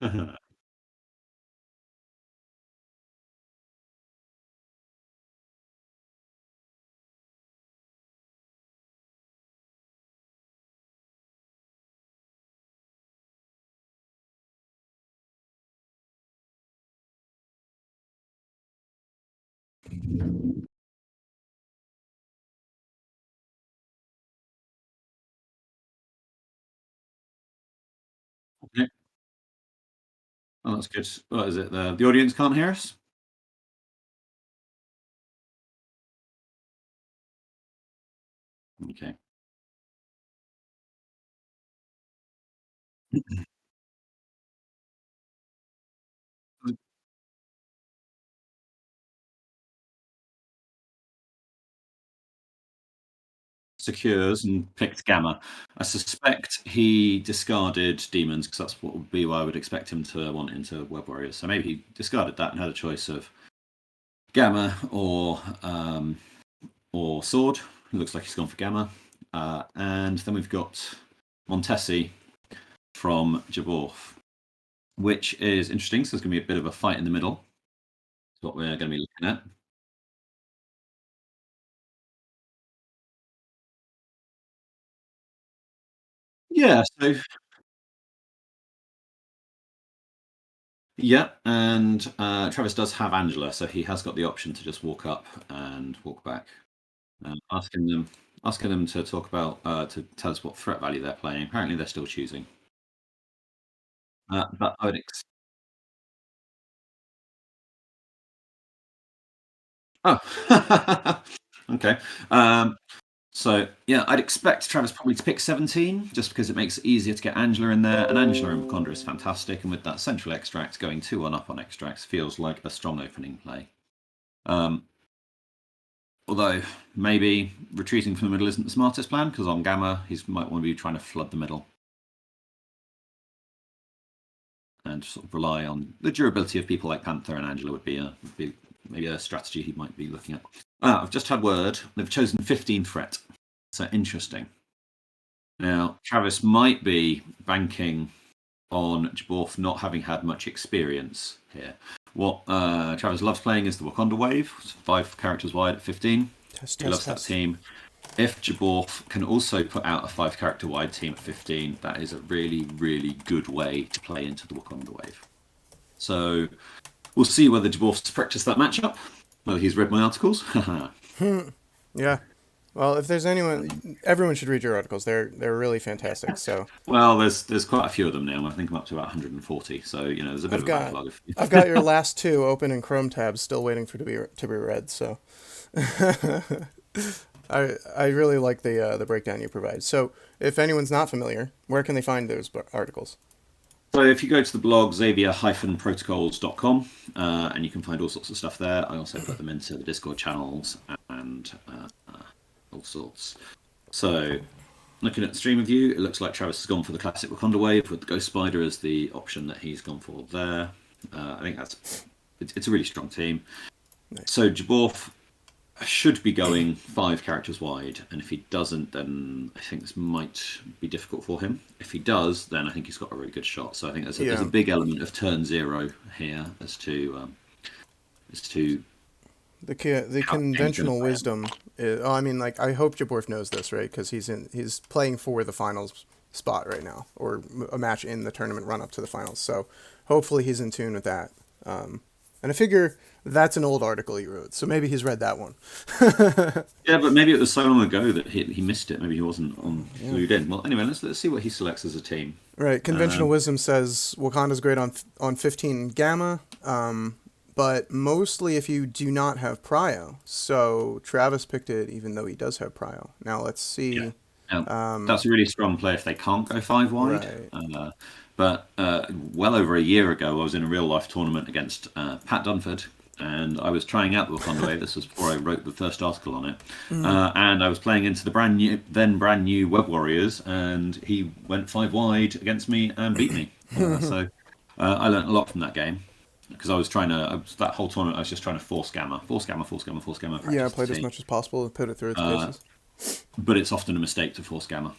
Okay. Oh, that's good. What is it? The audience can't hear us? Okay. Secures and picked Gamma. I suspect he discarded Demons because that's what would be why I would expect him to want into Web Warriors. So maybe he discarded that and had a choice of Gamma or Sword. It looks like he's gone for Gamma. And then we've got Montesi from Jaborf, which is interesting. So there's going to be a bit of a fight in the middle. That's what we're going to be looking at. Yeah, so yeah, and Travis does have Angela, so he has got the option to just walk up and walk back. Asking them to talk about to tell us what threat value they're playing. Apparently, they're still choosing. But I would oh, okay. So yeah, I'd expect Travis probably to pick 17, just because it makes it easier to get Angela in there, and Angela in Wakanda is fantastic, and with that central extract going 2-1 up on extracts feels like a strong opening play. Um, Although maybe retreating from the middle isn't the smartest plan, because on Gamma he might want to be trying to flood the middle and sort of rely on the durability of people like Panther and Angela would be maybe a strategy he might be looking at. I've just had word they've chosen 15 threat, so interesting. Now Travis might be banking on Jaborf not having had much experience here. What Travis loves playing is the Wakanda wave, 5 characters wide at 15. Test, He test, loves that test. team. If Jaborf can also put out a 5 character wide team at 15, that is a really, really good way to play into the Wakanda wave. So we'll see whether Jaborf's practiced that matchup, whether he's read my articles. Yeah. Well, if there's anyone, everyone should read your articles. They're really fantastic. So Well, there's quite a few of them now. I think I'm up to about 140. So there's a bit I've of a got backlog. I've got your last two open in Chrome tabs, still waiting for to be read. So I really like the breakdown you provide. So if anyone's not familiar, where can they find those articles? So if you go to the blog xavier-protocols.com, and you can find all sorts of stuff there. I also put them into the Discord channels and all sorts. So looking at the stream view, it looks like Travis has gone for the classic Wakanda wave with the Ghost Spider as the option that he's gone for there. I think it's a really strong team. Nice. So Jaborf should be going 5 characters wide, and if he doesn't, then I think this might be difficult for him. If he does, then I think he's got a really good shot. So I think there's a Yeah. big element of turn zero here as to The how he's going to conventional play it. wisdom. I mean, like I hope Jaborf knows this, right? Because he's playing for the finals spot right now, or a match in the tournament run up to the finals. So hopefully he's in tune with that. And I figure that's an old article he wrote, so maybe he's read that one. Yeah, but maybe it was so long ago that he missed it. Maybe he wasn't on glued in. Well, anyway, let's see what he selects as a team. Right. Conventional wisdom says Wakanda's great on 15 gamma, but mostly if you do not have prio. So Travis picked it even though he does have prio. Now let's see. That's a really strong play if they can't go 5 wide. Right. But well over a year ago, I was in a real life tournament against Pat Dunford, and I was trying out the Wakanda Wave. This was before I wrote the first article on it, and I was playing into the brand new Web Warriors, and he went 5 wide against me and beat me. So I learned a lot from that game because that whole tournament I was just trying to force gamma, force gamma, force gamma, force gamma. Yeah, Practice played the as team. much as possible to put it through its paces. But it's often a mistake to force gamma.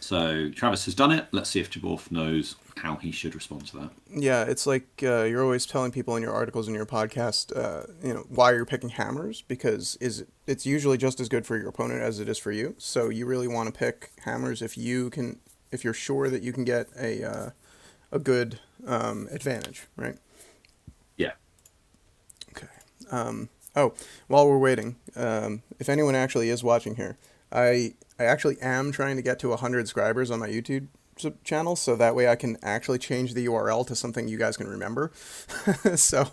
So Travis has done it. Let's see if Jaborf knows how he should respond to that. Yeah, it's like you're always telling people in your articles and your podcast, why you're picking hammers because it's usually just as good for your opponent as it is for you. So you really want to pick hammers if you're sure that you can get a good advantage, right? Yeah. Okay. Oh, while we're waiting, if anyone actually is watching here, I actually am trying to get to 100 subscribers on my YouTube channel, so that way I can actually change the URL to something you guys can remember. So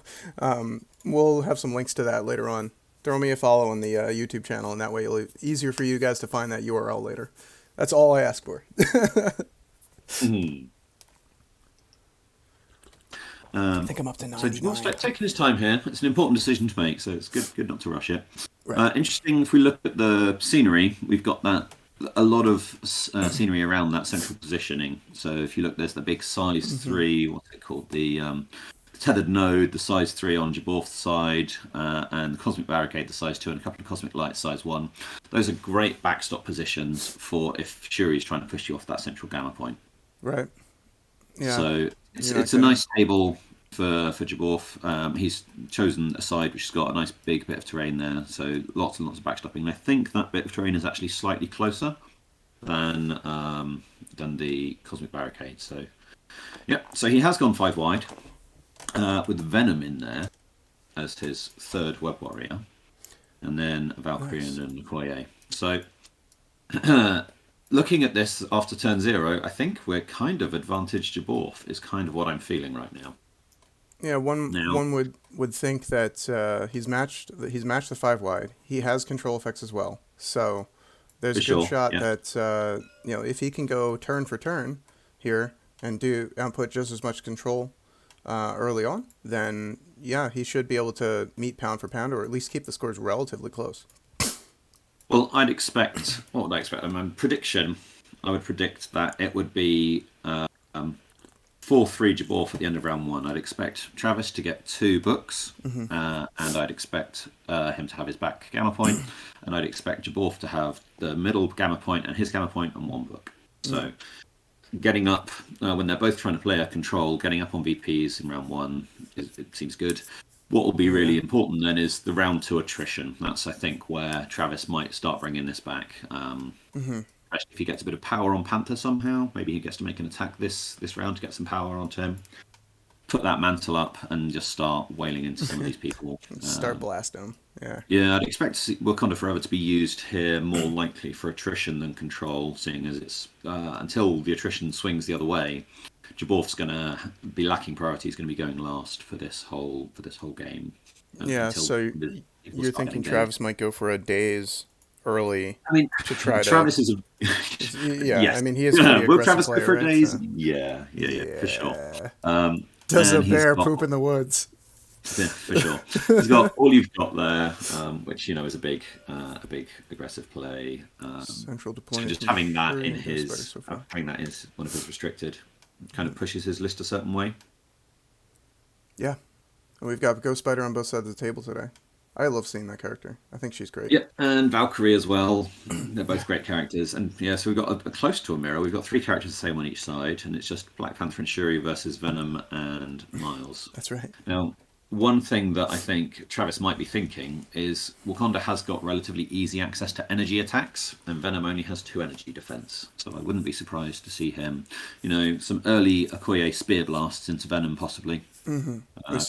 we'll have some links to that later on. Throw me a follow on the YouTube channel, and that way it'll be easier for you guys to find that URL later. That's all I ask for. Mhm. I think I'm up to So 99. Jaborf's taking his time here. It's an important decision to make, so it's good not to rush it. Right. Interesting. If we look at the scenery, we've got a lot of scenery around that central positioning. So if you look, there's the big size 3. What's it called? The tethered node, the size 3 on Jaborf's side, and the cosmic barricade, the size 2, and a couple of cosmic lights, size 1. Those are great backstop positions for if Shuri's trying to push you off that central gamma point. Right. Yeah. So it's a nice table for Jaborf. He's chosen a side which has got a nice big bit of terrain there, so lots and lots of backstopping. And I think that bit of terrain is actually slightly closer than the cosmic barricade. So yeah, so he has gone 5 wide with Venom in there as his third web warrior, and then Valkyrie Nice. and an Okoye. So looking at this after turn 0, I think we're kind of advantage Jaborf is kind of what I'm feeling right now. Yeah, one would think that he's matched the 5 wide. He has control effects as well, so there's a good shot that if he can go turn for turn here and do output just as much control early on, then yeah, he should be able to meet pound for pound or at least keep the scores relatively close. Well, I'd expect. What would I expect? I mean, prediction. I would predict that it would be 4-3 Jaborf at the end of round 1. I'd expect Travis to get 2 books, and I'd expect him to have his back gamma point, and I'd expect Jaborf to have the middle gamma point and his gamma point and 1 book. So getting up when they're both trying to play a control, getting up on VPs in round 1, it seems good. What will be really important then is the round 2 attrition. That's, I think, where Travis might start bringing this back. Especially if he gets a bit of power on Panther somehow. Maybe he gets to make an attack this round to get some power onto him. Put that mantle up and just start wailing into some of these people. Start blasting them. Yeah. Yeah, I'd expect Wakanda Forever to be used here more likely for attrition than control, seeing as it's until the attrition swings the other way. Jaborf's going to be lacking priority. He's going to be going last for this whole game. Yeah. So you're thinking Travis might go for a days early. I mean, to try Travis to. Is a yeah. yes. I mean, he is a pretty Will aggressive Travis player, go for right? days? So. Yeah, for sure. Does a bear poop in the woods? Yeah, for sure. He's got all you've got there, which is a big aggressive play. Central deployment. So just having that in having that is one of his restricted, kind of pushes his list a certain way. Yeah, and we've got Ghost Spider on both sides of the table today. I love seeing that character. I think she's great. Yeah, and Valkyrie as well. They're both great characters. And yeah, so we've got a close to a mirror. We've got 3 characters the same on each side, and it's just Black Panther and Shuri versus Venom and Miles. That's right. Now, one thing that I think Travis might be thinking is Wakanda has got relatively easy access to energy attacks, and Venom only has 2 energy defense. So I wouldn't be surprised to see him, some early Okoye spear blasts into Venom possibly. To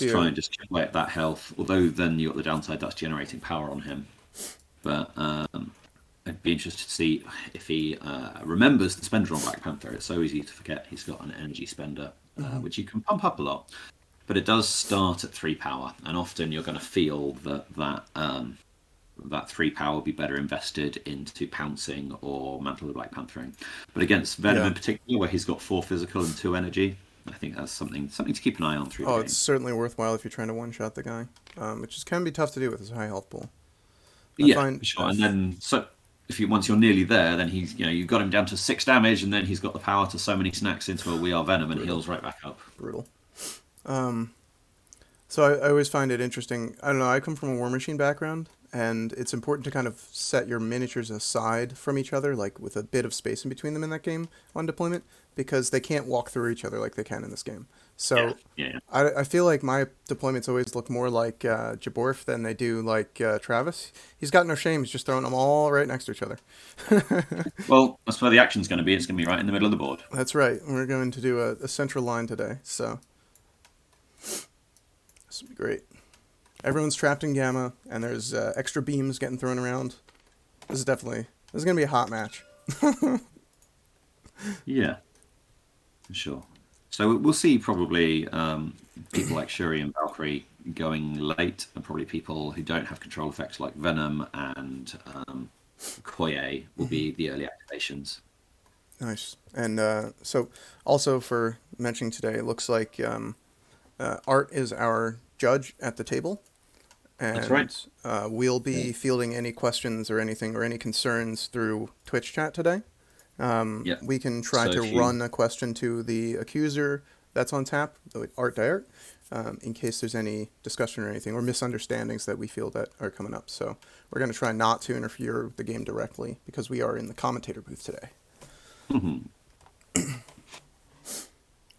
try and just chip away at that health. Although then you got the downside that's generating power on him. But I'd be interested to see if he remembers the spender on Black Panther. It's so easy to forget he's got an energy spender, which you can pump up a lot. But it does start at 3 power, and often you're going to feel that 3 power will be better invested into pouncing or Mantle of Black Panthering. But against Venom in particular, where he's got 4 physical and 2 energy, I think that's something to keep an eye on through the game. It's certainly worthwhile if you're trying to one-shot the guy, which can be tough to do with his high health pool. For sure. And then, once you're nearly there, then he's you've got him down to 6 damage, and then he's got the power to so many snacks into a We Are Venom and heals right back up. Brutal. So I always find it interesting. I don't know. I come from a War Machine background, and it's important to kind of set your miniatures aside from each other, like with a bit of space in between them in that game on deployment, because they can't walk through each other like they can in this game. Yeah, So yeah, I feel like my deployments always look more like Jaborf than they do like Travis. He's got no shame. He's just throwing them all right next to each other. well, that's where the action's going to be. It's going to be right in the middle of the board. That's right. We're going to do a central line today, so this will be great. Everyone's trapped in gamma, and there's extra beams getting thrown around. This is going to be a hot match. Yeah, for sure. So we'll see probably people like Shuri and Valkyrie going late, and probably people who don't have control effects like Venom and Koye will be the early activations. Nice. And so, also for mentioning today, it looks like Art is our judge at the table, That's and right. we'll be fielding any questions or anything or any concerns through Twitch chat today. Yeah. We can try So to if you run a question to the accuser that's on tap, the Art Dyer, in case there's any discussion or anything or misunderstandings that we feel that are coming up. So we're going to try not to interfere with the game directly because we are in the commentator booth today. Mhm.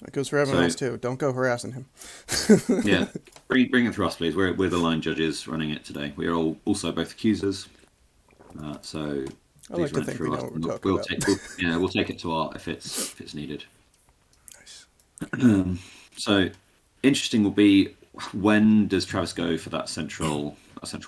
That goes for everyone So else too. Don't go harassing him. yeah, bring it through us, please. We're the line judges running it today. We are all also both accusers. So I like please to run it think we through know us. what we're And talking about. we'll take it to art if it's needed. Nice. So interesting will be, when does Travis go for that central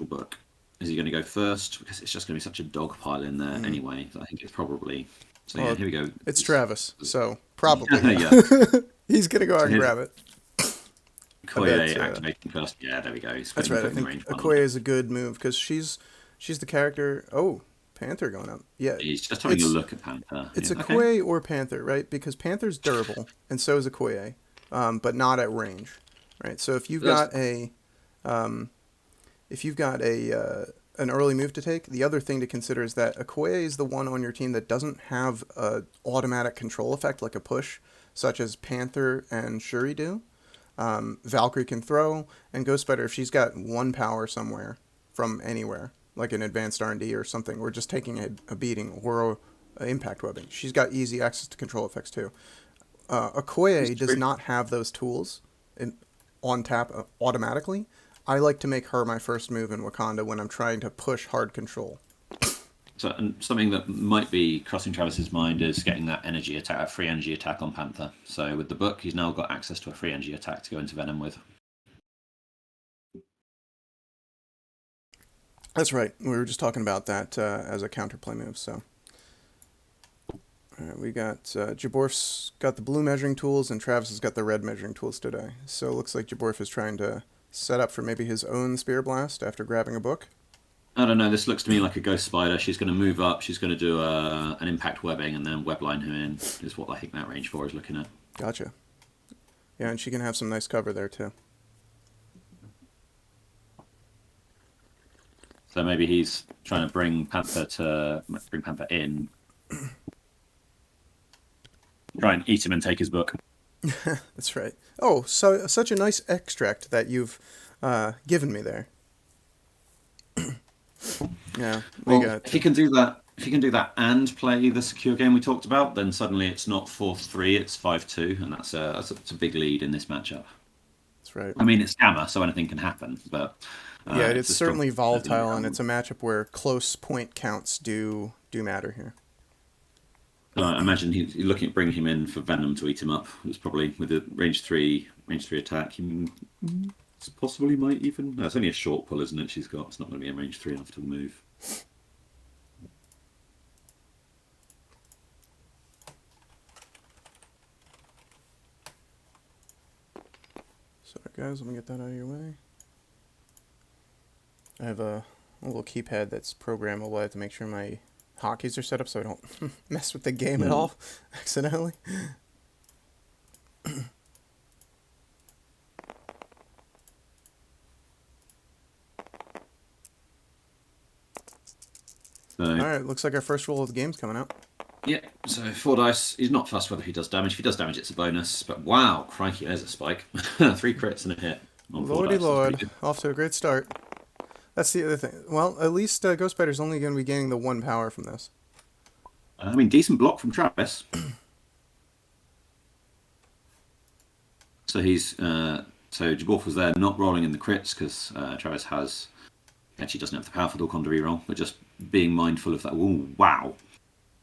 book? Is he going to go first? Because it's just going to be such a dog pile in there Mm. anyway. I think it's probably. So yeah, Well, here we go. it's Travis, so probably Yeah. yeah. He's gonna go out So and here's grab it. I bet. Koye activating first. Yeah, there we go. He's That's putting, right. I putting the think range one on Okoye it. is a good move because she's the character. Oh, Panther going up. Yeah, He's just having a it's look at Panther. it's Yeah, okay. Okoye or Panther, right? Because Panther's durable, and so is Okoye, but not at range, right? So if you've That's got a um, if you've got a an early move to take, the other thing to consider is that Okoye is the one on your team that doesn't have a automatic control effect like a push, such as Panther and Shuri do. Valkyrie can throw, and Ghost Spider, if she's got one power somewhere from anywhere, like an advanced R&D or something, or just taking a beating or impact webbing, she's got easy access to control effects too. it's Okoye does true. not have those tools on tap automatically. I like to make her my first move in Wakanda when I'm trying to push hard control. So, and something that might be crossing Travis's mind is getting that energy attack, that free energy attack on Panther. So with the book, he's now got access to a free energy attack to go into Venom with. That's right. We were just talking about that as a counterplay move. So we got Jaborf's got the blue measuring tools, and Travis has got the red measuring tools today. So it looks like Jaborf is trying to set up for maybe his own spear blast after grabbing a book. I don't know. This looks to me like a ghost spider. She's going to move up. She's going to do an impact webbing and then web line him in. Is what I think that range 4 is looking at. Gotcha. Yeah, and she can have some nice cover there too. So maybe he's trying to bring Panther in, try and eat him and take his book. That's right. Oh, so such a nice extract that you've given me there. Yeah, we Well, got. if he can do that and play the secure game we talked about, then suddenly it's not 4-3, it's 5-2, and that's a big lead in this matchup. That's right. I mean, it's Gamma, so anything can happen, but Yeah, it's it's a strong certainly volatile, and it's element. a matchup where close point counts do matter here. I imagine he's looking at bringing him in for Venom to eat him up. It's probably with a range 3 attack. It's possible he might even. No, it's only a short pull, isn't it? She's got. It's not going to be a range 3 enough to move. Sorry, guys, let me get that out of your way. I have a little keypad that's programmable. I have to make sure my hotkeys are set up so I don't mess with the game at all accidentally. All So right, looks like our first roll of the game's coming out. yeah. So 4 dice. He's not fussed whether he does damage. If he does damage, it's a bonus. But wow, crikey, there's a spike. 3 crits and a hit on 4 Lordy dice. That's pretty lord, good. off to a great start. That's the other thing. Well, at least Ghost Spider's only going to be gaining the one power from this. I mean, decent block from Travis. So Jaborf was there not rolling in the crits because Travis has actually doesn't have the power for the Wakanda reroll, but just being mindful of that. Ooh, wow.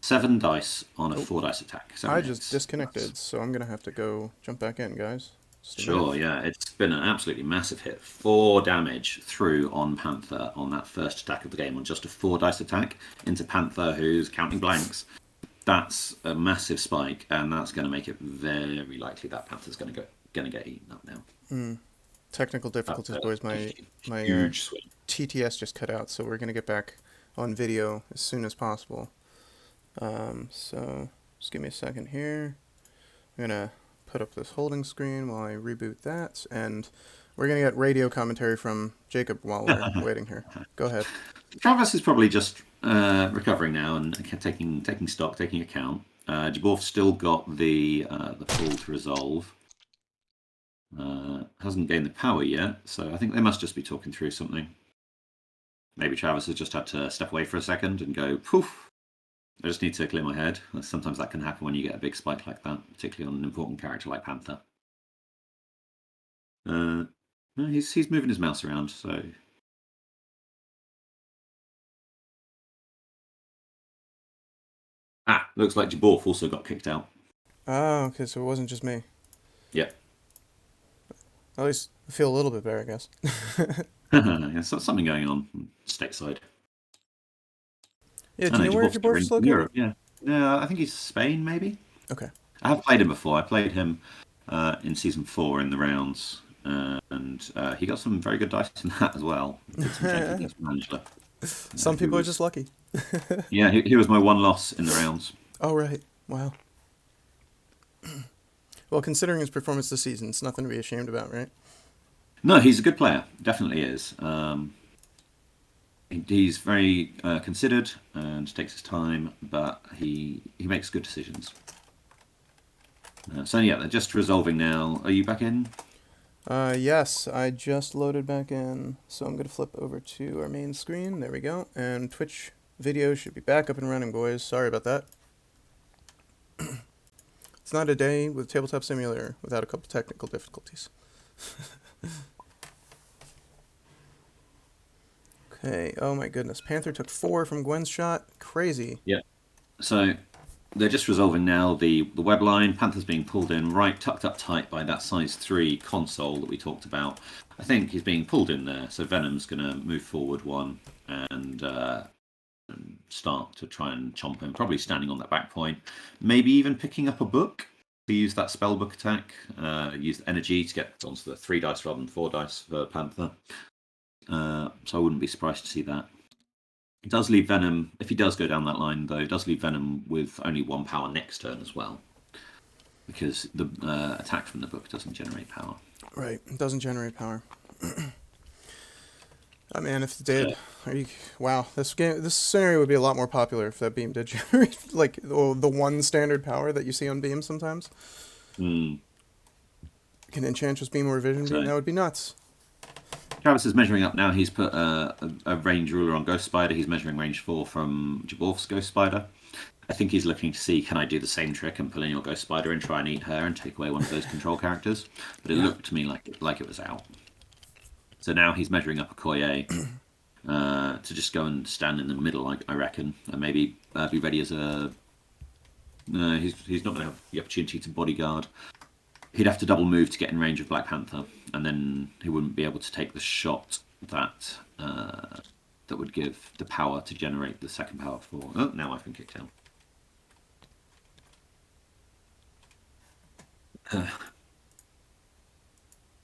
7 dice on a Oh, 4 dice attack. 7 I just hits. disconnected, so I'm going to have to go jump back in, guys. Just a minute. Sure, yeah. It's been an absolutely massive hit. 4 damage through on Panther on that first attack of the game on just a 4 dice attack into Panther, who's counting blanks. That's a massive spike, and that's going to make it very likely that Panther's going to get eaten up now. Technical That's difficulties, a boys. My huge swing. TTS just cut out, so we're going to get back on video as soon as possible. So just give me a second here. I'm going to put up this holding screen while I reboot that, and we're going to get radio commentary from Jacob while we're waiting here. Go ahead. Travis is probably just recovering now and taking stock, taking account. Jaborf's still got the pull to resolve. Hasn't gained the power yet, so I think they must just be talking through something. Maybe Travis has just had to step away for a second and go, poof, I just need to clear my head. Sometimes that can happen when you get a big spike like that, particularly on an important character like Panther. No, he's moving his mouse around, so... Looks like Jaborf also got kicked out. Oh, okay, so it wasn't just me. Yep. At least I feel a little bit better, I guess. Yeah, so something going on stateside. Yeah, I do you know know where Jaborf's Jaborf's in located? Europe, yeah. Yeah, I think he's Spain, maybe? Okay. I have played him before. I played him in season 4 in the rounds, and he got some very good dice in that as well. Did some changes against Angela. Some people are just lucky. Yeah, he was my one loss in the rounds. Oh, right. Wow. Well, considering his performance this season, it's nothing to be ashamed about, right? No, he's a good player. Definitely is. He's very considered and takes his time, but he makes good decisions. So yeah, they're just resolving now. Are you back in? Yes, I just loaded back in, so I'm going to flip over to our main screen. There we go. And Twitch video should be back up and running, boys. Sorry about that. It's not a day with Tabletop Simulator without a couple technical difficulties. Okay, oh my goodness. Panther took 4 from Gwen's shot. Crazy. Yeah. So they're just resolving now the web line. Panther's being pulled in right, tucked up tight by that size 3 console that we talked about. I think he's being pulled in there, so Venom's going to move forward one and start to try and chomp him, probably standing on that back point. Maybe even picking up a book to use that spellbook attack, use energy to get onto the 3 dice rather than 4 dice for Panther. So I wouldn't be surprised to see that. It does leave Venom, if he does go down that line, though, it does leave Venom with only 1 power next turn as well. Because the attack from the book doesn't generate power. Right, it doesn't generate power. Oh man, if it did, wow, this scenario would be a lot more popular if that beam did generate, like, the one standard power that you see on beams sometimes. Hmm. Can Enchantress beam or Vision beam? That would be nuts. Travis is measuring up now. He's put a range ruler on Ghost Spider. He's measuring range 4 from Jaborf's Ghost Spider. I think he's looking to see, can I do the same trick and pull in your Ghost Spider and try and eat her and take away one of those control characters? But it looked to me like it was out. So now he's measuring up a Koye to just go and stand in the middle, I reckon, and maybe be ready as a... No, he's not going to have the opportunity to bodyguard. He'd have to double move to get in range of Black Panther, and then he wouldn't be able to take the shot that would give the power to generate the second power for... Oh, now I've been kicked out.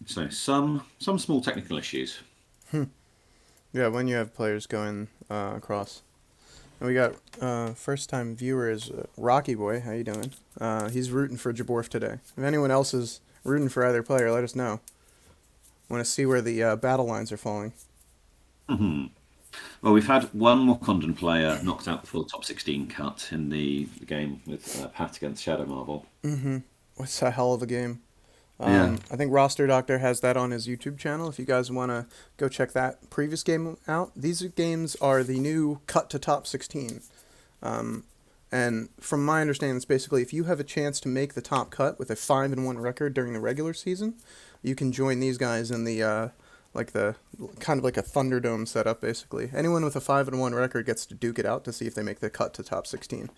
So some small technical issues. Yeah, when you have players going across. And we got first-time viewers, Rocky Boy. How you doing? He's rooting for Jaborf today. If anyone else is rooting for either player, let us know. Want to see where the battle lines are falling. Mm-hmm. Well, we've had one Wakandan player knocked out before the top 16 cut in the game with Pat against Shadow Marvel. Mm-hmm. What's a hell of a game. Yeah. I think Roster Doctor has that on his YouTube channel. If you guys want to go check that previous game out, these games are the new cut to top 16. And from my understanding, it's basically if you have a chance to make the top cut with a 5-1 record during the regular season, you can join these guys in the like the kind of like a Thunderdome setup. Basically, anyone with a 5-1 record gets to duke it out to see if they make the cut to top 16.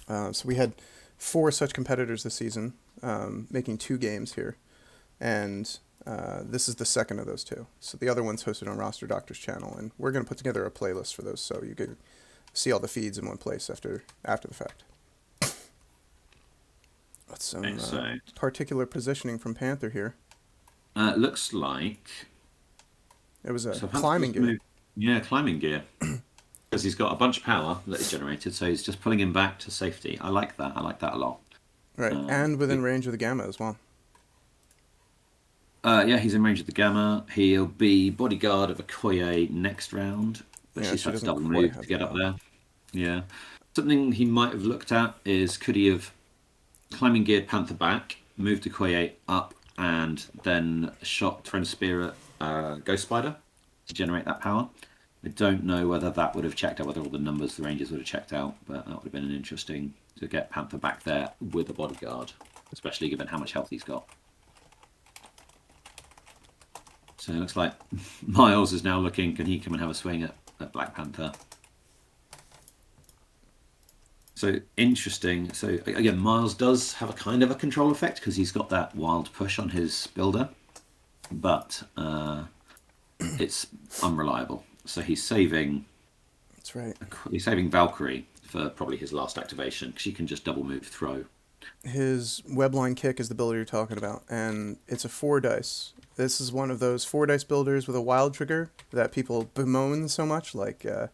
So we had 4 such competitors this season, making 2 games here, and this is the second of those 2. So the other one's hosted on Roster Doctor's channel, and we're going to put together a playlist for those so you can see all the feeds in one place after the fact. That's some So particular positioning from Panther here. looks like It was a so climbing gear. Yeah, climbing gear. Because he's got a bunch of power that is generated, so he's just pulling him back to safety. I like that. I like that a lot. Right, and within range of the Gamma as well. Yeah, he's in range of the Gamma. He'll be bodyguard of Okoye next round, but Yeah, she's she had to doesn't double quite move have to get up that. there. Yeah. Something he might have looked at is could he have climbing geared Panther back, moved Okoye up, and then shot Tren Spear at Ghost Spider to generate that power. I don't know whether that would have checked out, whether all the numbers, the ranges would have checked out, but that would have been an interesting to get Panther back there with a bodyguard, especially given how much health he's got. So it looks like Miles is now looking, can he come and have a swing at Black Panther? So interesting. So again, Miles does have a kind of a control effect because he's got that wild push on his builder, but it's unreliable. So he's saving. That's right. He's saving Valkyrie for probably his last activation because she can just double move throw. His webline kick is the builder you're talking about, and it's a 4 dice. This is one of those 4 dice builders with a wild trigger that people bemoan so much, like Yeah,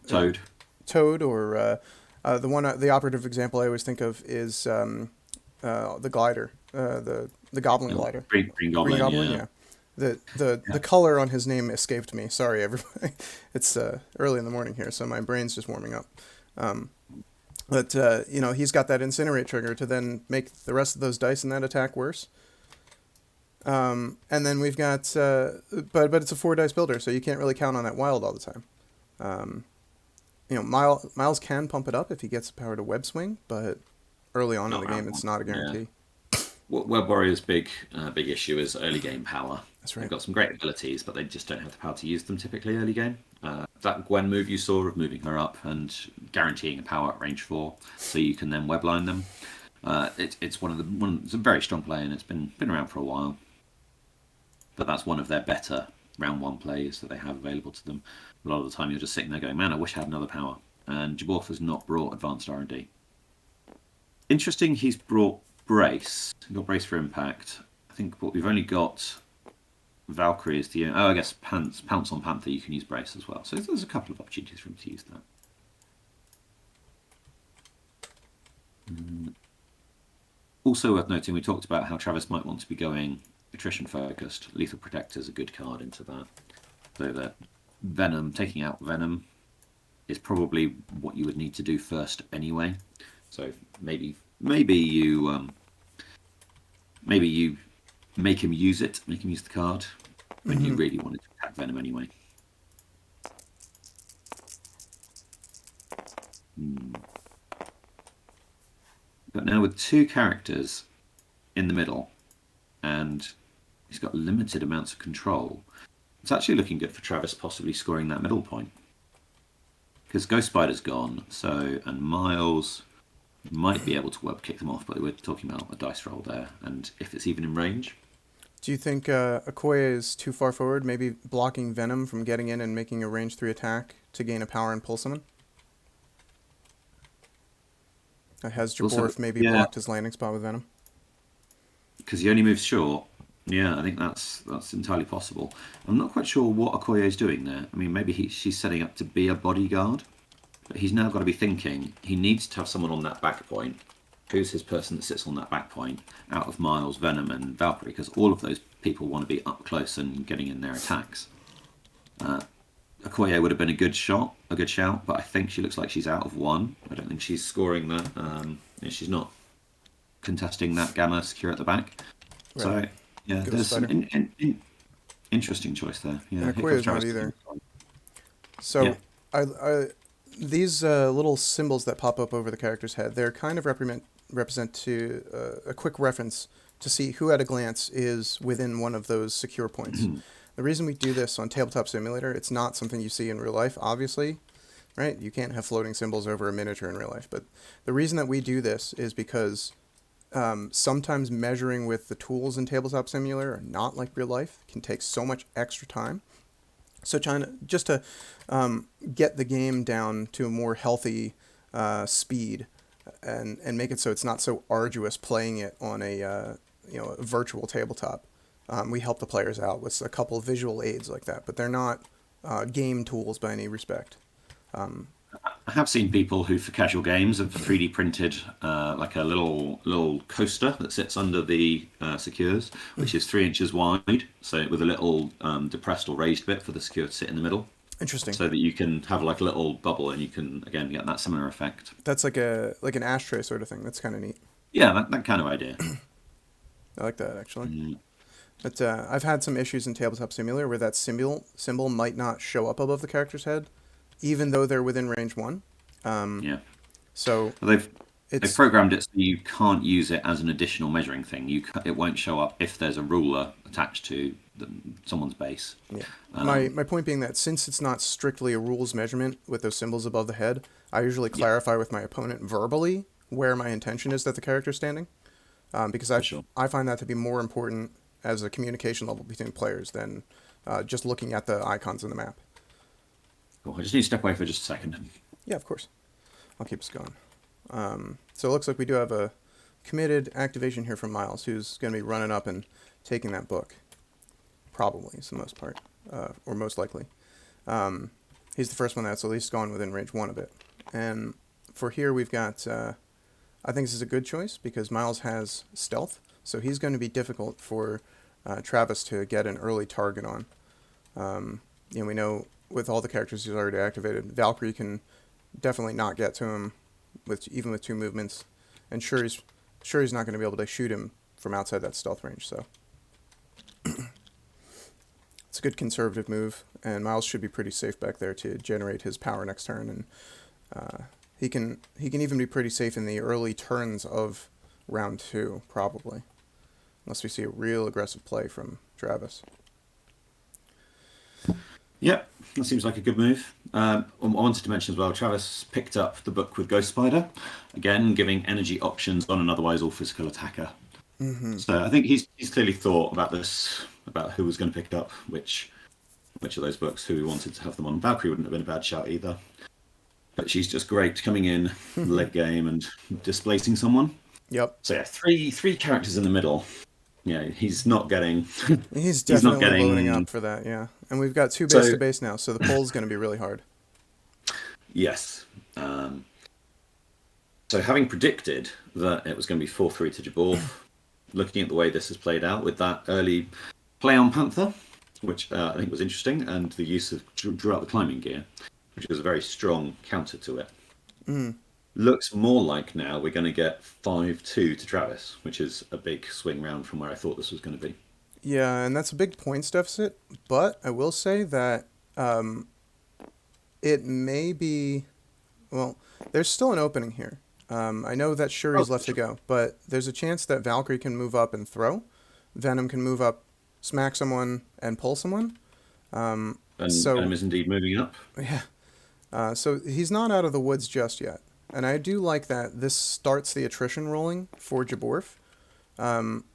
Toad. Toad, or the operative example I always think of is the glider, the Goblin glider, Green Goblin. Green Goblin, Yeah. yeah. The Yeah. color on his name escaped me. Sorry, everybody. It's early in the morning here, so my brain's just warming up. But he's got that incinerate trigger to then make the rest of those dice in that attack worse. And then we've got, but it's a 4 dice builder, so you can't really count on that wild all the time. Miles can pump it up if he gets the power to web swing, but early on in the game, it's not a guarantee. Yeah. Web Warrior's big issue is early game power. That's right. They've got some great abilities, but they just don't have the power to use them typically early game. That Gwen move you saw of moving her up and guaranteeing a power at range 4, so you can then webline them. It's it's a very strong play, and it's been around for a while. But that's one of their better round 1 plays that they have available to them. A lot of the time, you're just sitting there going, "Man, I wish I had another power." And Jaborf has not brought advanced R&D. Interesting, he's brought brace. He's got brace for impact. I think what we've only got Valkyrie is the. Oh, I guess pounce on Panther. You can use brace as well. So there's a couple of opportunities for him to use that. Also worth noting, we talked about how Travis might want to be going attrition focused. Lethal Protector is a good card into that. So that Venom, taking out Venom, is probably what you would need to do first anyway. So maybe you make him use it, make him use the card when you really wanted to attack Venom anyway. But now with 2 characters in the middle, and he's got limited amounts of control, it's actually looking good for Travis possibly scoring that middle point. Because Ghost Spider's gone, and Miles might be able to web kick them off, but we're talking about a dice roll there, and if it's even in range. Do you think Okoye is too far forward, maybe blocking Venom from getting in and making a range 3 attack to gain a power and pull summon? Has Jaborf maybe blocked his landing spot with Venom? Because he only moves short. Yeah, I think that's entirely possible. I'm not quite sure what Okoye is doing there. I mean, maybe she's setting up to be a bodyguard, but he's now got to be thinking he needs to have someone on that back point. Who's his person that sits on that back point out of Miles, Venom, and Valkyrie? Because all of those people want to be up close and getting in their attacks. Okoye would have been a good shout, but I think she looks like she's out of 1. I don't think she's scoring that. She's not. contesting that gamma secure at the back. Right. So yeah, Ghost there's some Spider. interesting choice there. And Yeah, here comes Aqua's not Travis. either. Yeah. So I these little symbols that pop up over the character's head, they're kind of represent to a quick reference to see who at a glance is within one of those secure points. The reason we do this on Tabletop Simulator, it's not something you see in real life, obviously, right? You can't have floating symbols over a miniature in real life. But the reason that we do this is because sometimes measuring with the tools in Tabletop Simulator are not like real life, can take so much extra time. So trying to just to get the game down to a more healthy speed and make it so it's not so arduous playing it on a virtual tabletop. We help the players out with a couple of visual aids like that, but they're not game tools by any respect. I have seen people who, for casual games, have 3D printed like a little coaster that sits under the secures, which is 3 inches wide, so with a little depressed or raised bit for the secure to sit in the middle, Interesting. so that you can have like a little bubble, and you can again get that similar effect. That's like an ashtray sort of thing. That's kind of neat. Yeah, that kind of idea. I like that actually. Mm, But I've had some issues in Tabletop Simulator where that symbol might not show up above the character's head, even though they're within range one. Um, yeah, so well, they've it's programmed it so you can't use it as an additional measuring thing. It won't show up if there's a ruler attached to someone's base. yeah. My Um, my point being that since it's not strictly a rules measurement with those symbols above the head, I usually yeah, clarify with my opponent verbally where my intention is that the character's standing, because for sure. I find that to be more important as a communication level between players than just looking at the icons in the map. Cool. I just need to step away for just a second. Yeah, of course. I'll keep us going. So it looks like we do have a committed activation here from Miles, who's going to be running up and taking that book. Probably, is the most part, or most likely. He's the first one that's at least gone within range one of it. And for here, we've got. I think this is a good choice because Miles has stealth, so he's going to be difficult for Travis to get an early target on. We know with all the characters he's already activated, Valkyrie can definitely not get to him even with two movements, and sure he's not going to be able to shoot him from outside that stealth range. So it's a good conservative move, and Miles should be pretty safe back there to generate his power next turn, and he can even be pretty safe in the early turns of round two, probably, unless we see a real aggressive play from Travis. Yep, that seems like a good move. I wanted to mention as well, Travis picked up the book with Ghost Spider, again giving energy options on an otherwise all physical attacker. Mm-hmm. So I think he's clearly thought about this, about who was going to pick up which of those books, who he wanted to have them on. Valkyrie wouldn't have been a bad shout either, but she's just great coming in late game and displacing someone. Yep. So yeah, three characters in the middle. Yeah, he's not getting. He's He's not definitely loading getting. up for that, yeah. And we've got two base So to base now, so the pull's going to be really hard. yes. So having predicted that it was going to be 4-3 to Jaborf, looking at the way this has played out with that early play on Panther, which I think was interesting, and the use of drew out the climbing gear, which was a very strong counter to it. Mm. Looks more like now we're going to get 5-2 to Travis, which is a big swing round from where I thought this was going to be. Yeah, and that's a big points deficit, but I will say that it may be, well, there's still an opening here. I know that Shuri's Oh, left to sure. go, but there's a chance that Valkyrie can move up and throw. Venom can move up, smack someone, and pull someone. Um, And so, Venom is indeed moving up. yeah. So he's not out of the woods just yet. And I do like that this starts the attrition rolling for Jaborf. Um,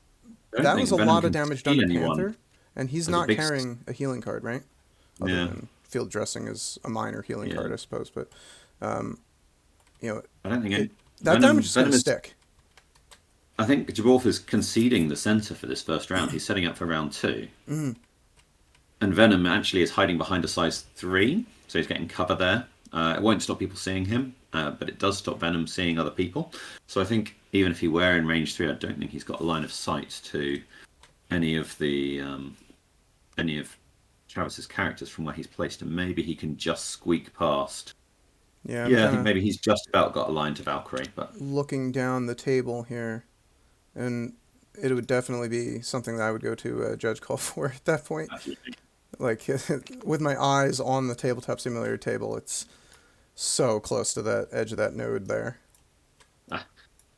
I don't that think was a Venom lot of can damage done see to anyone Panther, and he's as a not big. carrying a healing card, right? Other Yeah, than field dressing is a minor healing yeah. card, I suppose. But um, you know, I don't think it, it, that Venom. damage is going Venom to is. stick. I think Jaborf is conceding the center for this first round. He's setting up for round two, Mm, and Venom actually is hiding behind a size 3, so he's getting cover there. It won't stop people seeing him, but it does stop Venom seeing other people. So I think even if he were in range 3, I don't think he's got a line of sight to any of the any of Travis's characters from where he's placed, and maybe he can just squeak past. yeah, I'm Yeah, I kind think of maybe he's just about got a line to Valkyrie, but looking down the table here. and it would definitely be something that I would go to a judge call for at that point. Absolutely. Like with my eyes on the tabletop simulator table, it's so close to that edge of that node there.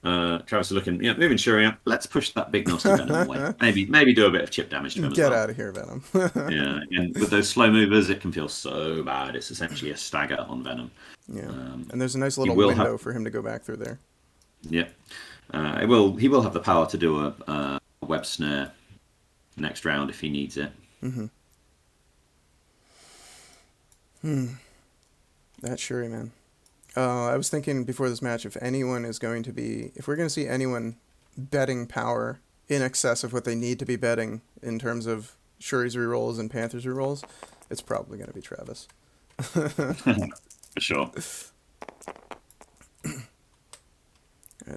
Ah, Travis is looking, moving Shuri up. Let's push that big nasty Venom away. Maybe do a bit of chip damage to him as Get well. out of here, Venom. Yeah, and with those slow movers, it can feel so bad. It's essentially a stagger on Venom. Yeah, Um, and there's a nice he little will have, window for him to go back through there. yeah, it will. He will have the power to do a web snare next round if he needs it. Mm-hmm. That Shuri, man. I was thinking before this match, if we're going to see anyone betting power in excess of what they need to be betting in terms of Shuri's rerolls and Panthers rerolls, it's probably going to be Travis. For sure. Alright,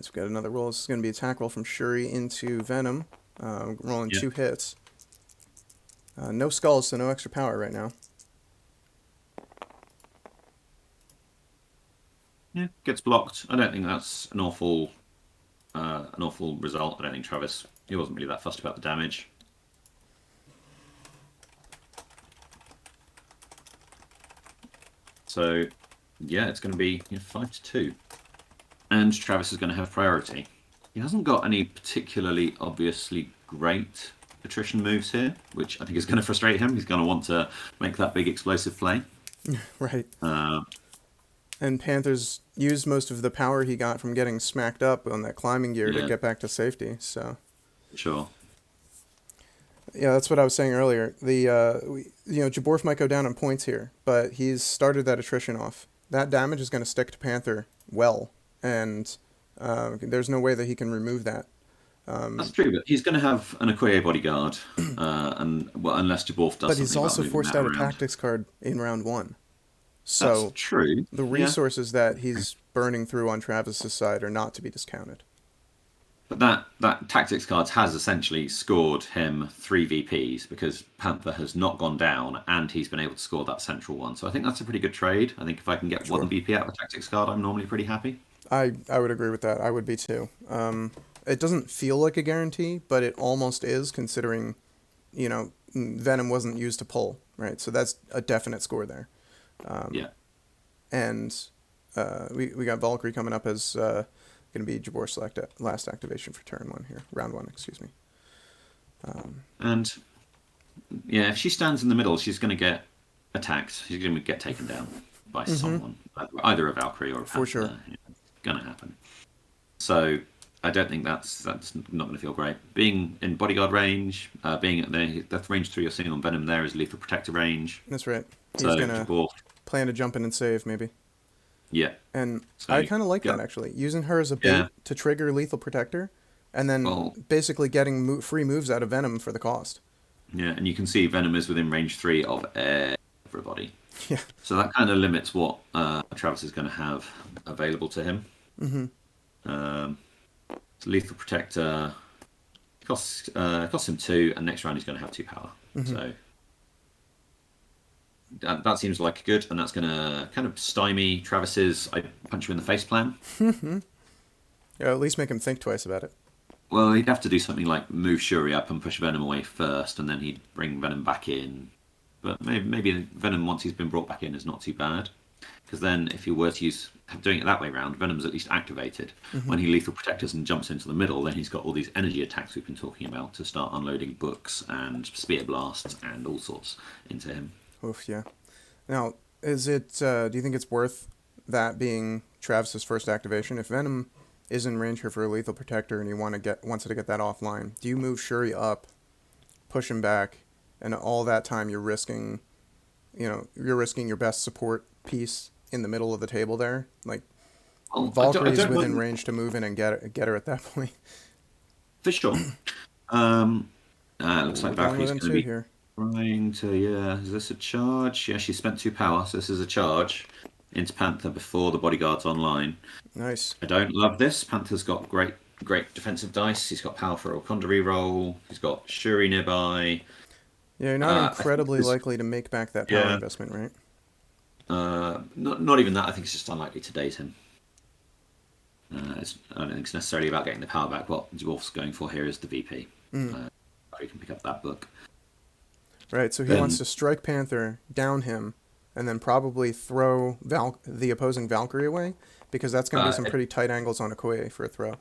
so we've got another roll. This is going to be attack roll from Shuri into Venom. Rolling Yeah. 2 hits. No skulls, so no extra power right now. Yeah, gets blocked. I don't think that's an awful result. I don't think Travis. He wasn't really that fussed about the damage. So, yeah, it's going to be 5-2, and Travis is going to have priority. He hasn't got any particularly obviously great attrition moves here, which I think is going to frustrate him. He's going to want to make that big explosive play. Right. Uh, And Panthers used most of the power he got from getting smacked up on that climbing gear to yeah, get back to safety. So sure. yeah, that's what I was saying earlier. Jaborf might go down in points here, but he's started that attrition off. That damage is going to stick to Panther well, and there's no way that he can remove that. That's true, but he's going to have an Okoye bodyguard, and well, unless Jaborf does But he's something about also moving forced that out a around. tactics card in round 1. That's So true. the Yeah, resources that he's burning through on Travis's side are not to be discounted. but that tactics cards has essentially scored him 3 VPs because Panther has not gone down, and he's been able to score that central one. So I think that's a pretty good trade. I think if I can get Sure. 1 VP out of a tactics card, I'm normally pretty happy. I would agree with that. I would be too. It doesn't feel like a guarantee, but it almost is considering, Venom wasn't used to pull, right? So that's a definite score there. Yeah, And we got Valkyrie coming up as going to be Jabor's last activation for turn 1 here. Round 1, excuse me. and yeah, if she stands in the middle, she's going to get attacked. She's going to get taken down by someone, either a Valkyrie or a For Panther. sure. Going to happen. So I don't think that's not going to feel great. Being in bodyguard range, being at that's range 3 you're seeing on Venom there is lethal protector range. That's right. So He's going to Jabor, plan to jump in and save, maybe. yeah. And So I kind of like go. that, actually. Using her as a bait Yeah. to trigger lethal protector, and then Well, basically getting free moves out of Venom for the cost. yeah, and you can see Venom is within range 3 of everybody. Yeah. So that kind of limits what Travis is going to have available to him. Mm-hmm. So lethal protector costs him 2, and next round he's going to have 2 power. So that seems like good, and that's going to kind of stymie Travis's "I punch you in the face" plan. Yeah, at least make him think twice about it. Well, he'd have to do something like move Shuri up and push Venom away first, and then he'd bring Venom back in. But maybe Venom, once he's been brought back in, is not too bad. Because then, if you were to doing it that way round, Venom's at least activated. When he lethal protectors and jumps into the middle, then he's got all these energy attacks we've been talking about to start unloading books and spear blasts and all sorts into him. Oof, yeah. Now, is it? Do you think it's worth that being Travis's first activation? If Venom is in range here for a lethal protector and you wants to get that offline, do you move Shuri up, push him back, and all that time you're risking your best support piece in the middle of the table there? Like Well, Valkyrie's don't within mind- range to move in and get her at that point. For sure. Looks like We're going Valkyrie's within going to 2 be here. trying to. Yeah, is this a charge? Yeah, she spent 2 power, so this is a charge into Panther before the bodyguard's online. Nice. I don't love this. Panther's got great defensive dice. He's got power for a Wakanda reroll. He's got Shuri nearby. Yeah, you're not I think incredibly this- likely to make back that power Yeah. investment, right? Not even that. I think it's just unlikely to date him. I don't think it's necessarily about getting the power back. What Dwarf's going for here is the VP. You can pick up that book. Right, so he wants Then to strike Panther, down him, and then probably throw the opposing Valkyrie away, because that's going to be some pretty tight angles on Okoye for a throw.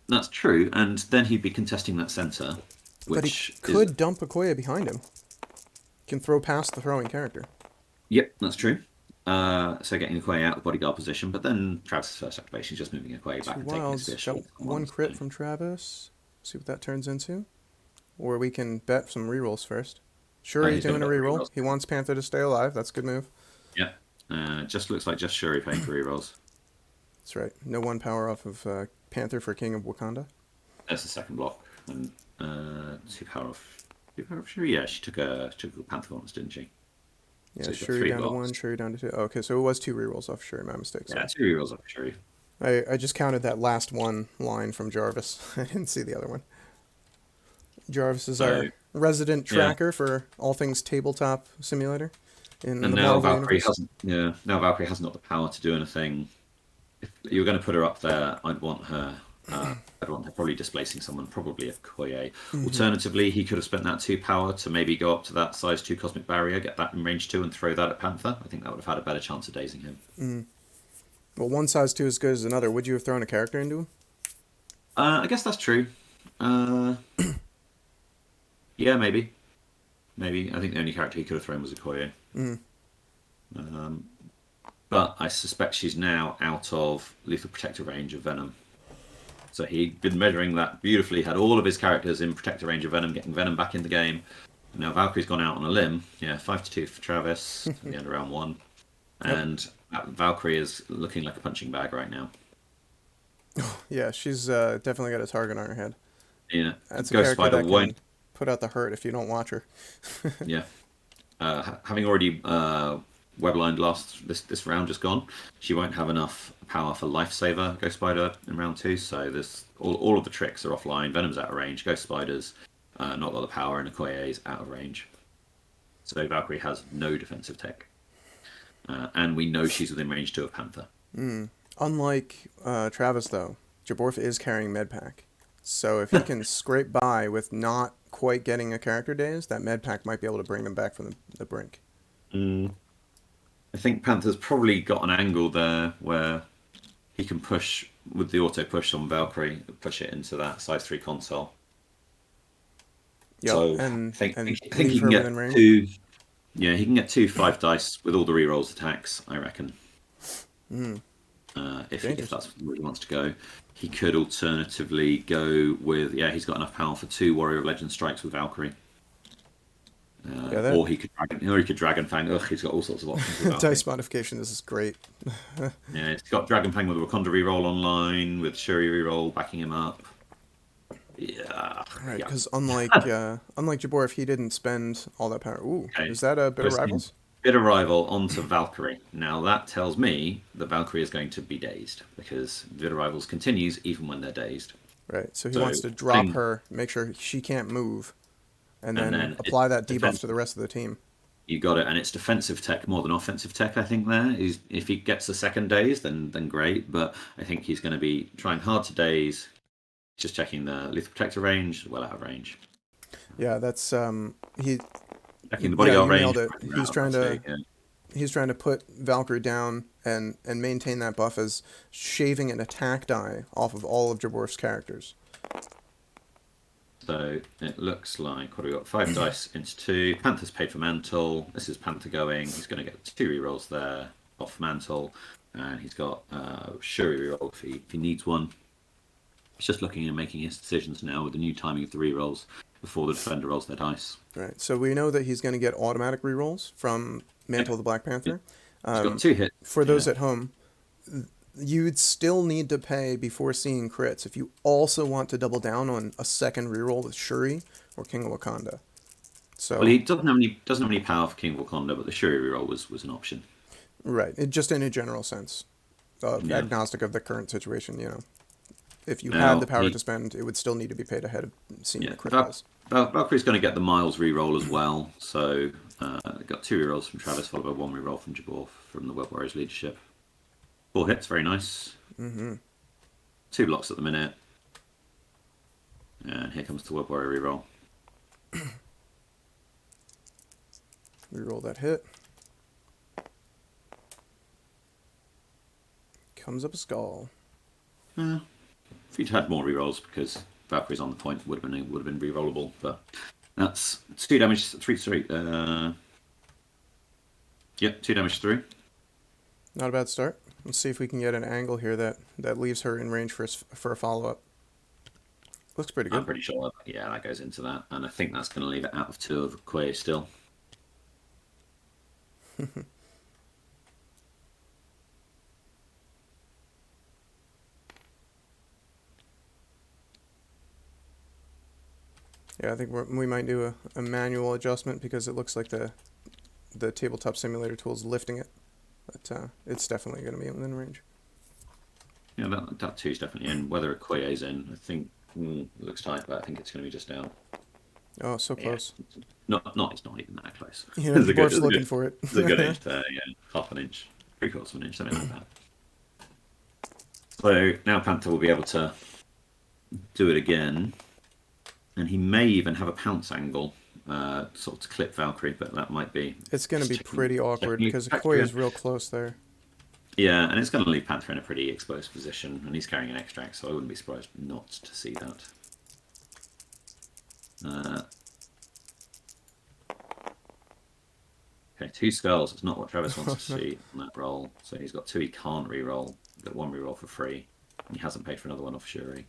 that's true, and then he'd be contesting that center, But he which is could dump Okoye behind him. Can throw past the throwing character. yep, that's true. So getting Aquay out of bodyguard position, but then Travis's first activation is just moving Aquay back Two and taking a wilds. spear Got shot. one crit from Travis. See what that turns into. Or we can bet some rerolls first. Sure, he's he's got doing a a bet reroll. rerolls. He wants Panther to stay alive. That's a good move. Yeah, just looks like just Shuri paying for rerolls. That's right. No one power off of Panther for King of Wakanda. That's the second block, and two power off. Two power off Shuri. Yeah, she took a Panther once, didn't she? Yeah, So he's got Shuri three down to blocks. one, Shuri down to two. Okay, so it was two rerolls off Shuri. My mistake. Yeah, Sorry. two rerolls off Shuri. I just counted that last one line from Jarvis. I didn't see the other one. Jarvis is our resident tracker for all things tabletop simulator in And the now Marvel Valkyrie universe. hasn't. Yeah, now Valkyrie hasn't got the power to do anything. If you were going to put her up there, I'd want her. I'd want her probably displacing someone, probably a Koye. Alternatively, he could have spent that two power to maybe go up to that size 2 cosmic barrier, get that in range 2, and throw that at Panther. I think that would have had a better chance of dazing him. Well, one size two is as good as another. Would you have thrown a character into him? I guess that's true. Yeah, maybe. Maybe. I think the only character he could have thrown was a Koye. But I suspect she's now out of lethal protector range of Venom. So he'd been measuring that beautifully, had all of his characters in protector range of Venom, getting Venom back in the game. Now Valkyrie's gone out on a limb. Yeah, 5-2 for Travis at the end of round 1. And Valkyrie is looking like a punching bag right now. Yeah, she's definitely got a target on her head. Yeah, That's a Ghost character Spider that can won't. put out the hurt if you don't watch her. Yeah. Having already weblined this round just gone, she won't have enough power for Lifesaver Ghost Spider in round 2. So this all of the tricks are offline. Venom's out of range. Ghost Spider's not got the power, and Okoye's out of range. So Valkyrie has no defensive tech, and we know she's within range 2 of Panther. Unlike Travis, though, Jaborf is carrying Medpack. So if he can scrape by with not quite getting a character daze, that Medpack might be able to bring him back from the brink. I think Panther's probably got an angle there where he can push with the auto push on Valkyrie, push it into that size 3 console. Yep, So and I think leave he her can within get range. 2. Yeah, he can get 2 5 dice with all the rerolls attacks, I reckon. If that's where he wants to go. He could alternatively go with, he's got enough power for 2 Warrior of Legend strikes with Valkyrie. Or he could Dragon Fang. Ugh, he's got all sorts of options with Valkyrie. Dice modification. This is great. Yeah, he's got Dragon Fang with a Wakanda reroll online, with Shuri reroll backing him up. Yeah. Right, yeah. because unlike Jaborf, he didn't spend all that power. Ooh, Okay. is that a bit of Posting rivals? Bit arrival onto Valkyrie. Now that tells me that Valkyrie is going to be dazed because Bit arrivals continues even when they're dazed. Right, so he So, wants to drop thing- her, make sure she can't move, and And then then apply it's that debuff to the rest of the team. You got it, and it's defensive tech more than offensive tech. I think if he gets the second daze, then great. But I think he's going to be trying hard to daze. Just checking the lethal protector range, well out of range. Yeah, that's he. Checking the bodyguard you range. nailed it. out He's of trying to mistake, yeah. he's trying to put Valkyrie down and maintain that buff as shaving an attack die off of all of Jaborf's characters. So it looks like, what do we got? 5 dice into 2. Panther's paid for Mantle. This is Panther going. He's going to get 2 rerolls there off Mantle. And he's got Shuri reroll if he needs one. He's just looking and making his decisions now with the new timing of the rerolls before the defender rolls their dice. Right. So we know that he's going to get automatic rerolls from Mantle of the Black Panther. He's got 2 hits. For those at home, you'd still need to pay before seeing crits if you also want to double down on a second reroll with Shuri or King of Wakanda. So Well, he doesn't have any power for King of Wakanda, but the Shuri reroll was an option. right, just in a general sense, Yeah. agnostic of the current situation. If you Now, had the power to spend, it would still need to be paid ahead of seeing the crit dice. Valkyrie's going to get the Miles reroll as well. So got 2 rerolls from Travis, followed by 1 reroll from Jaborf from the Web Warriors leadership. 4 hits, very nice. 2 blocks at the minute. And here comes the Web Warrior reroll. Reroll that hit. Comes up a skull. If you'd had more rerolls, because Valkyrie's on the point, would have been rerollable. But that's 2 damage, 3. Yep, 2 damage 3. Not a bad start. Let's see if we can get an angle here that leaves her in range for a follow-up. Looks pretty good. I'm pretty sure, yeah, that goes into that. And I think that's going to leave it out of 2 of Quay still. Yeah, I think we might do a manual adjustment because it looks like the tabletop simulator tool is lifting it. But it's definitely going to be within range. Yeah, that 2's definitely in. Whether a Quay's in, I think it looks tight, but I think it's going to be just out. Oh, so close. Yeah. It's not even that close. Yeah, Jaborf's looking for it. There's a good inch there, yeah. Half an inch, 3/4 of an inch, something like that. So now Panther will be able to do it again. And he may even have a pounce angle, sort of to clip Valkyrie, but that might be... It's going to be pretty awkward because Koi is real close there. Yeah, and it's going to leave Panther in a pretty exposed position, and he's carrying an extract, so I wouldn't be surprised not to see that. Okay, 2 skulls. It's not what Travis wants to see on that roll. So he's got 2 he can't re-roll. He's got 1 re-roll for free. And he hasn't paid for another one off Shuri.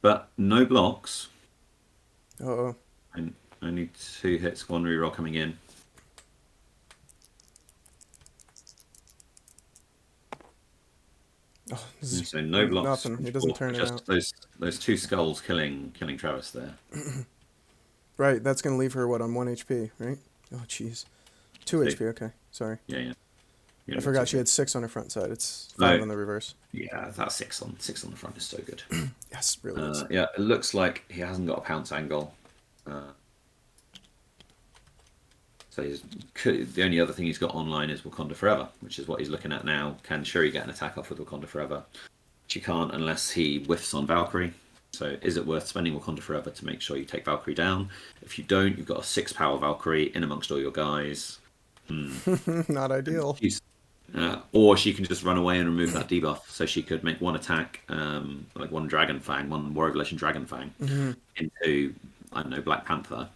But no blocks. Uh-oh. And only 2 hits, 1 re-roll coming in. Oh, so no blocks. Nothing. He doesn't turn it out. Those 2 skulls killing Travis there. Right, that's going to leave her, what, on 1 HP, right? Oh, jeez. 2 HP, okay. Sorry. Yeah. I forgot she had 6 on her front side. It's 5 on the reverse. Yeah, that 6 on the front is so good. Yes, really is. Yeah, it looks like he hasn't got a pounce angle. So the only other thing he's got online is Wakanda Forever, which is what he's looking at now. Can Shuri get an attack off with Wakanda Forever? She can't unless he whiffs on Valkyrie. So is it worth spending Wakanda Forever to make sure you take Valkyrie down? If you don't, you've got a 6 power Valkyrie in amongst all your guys. Not ideal. Or she can just run away and remove that debuff. So she could make 1 attack, like 1 Dragon Fang, 1 War Revelation Dragon Fang, into, I don't know, Black Panther.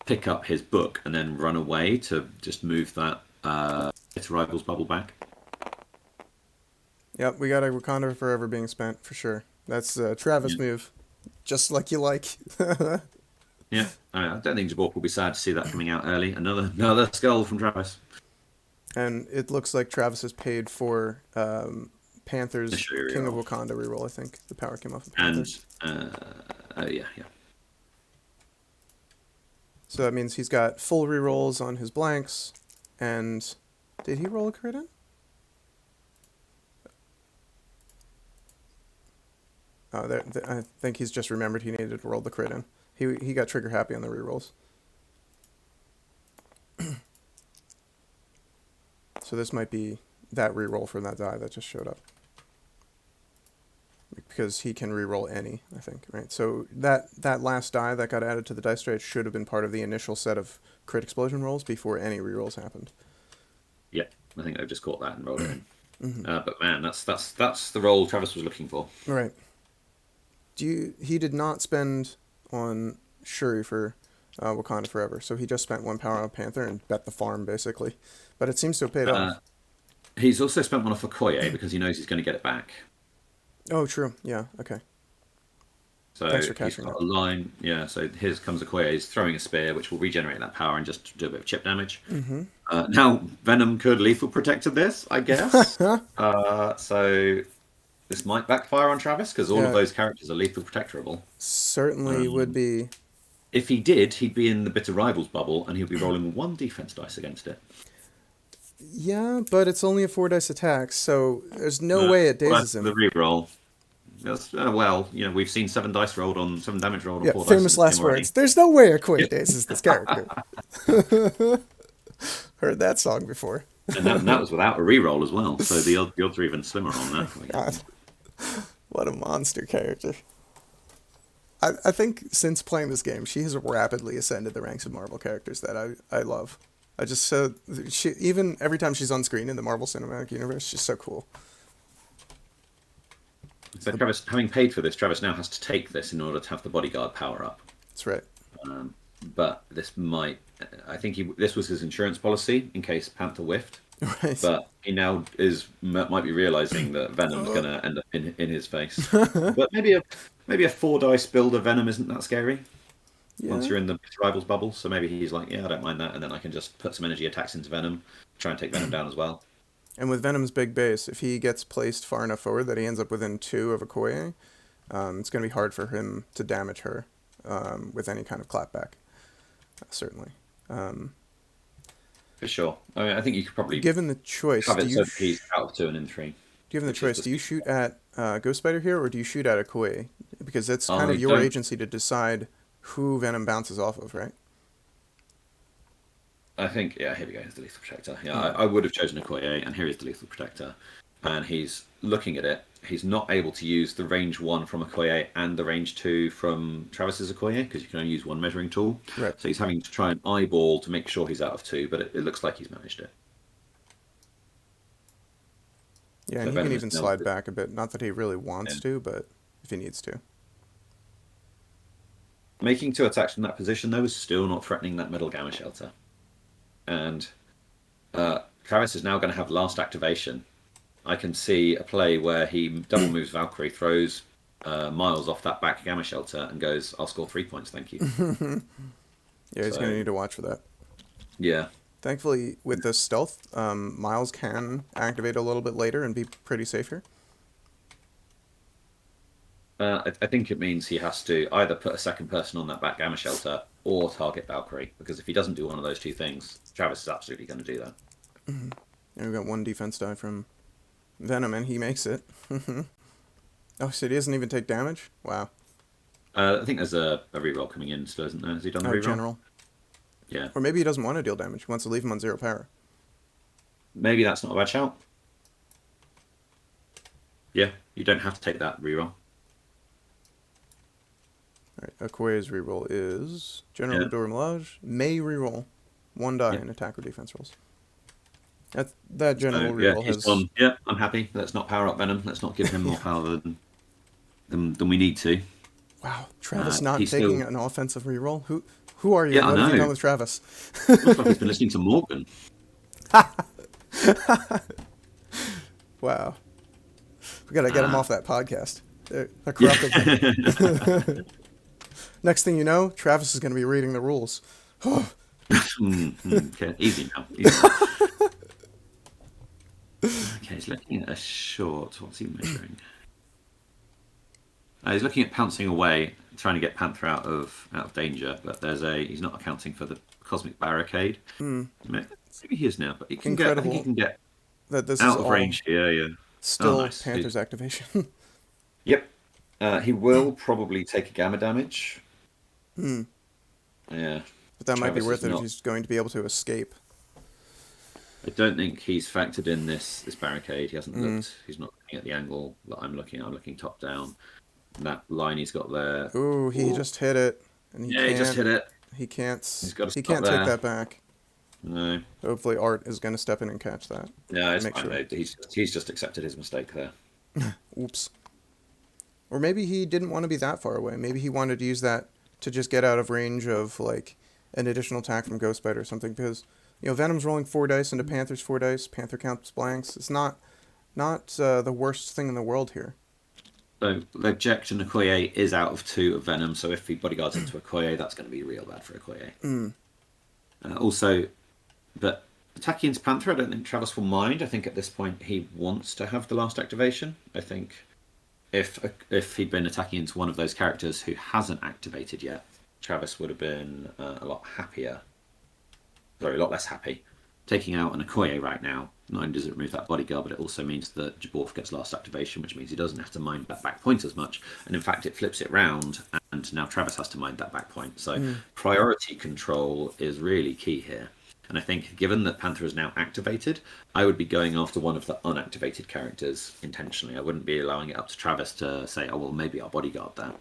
Pick up his book and then run away to just move that Rivals bubble back. Yep, we got a Wakanda Forever being spent, for sure. That's a Travis move. Just like you like. Yeah, I don't think Jaborf will be sad to see that coming out early. Another skull from Travis. And it looks like Travis has paid for Panther's King of Wakanda reroll, I think. The power came off of Panther's. And, yeah. So that means he's got full rerolls on his blanks. And did he roll a crit in? Oh, I think he's just remembered he needed to roll the crit in. He got trigger happy on the rerolls. So this might be that reroll from that die that just showed up. Because he can reroll any, I think, right? So that last die that got added to the dice tray should have been part of the initial set of crit explosion rolls before any rerolls happened. Yeah, I think they've just caught that and rolled it in. But man, that's the roll Travis was looking for. Right. He did not spend on Shuri for Wakanda Forever, so he just spent 1 power on Panther and bet the farm, basically. But it seems to have paid off. He's also spent 1 off Okoye because he knows he's going to get it back. Oh, true. Yeah, okay. So Thanks for catching he's got a line. Yeah, so here comes Okoye. He's throwing a spear, which will regenerate that power and just do a bit of chip damage. Now, Venom could lethal protected this, I guess. So this might backfire on Travis because all of those characters are lethal protectorable. Certainly would be. If he did, he'd be in the Bitter Rivals bubble and he'd be rolling 1 defense dice against it. Yeah, but it's only a 4 dice attack, so there's no way it dazes him. The reroll. Well, we've seen 7 dice rolled on 7 damage rolled on 4 dice. Famous last words. There's no way Okoye dazes this character. Heard that song before. And that was without a reroll as well, so the odds are even slimmer on that. God. What a monster character. I think since playing this game, she has rapidly ascended the ranks of Marvel characters that I love. I just she even every time she's on screen in the Marvel Cinematic Universe, she's so cool. So Travis, having paid for this, Travis now has to take this in order to have the bodyguard power up. That's right. Um, but this might, I think this was his insurance policy in case Panther whiffed. Right. But he now might be realizing that Venom's going to end up in his face. But maybe a 4 dice build of Venom isn't that scary once Yeah. you're in the rivals bubble. So maybe he's like, yeah, I don't mind that, and then I can just put some energy attacks into Venom, try and take Venom down as well. And with Venom's big base, if he gets placed far enough forward that he ends up within 2 of Okoye, it's going to be hard for him to damage her with any kind of clapback. Certainly. For sure. I mean, I think you could probably Given the choice, have do it you so he's out of 2 and in 3. given the which is choice, do you shoot at Ghost Spider here or do you shoot at Okoye? Because it's kind I of your don't- agency to decide who Venom bounces off of, right? I think, yeah, here we go. Here's the Lethal Protector. Yeah, I would have chosen Okoye, and here is the Lethal Protector. And he's looking at it. He's not able to use the range 1 from Okoye and the range 2 from Travis's Okoye, because you can only use one measuring tool. Right. So he's having to try and eyeball to make sure he's out of 2, but it looks like he's managed it. Yeah, So and he Venom can is even now- slide back a bit. Not that he really wants Yeah. to, but if he needs to. Making 2 attacks from that position, though, is still not threatening that middle gamma shelter. And Travis is now going to have last activation. I can see a play where he double moves Valkyrie, throws Miles off that back gamma shelter, and goes, "I'll score 3 points, thank you." Yeah, he's So- going to need to watch for that. Yeah, Thankfully, with the stealth, Miles can activate a little bit later and be pretty safe here. I think it means he has to either put a second person on that back gamma shelter or target Valkyrie, because if he doesn't do one of those 2 things, Travis is absolutely going to do that. And we've got 1 defense die from Venom, and he makes it. Oh, so he doesn't even take damage? Wow. I think there's a reroll coming in still, isn't there? Has he done the Oh, reroll? general. Yeah. Or maybe he doesn't want to deal damage. He wants to leave him on 0 power. Maybe that's not a bad shout. Yeah, you don't have to take that reroll. Alright, Okoye's reroll is General Yeah. Dora Milage may reroll 1 die Yeah. in attack or defense rolls. That general So, yeah, reroll he's has. gone. Yeah, I'm happy. Let's not power up Venom. Let's not give him more power than we need to. Wow, Travis not he's taking still- an offensive reroll? Who are you? Yeah, I What have you know. done with Travis? Looks like he's been listening to Morgan. Wow. We gotta get him Ah. off that podcast. They're corrupting him. Next thing you know, Travis is gonna be reading the rules. Okay, easy now. Easy now. Okay, he's looking at a short. What's he measuring? He's looking at pouncing away, trying to get Panther out of danger, but he's not accounting for the cosmic barricade. Maybe he is now, but I think Incredible. he can get That this out is of all range here. Yeah. still Oh, nice. Panther's activation. Yep. He will probably take a gamma damage. Yeah. But that might be Travis worth is it if not- he's going to be able to escape. I don't think he's factored in this barricade. He hasn't looked. He's not looking at the angle that I'm looking. I'm looking top down. And that line he's got there. Ooh, he just hit it. And he Yeah, can't, he just hit it. He can't. gotta He stop can't take there. that back. No. Hopefully, Art is going to step in and catch that. Yeah, it's Make fine. sure. Mate. He's just accepted his mistake there. Oops. Or maybe he didn't want to be that far away. Maybe he wanted to use that to just get out of range of like an additional attack from Ghost Spider or something. Because Venom's rolling 4 dice into Panther's 4 dice. Panther counts blanks. It's not the worst thing in the world here. So the eject and Okoye is out of 2 of Venom. So if he bodyguards into Okoye, that's going to be real bad for Okoye. Also, but attacking into Panther, I don't think Travis will mind. I think at this point he wants to have the last activation. I think if he'd been attacking into one of those characters who hasn't activated yet, Travis would have been a lot happier. Sorry, a lot less happy. Taking out an Okoye right now, not only does it remove that bodyguard, but it also means that Jaborf gets last activation, which means he doesn't have to mind that back point as much. And in fact, it flips it round, and now Travis has to mind that back point. So priority control is really key here. And I think, given that Panther is now activated, I would be going after one of the unactivated characters intentionally. I wouldn't be allowing it up to Travis to say, oh, well, maybe I'll bodyguard that.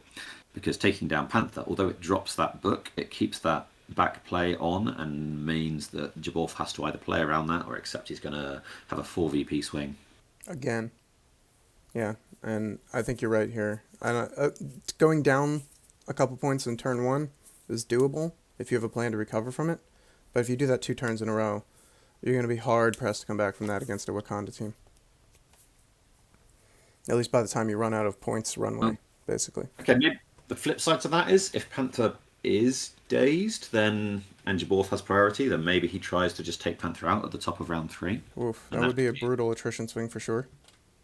Because taking down Panther, although it drops that book, it keeps that back play on and means that Jaborf has to either play around that or accept he's going to have a 4 VP swing. Again, yeah, and I think you're right here. Going down a couple points in turn one is doable if you have a plan to recover from it. But if you do that 2 turns in a row, you're going to be hard pressed to come back from that against a Wakanda team. At least by the time you run out of points runway, basically. Okay, maybe the flip side to that is if Panther is dazed, then and Jaborf has priority, then maybe he tries to just take Panther out at the top of round 3. Oof, And that would be a brutal attrition swing for sure.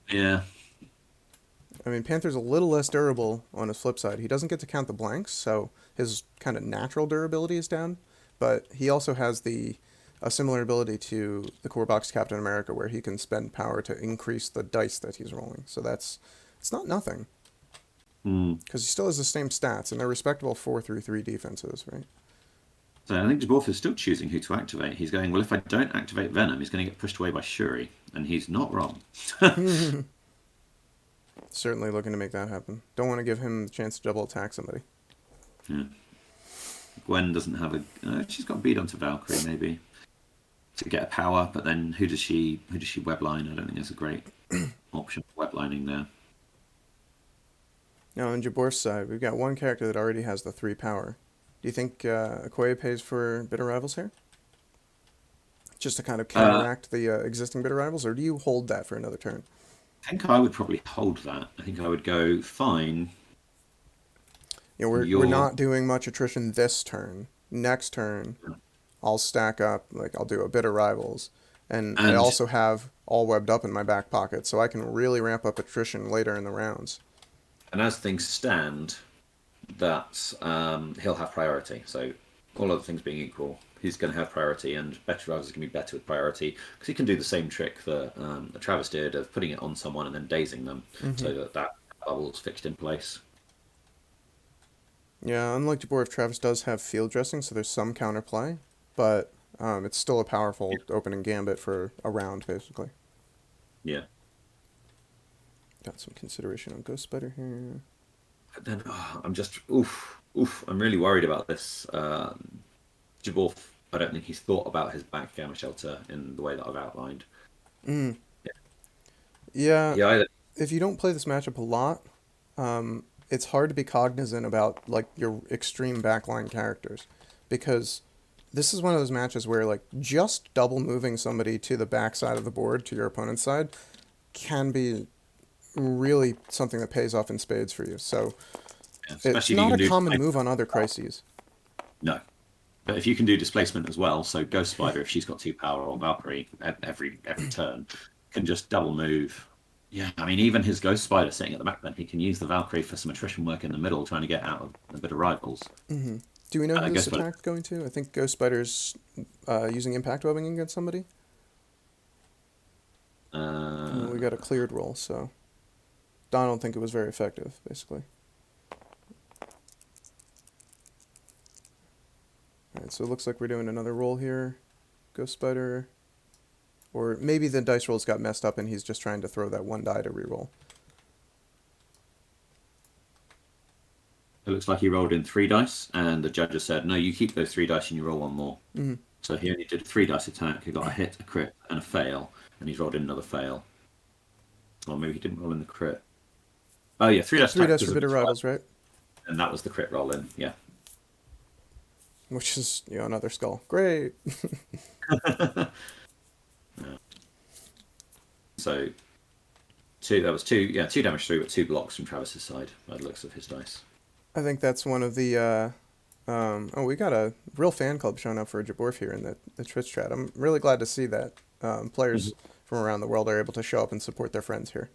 Yeah. I mean, Panther's a little less durable on his flip side. He doesn't get to count the blanks, so his kind of natural durability is down. But he also has a similar ability to the core box Captain America, where he can spend power to increase the dice that he's rolling. So it's not nothing. Because he still has the same stats, and they're respectable 4-3 defenses, right? So I think Jaborf is still choosing who to activate. He's going, well, if I don't activate Venom, he's going to get pushed away by Shuri. And he's not wrong. Certainly looking to make that happen. Don't want to give him the chance to double attack somebody. Yeah. Gwen doesn't have a... she's got beat onto Valkyrie, maybe, to get a power. But then who does she webline? I don't think there's a great option for weblining there. Now, on Jabor's side, we've got one character that already has the 3 power. Do you think Okoye pays for Bitter Rivals here? Just to kind of counteract the existing Bitter Rivals, or do you hold that for another turn? I think I would probably hold that. I think I would go, fine. You know, we're not doing much attrition this turn. Next turn, I'll stack up, like I'll do a Bitter Rivals. And I also have all webbed up in my back pocket, so I can really ramp up attrition later in the rounds. And as things stand, that he'll have priority. So all other things being equal, he's going to have priority, and Better Rivals is going to be better with priority because he can do the same trick that Travis did of putting it on someone and then dazing them, so that bubble's fixed in place. Yeah, unlike Jaborf, Travis does have field dressing, so there's some counterplay, but it's still a powerful opening gambit for a round, basically. Yeah. Got some consideration on Ghost Spider here. But then I'm just I'm really worried about this. Jaborf, I don't think he's thought about his back gamma shelter in the way that I've outlined. Yeah. If you don't play this matchup a lot, it's hard to be cognizant about like your extreme backline characters, because this is one of those matches where like just double moving somebody to the back side of the board to your opponent's side can be really something that pays off in spades for you. So it's not a common move on other crises. No. But if you can do displacement as well, so Ghost Spider, if she's got 2 power, or Valkyrie every turn, can just double move. Yeah, I mean, even his Ghost Spider sitting at the back then, he can use the Valkyrie for some attrition work in the middle, trying to get out of a bit of rivals. Mm-hmm. Do we know who this attack's going to? I think Ghost Spider's using impact webbing against somebody. We got a cleared roll, so I don't think it was very effective, basically. Alright, so it looks like we're doing another roll here. Ghost Spider. Or maybe the dice rolls got messed up and he's just trying to throw that 1 die to reroll. It looks like he rolled in 3 dice, and the judges said, no, you keep those 3 dice and you roll 1 more. Mm-hmm. So he only did a 3 dice attack. He got a hit, a crit, and a fail, and he's rolled in another fail. Or maybe he didn't roll in the crit. Oh, yeah, 3 dice. 3 dice for Bitter Rivals, right? And that was the crit roll in, yeah. Which is, another skull. Great! Yeah. So, 2 damage through, but 2 blocks from Travis's side, by the looks of his dice. I think that's one of the, we got a real fan club showing up for Jaborf here in the Twitch chat. I'm really glad to see that players from around the world are able to show up and support their friends here.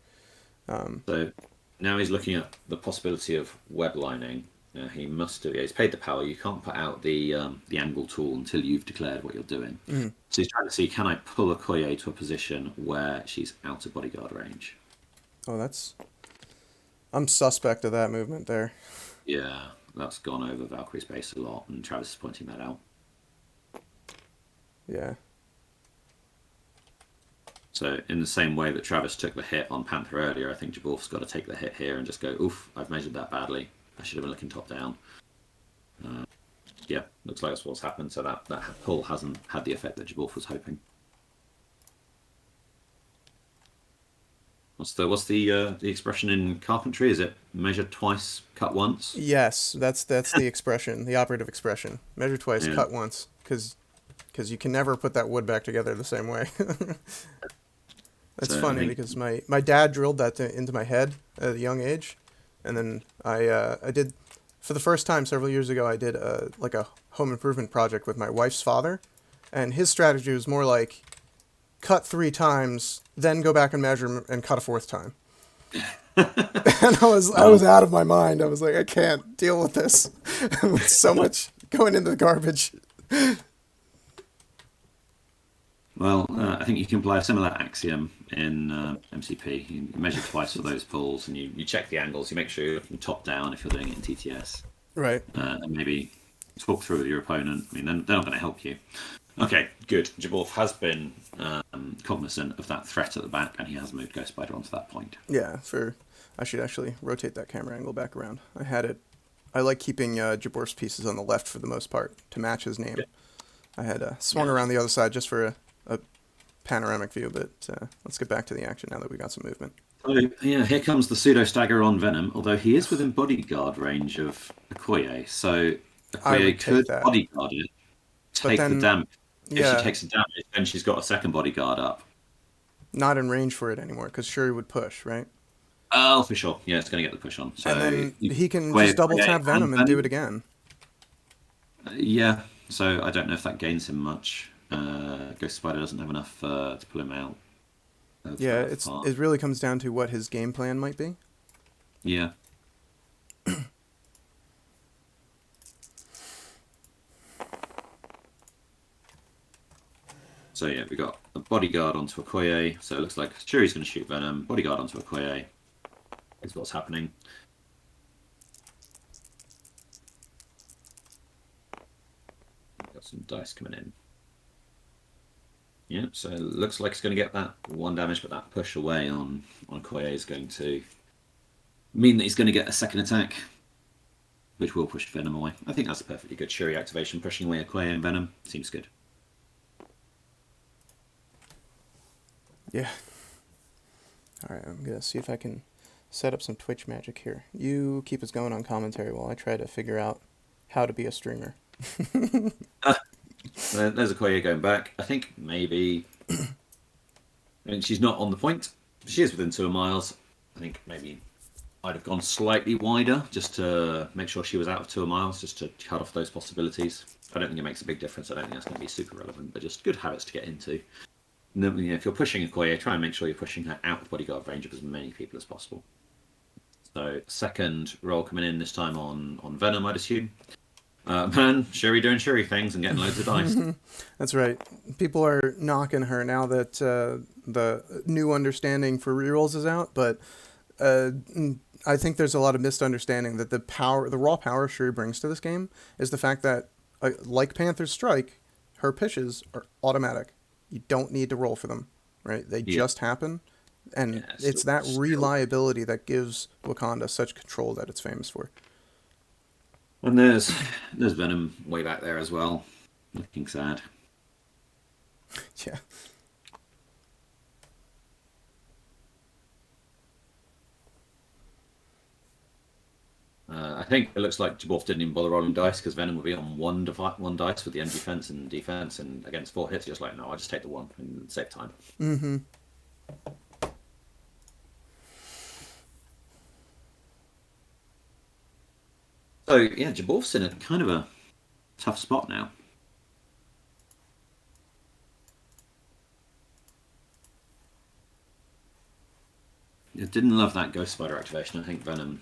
So, now he's looking at the possibility of web lining. He must do. He's paid the power. You can't put out the angle tool until you've declared what you're doing. Mm-hmm. So he's trying to see, can I pull Okoye to a position where she's out of bodyguard range? Oh, I'm suspect of that movement there. Yeah, that's gone over Valkyrie's base a lot, and Travis is pointing that out. Yeah. So in the same way that Travis took the hit on Panther earlier, I think Jaborf's got to take the hit here and just go, oof, I've measured that badly. I should have been looking top down. Yeah, looks like that's what's happened. So that pull hasn't had the effect that Jaborf was hoping. What's the expression in carpentry? Is it measure twice, cut once? Yes, that's the expression, the operative expression. Measure twice, Yeah. cut once, because you can never put that wood back together the same way. That's So I funny think because my dad drilled that into my head at a young age, and then I did for the first time several years ago. I did like a home improvement project with my wife's father, and his strategy was more like cut 3 times, then go back and measure and cut a 4th time. And I was out of my mind. I was like, I can't deal with this. With so much going into the garbage. well, I think you can apply a similar axiom in MCP. You measure twice for those pulls, and you check the angles. You make sure you're looking top down if you're doing it in TTS, Right. and maybe talk through with your opponent. I mean, they're not going to help you. Okay, good. Jaborf has been cognizant of that threat at the back, and he has moved Ghost Spider onto that point. Yeah. I should actually rotate that camera angle back around. I like keeping Jabor's pieces on the left for the most part to match his name. Yeah. I had swung around the other side just for a panoramic view, but let's get back to the action now that we got some movement. So, yeah, here comes the pseudo stagger on Venom, although he is within bodyguard range of Okoye, so I Okoye would could take that. bodyguard it, But take the then, damage. If she yeah, takes the damage, then she's got a second bodyguard up. not in range for it anymore because Shuri would push, right? Oh, for sure. Yeah, it's going to get the push on. And So then he can Okoye, just double Okoye, tap Venom and do it again. Yeah, so I don't know if that gains him much. Ghost Spider doesn't have enough to pull him out. Yeah, Far. it really comes down to what his game plan might be. Yeah. So yeah, we got a bodyguard onto Okoye. So it looks like Shuri's going to shoot Venom. Bodyguard onto Okoye is what's happening. Got some dice coming in. Yeah, so it looks like it's going to get that 1 damage, but that push away on Okoye is going to mean that he's going to get a second attack, which will push Venom away. I think that's a perfectly good Shuri activation. Pushing away Okoye and Venom seems good. Yeah. All right, I'm gonna see if I can set up some Twitch magic here. You keep us going on commentary while I try to figure out how to be a streamer. There's Okoye going back. I think maybe. I mean, she's not on the point. She is within 2 miles. I think maybe I'd have gone slightly wider just to make sure she was out of 2 miles, just to cut off those possibilities. I don't think it makes a big difference. I don't think that's going to be super relevant, but just good habits to get into. And then, if you're pushing Okoye, try and make sure you're pushing her out of bodyguard range of as many people as possible. So, second roll coming in this time on Venom, I'd assume. Man, Shuri doing Shuri things and getting loads of dice. That's right. People are knocking her now that the new understanding for rerolls is out, but I think there's a lot of misunderstanding that the raw power Shuri brings to this game is the fact that, like Panther's Strike, her pitches are automatic. You don't need to roll for them, right? They just happen, and it's that reliability that gives Wakanda such control that it's famous for. And there's Venom way back there as well, looking sad. Yeah. I think it looks like Jaborf didn't even bother rolling dice because Venom will be on one dice with the end defense, and against 4 hits, just like, no, I'll just take the 1 and save time. Mm-hmm. So, yeah, Jaborf's in a kind of a tough spot now. I didn't love that Ghost Spider activation. I think Venom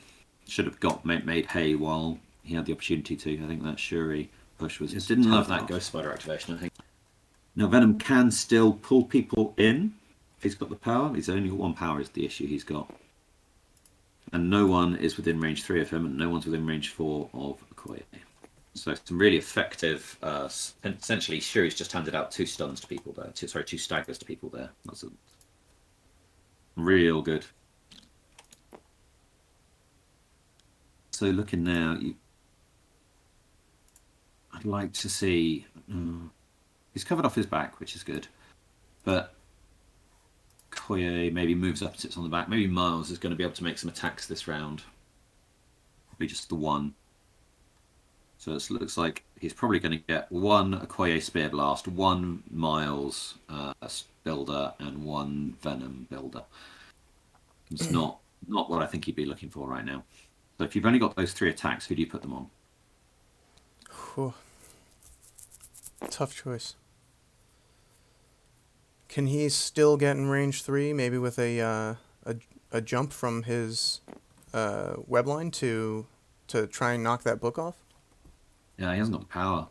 should have made hay while he had the opportunity to. I think that Shuri push was. Didn't love that Ghost Spider activation. I think. Now Venom can still pull people in if he's got the power. He's only got 1 power is the issue he's got, and no one is within range 3 of him, and no one's within range 4 of Okoye. So some really effective. Essentially, Shuri's just handed out 2 stuns to people there. Sorry, 2 staggers to people there. That's real good. So looking now, I'd like to see. He's covered off his back, which is good, but Koye maybe moves up and sits on the back. Maybe Miles is going to be able to make some attacks this round. Probably just the one. So it looks like he's probably going to get 1 Okoye Spear Blast, 1 Miles Builder, and 1 Venom Builder. It's not what I think he'd be looking for right now. So if you've only got those 3 attacks, who do you put them on? Whew. Tough choice. Can he still get in range 3, maybe with a jump from his web line to try and knock that book off? Yeah, he hasn't got the power.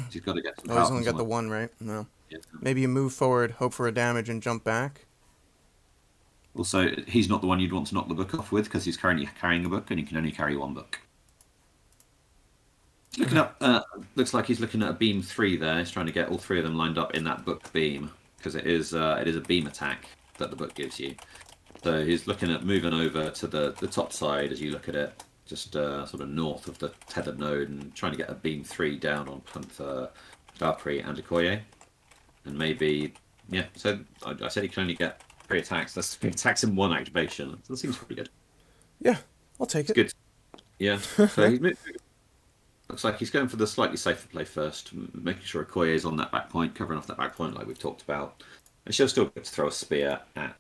He's got to get some power. Oh, he's only got the 1, right? No. Yeah. Maybe you move forward, hope for a damage, and jump back. Also, he's not the one you'd want to knock the book off with because he's currently carrying a book and he can only carry 1 book. Looking up, looks like he's looking at a beam 3 there. He's trying to get all 3 of them lined up in that book beam because it is a beam attack that the book gives you. So he's looking at moving over to the top side as you look at it, just sort of north of the tethered node, and trying to get a beam 3 down on Panther, Valkyrie, and Okoye. And maybe, yeah. So I said he can only get 3 attacks. That's 3 attacks in 1 activation. That seems pretty good. Yeah, I'll take it. Good. Yeah. So he's looks like he's going for the slightly safer play first, making sure Okoye is on that back point, covering off that back point like we've talked about. And she'll still get to throw a spear at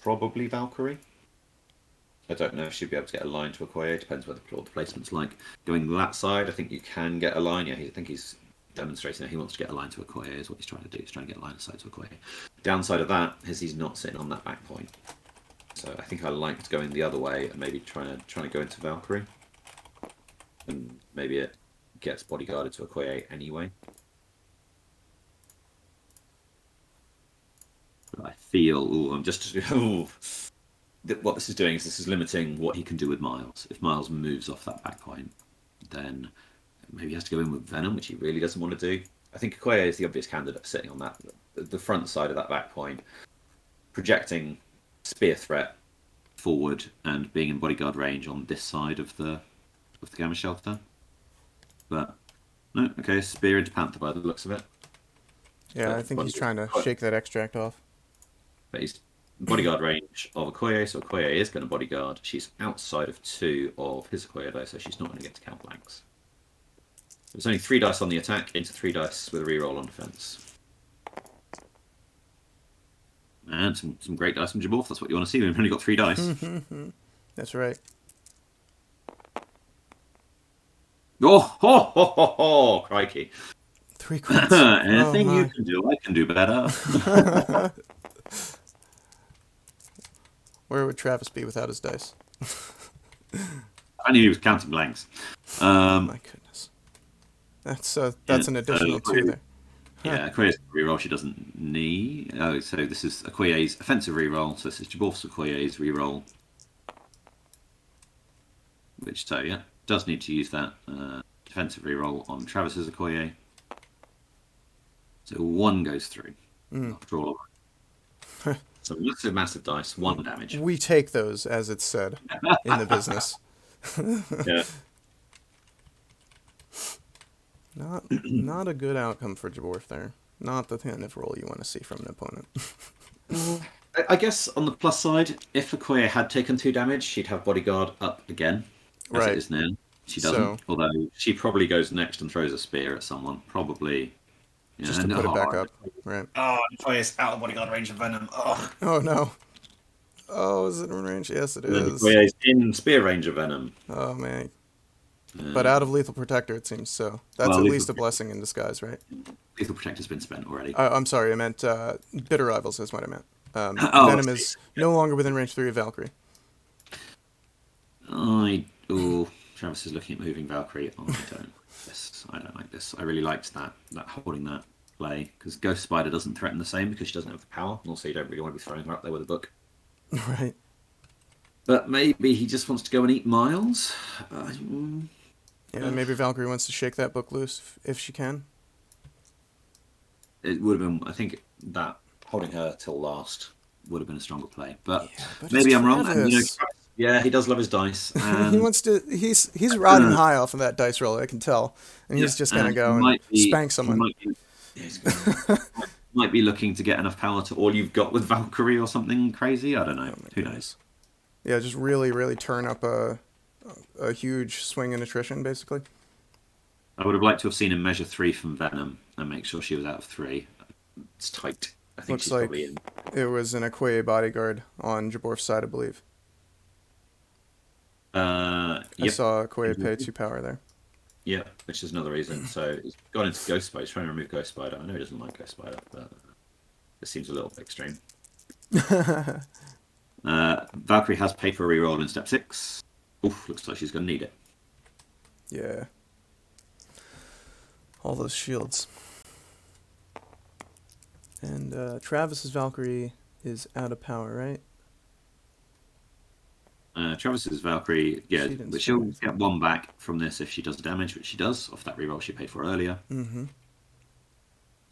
probably Valkyrie. I don't know if she'd be able to get a line to Okoye. Depends what the placement's like. Going that side, I think you can get a line. Yeah, I think he's demonstrating that he wants to get a line to Okoye is what he's trying to do. He's trying to get a line of sight to Okoye. Downside of that is he's not sitting on that back point. So I think I liked going the other way and maybe trying to go into Valkyrie. And maybe it gets bodyguarded to Okoye anyway. But I feel, I'm just, what this is doing is this is limiting what he can do with Miles. If Miles moves off that back point, then maybe he has to go in with Venom, which he really doesn't want to do. I think Okoye is the obvious candidate sitting on the front side of that back point, projecting spear threat forward and being in bodyguard range on this side of the gamma shelter. But no, okay, spear into Panther by the looks of it. Yeah, I think he's trying to shake that extract off. But he's bodyguard range of Okoye, so Okoye is going to bodyguard. She's outside of 2 of his Okoye though, so she's not going to get to count blanks. There's only 3 dice on the attack, into 3 dice with a reroll on defense. And some great dice from Jaborf. That's what you want to see. We've only got 3 dice. That's right. Oh, ho, ho, ho, ho, crikey. 3 crits. Anything you can do, I can do better. Where would Travis be without his dice? I knew he was counting blanks. My goodness. That's an additional 2 there. Yeah, Okoye's reroll she doesn't need. Oh, so this is Okoye's offensive reroll. So this is Jaborf's Okoye's reroll. Which, so yeah, does need to use that defensive reroll on Travis's Okoye. So 1 goes through. After all. So massive dice, 1 damage. We take those, as it's said, in the business. Yeah. Not a good outcome for Jaborf there. Not the kind of roll you want to see from an opponent. I guess on the plus side, if Okoye had taken 2 damage, she'd have bodyguard up again, as it is now. She doesn't, although she probably goes next and throws a spear at someone, probably. Just to put it back up, right? Oh, Okoye's out of bodyguard range of Venom. Oh no. Oh, is it in range? Yes, it is. Okoye's in spear range of Venom. Oh man. But out of lethal protector, it seems so. That's at least a blessing in disguise, right? Lethal protector's been spent already. I'm sorry, I meant bitter rivals is what I meant. Venom is no longer within range 3 of Valkyrie. Travis is looking at moving Valkyrie. I don't like this. I really liked that holding that play, because Ghost Spider doesn't threaten the same because she doesn't have the power, and also you don't really want to be throwing her up there with a book. Right. But maybe he just wants to go and eat Miles. Yeah, maybe Valkyrie wants to shake that book loose if she can. It would have been, I think that holding her till last would have been a stronger play. But Yeah, but it's maybe I'm wrong. And Travis. yeah, he does love his dice, He and wants to. He's riding high off of that dice roll. I can tell, and yeah, he's just gonna and go and spank he someone. might be, yeah, might be looking to get enough power to all you've got with Valkyrie or something crazy. I don't know. Oh my Who knows? goodness. Yeah, just really turn up a huge swing in attrition, basically. I would have liked to have seen him measure 3 from Venom and make sure she was out of 3. It's tight. I think Looks she's probably like in. it was an Okoye bodyguard on Jaborf's side, I believe. I Yep. saw Okoye pay 2 power there. Yeah, which is another reason. So he's gone into Ghost Spider. He's trying to remove Ghost Spider. I know he doesn't like Ghost Spider, but this seems a little bit extreme. Valkyrie has paid for a reroll in step 6. Oof, looks like she's going to need it. Yeah. All those shields. And Travis's Valkyrie is out of power, right? Travis's Valkyrie, yeah, She didn't but spend she'll anything. get 1 back from this if she does damage, which she does off that reroll she paid for earlier. Mm-hmm. So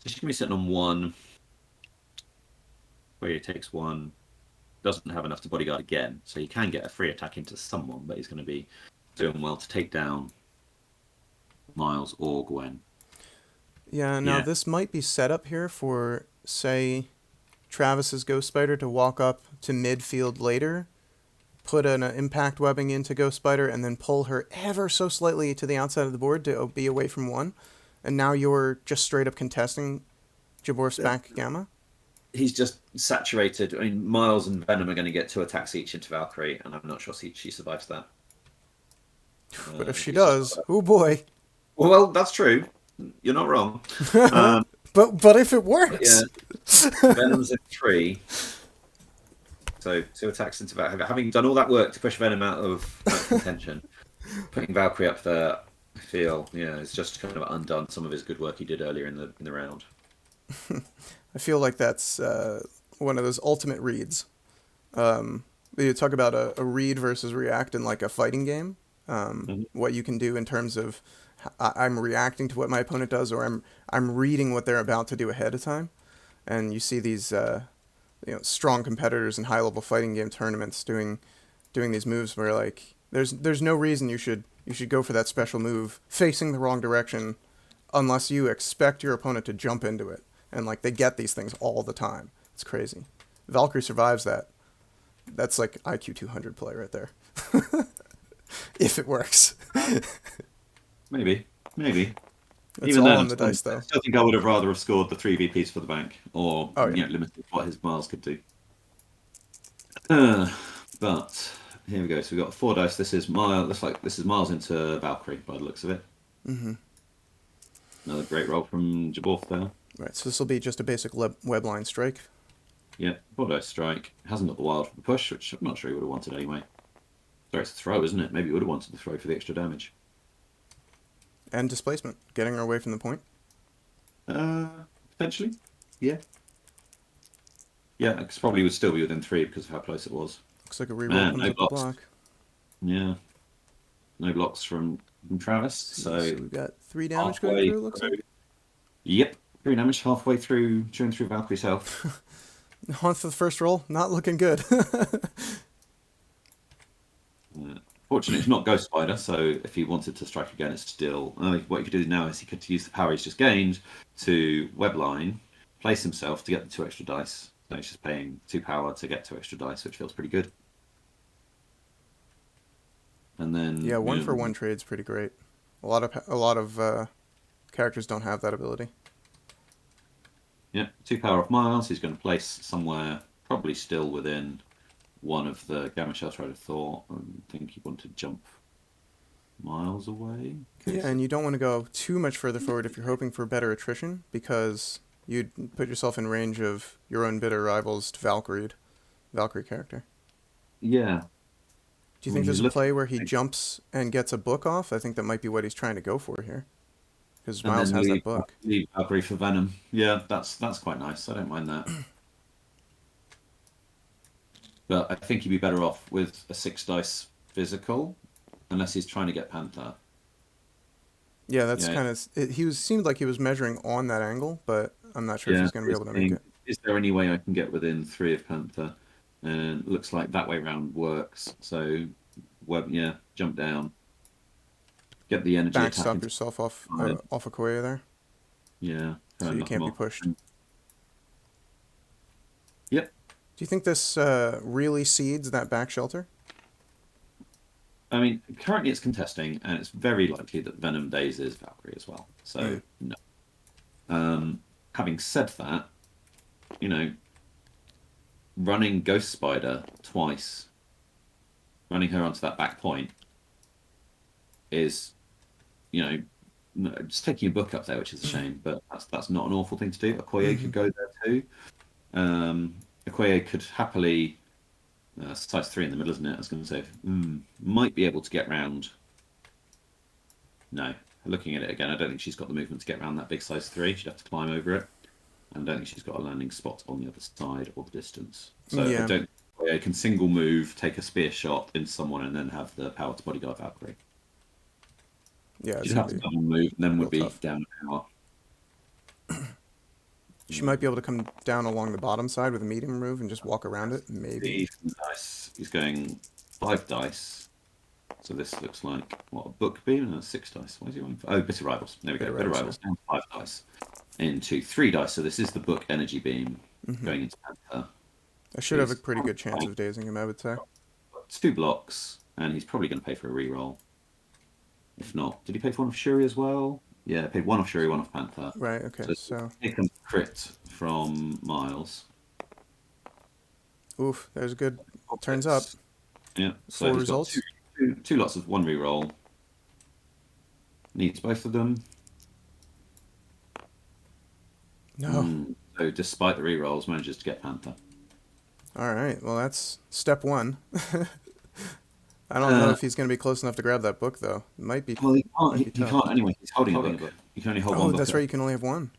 she's going to be sitting on 1, where he takes 1. Doesn't have enough to bodyguard again, so he can get a free attack into someone, but he's going to be doing well to take down Miles or Gwen. Yeah, now Yeah. this might be set up here for, say, Travis's Ghost Spider to walk up to midfield later, put an impact webbing into Ghost Spider, and then pull her ever so slightly to the outside of the board to be away from 1. And now you're just straight up contesting Jaborf's back gamma. He's just saturated. I mean, Miles and Venom are going to get 2 attacks each into Valkyrie, and I'm not sure she survives that. But if she He's just does, oh boy. well, that's true. You're not wrong. Um, But if it but yeah, works. Venom's at 3, so 2 attacks into Valkyrie. Having done all that work to push Venom out of contention, putting Valkyrie up there, I feel, yeah, it's just kind of undone some of his good work he did earlier in the round. I feel like that's one of those ultimate reads. You talk about a read versus react in like a fighting game. What you can do in terms of I'm reacting to what my opponent does, or I'm reading what they're about to do ahead of time. And you see these strong competitors in high level fighting game tournaments doing these moves where like there's no reason you should go for that special move facing the wrong direction unless you expect your opponent to jump into it. And like they get these things all the time. It's crazy. Valkyrie survives that. That's like IQ 200 play right there. If it works. Maybe. It's Even all then, on the dice though. I still think I would have rather have scored the 3 VPs for the bank, or Oh yeah. limited what his Miles could do. But here we go. So we've got 4 dice. This is Miles. Looks like this is Miles into Valkyrie by the looks of it. Mm-hmm. Another great roll from Jaborf there. Right. So this will be just a basic web line strike. Yeah, 4 dice strike. Hasn't got the wild for the push, which I'm not sure he would have wanted anyway. Sorry, it's a throw, isn't it? Maybe he would have wanted the throw for the extra damage. And displacement, getting her away from the point. Potentially. Yeah. Yeah, because probably would still be within 3 because of how close it was. Looks like a reroll Man, comes no up the blocks. block. Yeah. No blocks from Travis. So So we've got 3 damage going halfway through, looks like. Yep. 3 damage halfway through, chewing through Valkyrie's health. On for the first roll, not looking good. Fortunately, it's not Ghost Spider, so if he wanted to strike again, it's still. What he could do now is he could use the power he's just gained to webline, place himself to get the 2 extra dice. So he's just paying 2 power to get 2 extra dice, which feels pretty good. And then Yeah, 1-for-1 trade's pretty great. A lot of characters don't have that ability. Yeah, 2 power off Miles. He's going to place somewhere, probably still within 1 of the gamma shelter. I'd have thought. I think he wanted to jump Miles away. Yeah, and you don't want to go too much further forward if you're hoping for better attrition, because you'd put yourself in range of your own bitter rival's Valkyrie character. Yeah. Do you think there's a play where he jumps and gets a book off? I think that might be what he's trying to go for here. Because Miles has that book. Leave Valkyrie for Venom. Yeah, that's quite nice. I don't mind that. But I think he'd be better off with a 6 dice physical, unless he's trying to get Panther. Yeah, that's Yeah, kind of. Seemed like he was measuring on that angle, but I'm not sure if yeah. he's going to be It's able to make saying, it. is there any way I can get within 3 of Panther? And looks like that way round works. So, well, yeah, jump down, get the energy attack Backstop into yourself the side. off a Koya there, Yeah, try so and you knock him can't be off. pushed. And, yep. Do you think this really seeds that back shelter? I mean, currently it's contesting, and it's very likely that Venom Days is Valkyrie as well. Mm. So, no. Having said that, you know, running Ghost Spider twice, running her onto that back point is, you know, just taking a book up there, which is a shame, but that's not an awful thing to do. Okoye Mm-hmm. could go there too. Okoye could happily, size 3 in the middle, isn't it? I was going to say, might be able to get round. No, looking at it again, I don't think she's got the movement to get around that big size 3. She'd have to climb over it. And I don't think she's got a landing spot on the other side or the distance. So I Yeah, don't think I can single move, take a spear shot into someone, and then have the power to bodyguard Valkyrie. yeah, it's She'd gonna have to be double move, and then would real be tough. down a power. She Yeah. might be able to come down along the bottom side with a medium move and just walk around it, maybe. Dice. He's going 5 dice. So this looks like what, a book beam? No, 6 dice. Why is he rolling? Oh, bit of rivals. There we Bit go. of Bit of rivals, yeah. rivals. Down 5 dice into 3 dice. So this is the book energy beam Mm-hmm. going into Panther. I So should have a he's pretty good chance of dazing him, I would say. got 2 blocks, and he's probably going to pay for a reroll. If not, did he pay for one off Shuri as well? Yeah, paid one off Shuri, one off Panther. Right, okay, So so. here comes crit from Miles. Oof, there's a good. Turns up. It's, yeah, so 4 he's got two, results. two, two lots of one reroll. Needs both of them. No. So despite the rerolls, manages to get Panther. Alright, well, that's step one. I don't know Uh, if he's going to be close enough to grab that book, though. It might be, well, he can't. might be He tough. can't anyway. He's holding a book. You can only hold one Oh, book that's at right, a you can only have one.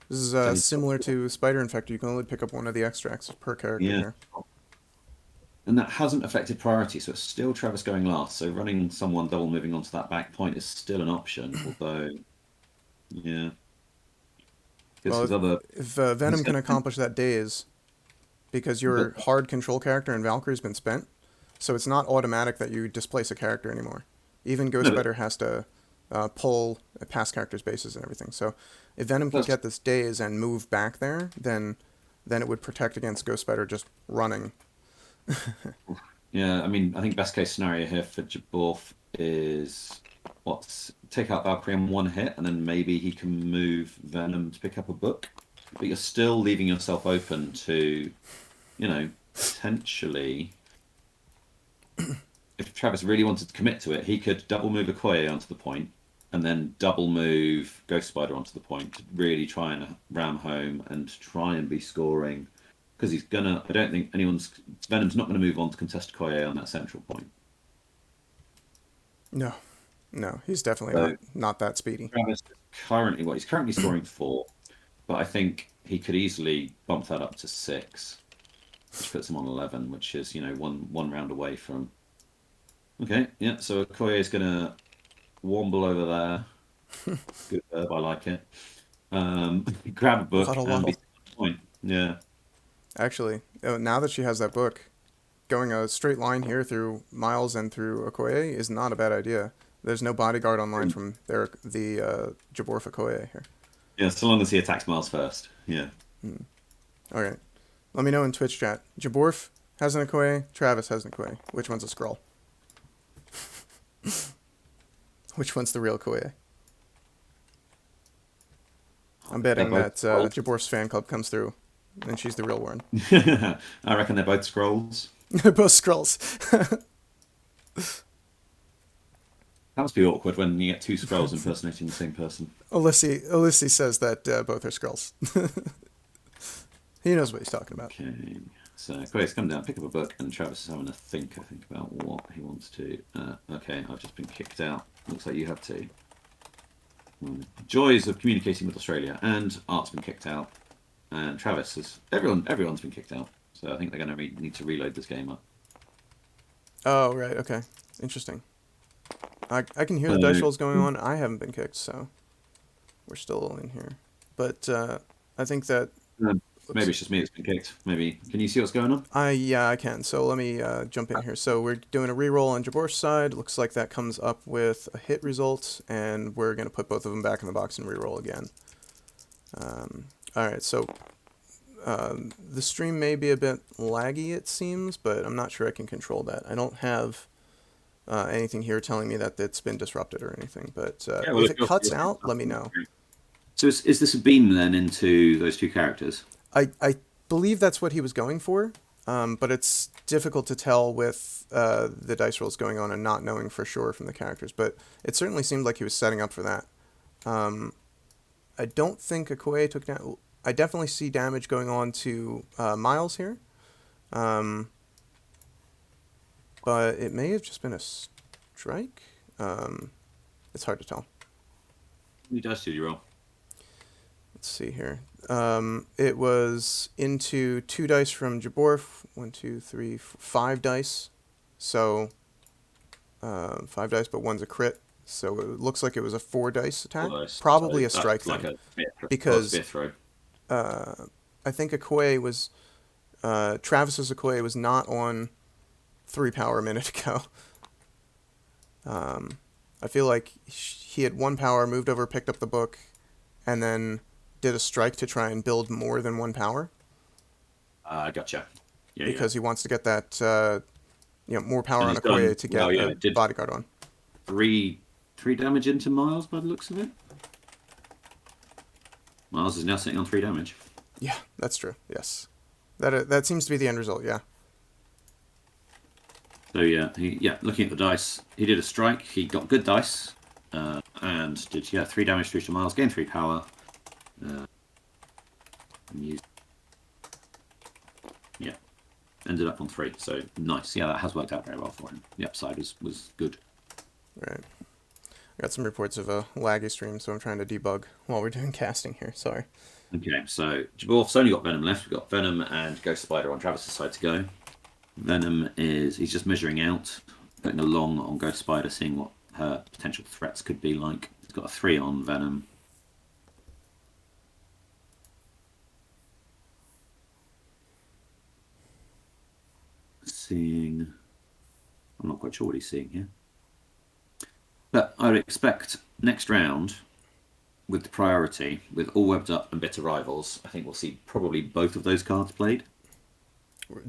This is so he's similar to Spider Infector. You can only pick up one of the extracts per character yeah, here. and that hasn't affected priority. So it's still Travis going last. So running someone double moving onto that back point is still an option. Although, yeah, because Well, his other if he's Venom can going accomplish that daze, because but your hard control character in Valkyrie's been spent, so it's not automatic that you displace a character anymore. Even Ghost no, but Spider has to pull past characters' bases and everything. So if Venom can that's get this daze and move back there, then it would protect against Ghost Spider just running. yeah. I mean, I think best case scenario here for Jaborf is what's take out Valkyrie in one hit, and then maybe he can move Venom to pick up a book. But you're still leaving yourself open to, potentially, if Travis really wanted to commit to it, he could double move Okoye onto the point and then double move Ghost Spider onto the point to really try and ram home and try and be scoring. Because he's gonna, I don't think Venom's not going to move on to contest Okoye on that central point. No, no, he's definitely So not that speedy. Travis is he's currently scoring 4, but I think he could easily bump that up to 6, which puts him on 11, which is, one round away from. Okay, yeah, so Okoye is going to womble over there. Good verb, I like it. Grab a book Waddle and be waddle. on point. Yeah. Actually, now that she has that book, going a straight line here through Miles and through Okoye is not a bad idea. There's no bodyguard online from the Jaborf Okoye here. Yeah, so long as he attacks Miles first. Yeah. All right. Let me know in Twitch chat. Jaborf has an Okoye, Travis has an Okoye. Which one's a scroll? Which one's the real Okoye? I'm They're betting both that scrolls. Jaborf's fan club comes through and she's the real one. I reckon they're both scrolls. Both scrolls. That must be awkward when you get 2 scrolls impersonating the same person. Ulysses says that both are scrolls. He knows what he's talking about. Okay. So Grace, come down, pick up a book, and Travis is having a think, I think, about what he wants to. Okay, I've just been kicked out. Looks like you have too. Joys of communicating with Australia, and Art's been kicked out, and Travis has. Everyone's been kicked out. So I think they're going to need to reload this game up. Oh, right, okay. Interesting. I can hear the dice So rolls going on. I haven't been kicked, so we're still in here. But I think that. maybe Oops. it's just me that's been kicked. Maybe can you see what's going on? Yeah, I can. So let me jump in here. So we're doing a reroll on Jabor's side. Looks like that comes up with a hit result, and we're gonna put both of them back in the box and reroll again. All right. So the stream may be a bit laggy, it seems, but I'm not sure I can control that. I don't have anything here telling me that it's been disrupted or anything. But Yeah, well, if if it cuts you're out, let me know. so is this a beam then into those two characters? I believe that's what he was going for, but it's difficult to tell with the dice rolls going on and not knowing for sure from the characters. But it certainly seemed like he was setting up for that. I don't think Okoye took down. I definitely see damage going on to Miles here, but it may have just been a strike. It's hard to tell. Who does do you roll? Let's see here. It was into 2 dice from Jaborf. 1, 2, 3, 5 dice. So 5 dice, but one's a crit. So it looks like it was a 4 dice attack. Probably So a strike that's like then, a spear, because throw. I think Okoye was Travis's Okoye was not on 3 power a minute ago. I feel like he had 1 power, moved over, picked up the book, and then did a strike to try and build more than 1 power. Gotcha. Yeah, because he wants to get that more power and on he's done Okoye to well. get Yeah, a it did bodyguard on. three damage into Miles by the looks of it. Miles is now sitting on 3 damage. Yeah, that's true. Yes, that seems to be the end result. Yeah. So looking at the dice, he did a strike. He got good dice, and did 3 damage through to Miles, gained 3 power, and used ended up on 3. So nice. Yeah, that has worked out very well for him. The upside was good. Right. I got some reports of a laggy stream, so I'm trying to debug while we're doing casting here. Sorry. Okay, so Jaborf's only got Venom left. We've got Venom and Ghost Spider on Travis's side to go. Venom he's just measuring out, putting a long on Ghost Spider, seeing what her potential threats could be like. He's got a 3 on Venom. Seeing, I'm not quite sure what he's seeing here. But I would expect next round, with the priority, with All Webbed Up and Bitter Rivals, I think we'll see probably both of those cards played.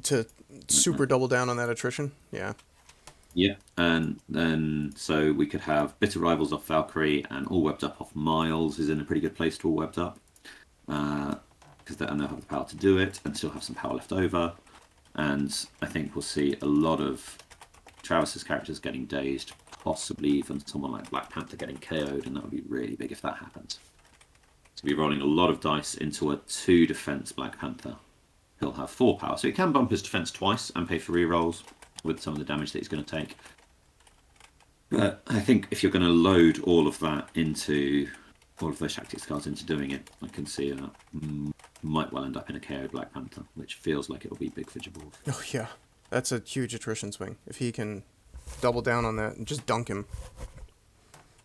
To super double down on that attrition. Yeah. Yeah, and then so we could have Bitter Rivals off Valkyrie and All Webbed Up off Miles is in a pretty good place to All Webbed Up. Because they'll have the power to do it and still have some power left over. And I think we'll see a lot of Travis's characters getting dazed, possibly even someone like Black Panther getting KO'd, and that would be really big if that happens. So we'll be rolling a lot of dice into a 2 defense Black Panther. He'll have 4 power, so he can bump his defense twice and pay for rerolls with some of the damage that he's going to take. But I think if you're going to load all of that into all of those tactics cards into doing it, I can see might well end up in a KO Black Panther, which feels like it'll be big for Jaborf. Oh yeah, that's a huge attrition swing. If he can double down on that and just dunk him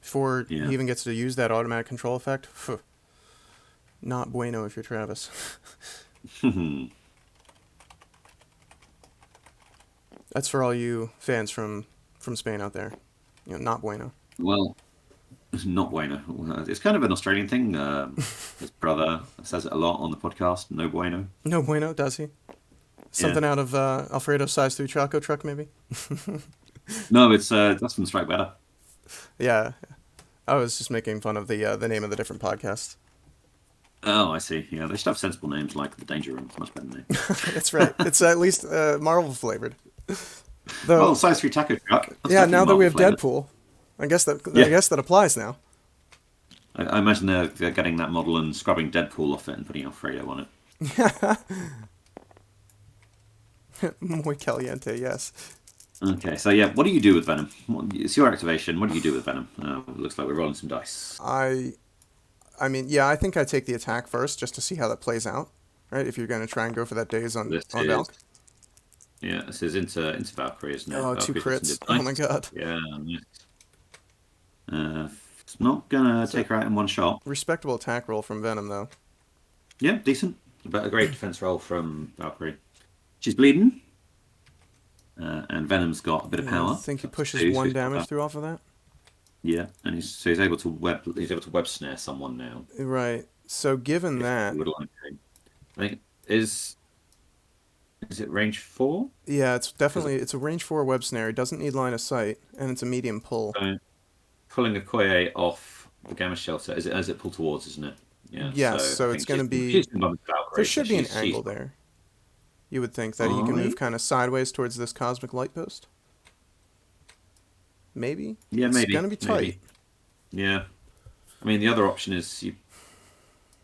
before he even gets to use that automatic control effect, not bueno if you're Travis. That's for all you fans from Spain out there. Not bueno. Well, not bueno. It's kind of an Australian thing. His brother says it a lot on the podcast. No bueno. No bueno, does he? Something out of Alfredo's Size 3 Choco Truck, maybe? No, it's that's from Strike Better. Yeah. I was just making fun of the name of the different podcasts. Oh, I see. Yeah, they should have sensible names like the Danger Room. It's much better than name. That's right. It's at least Marvel flavored. Though, well, Size 3 Taco Truck. Yeah, now that we have Deadpool, I guess that applies now. I imagine they're getting that model and scrubbing Deadpool off it and putting Alfredo on it. Muy caliente, yes. Okay, so what do you do with Venom? It's your activation. What do you do with Venom? Looks like we're rolling some dice. I mean, yeah, I think I take the attack first just to see how that plays out, right? If you're going to try and go for that daze on Valk. Yeah, this is into Valkyrie, isn't it? Oh, Valkyrie 2 crits. Oh my god. Yeah, nice. It's not gonna So take her out in one shot. respectable attack roll from Venom though. Yeah, decent, but a great defense roll from Valkyrie. She's bleeding, and Venom's got a bit of Yeah, I power. think he That's pushes two, so one he's got damage that. through off of that. Yeah, and he's able to web snare someone now Right. So given if he that, would like to. I think is it range 4? yeah, it's Because definitely it's a range 4 web snare. It doesn't need line of sight, and it's a medium pull. pulling a Koye off the gamma shelter as it pull towards, isn't it? Yeah, Yes, so I so it's think going to be. she's involved with There Valkyrie, so should be an she's angle there. You would think that he can move fine. kind of sideways towards this cosmic light post. Maybe Yeah, it's going to be tight. maybe. Yeah, I mean the other option is you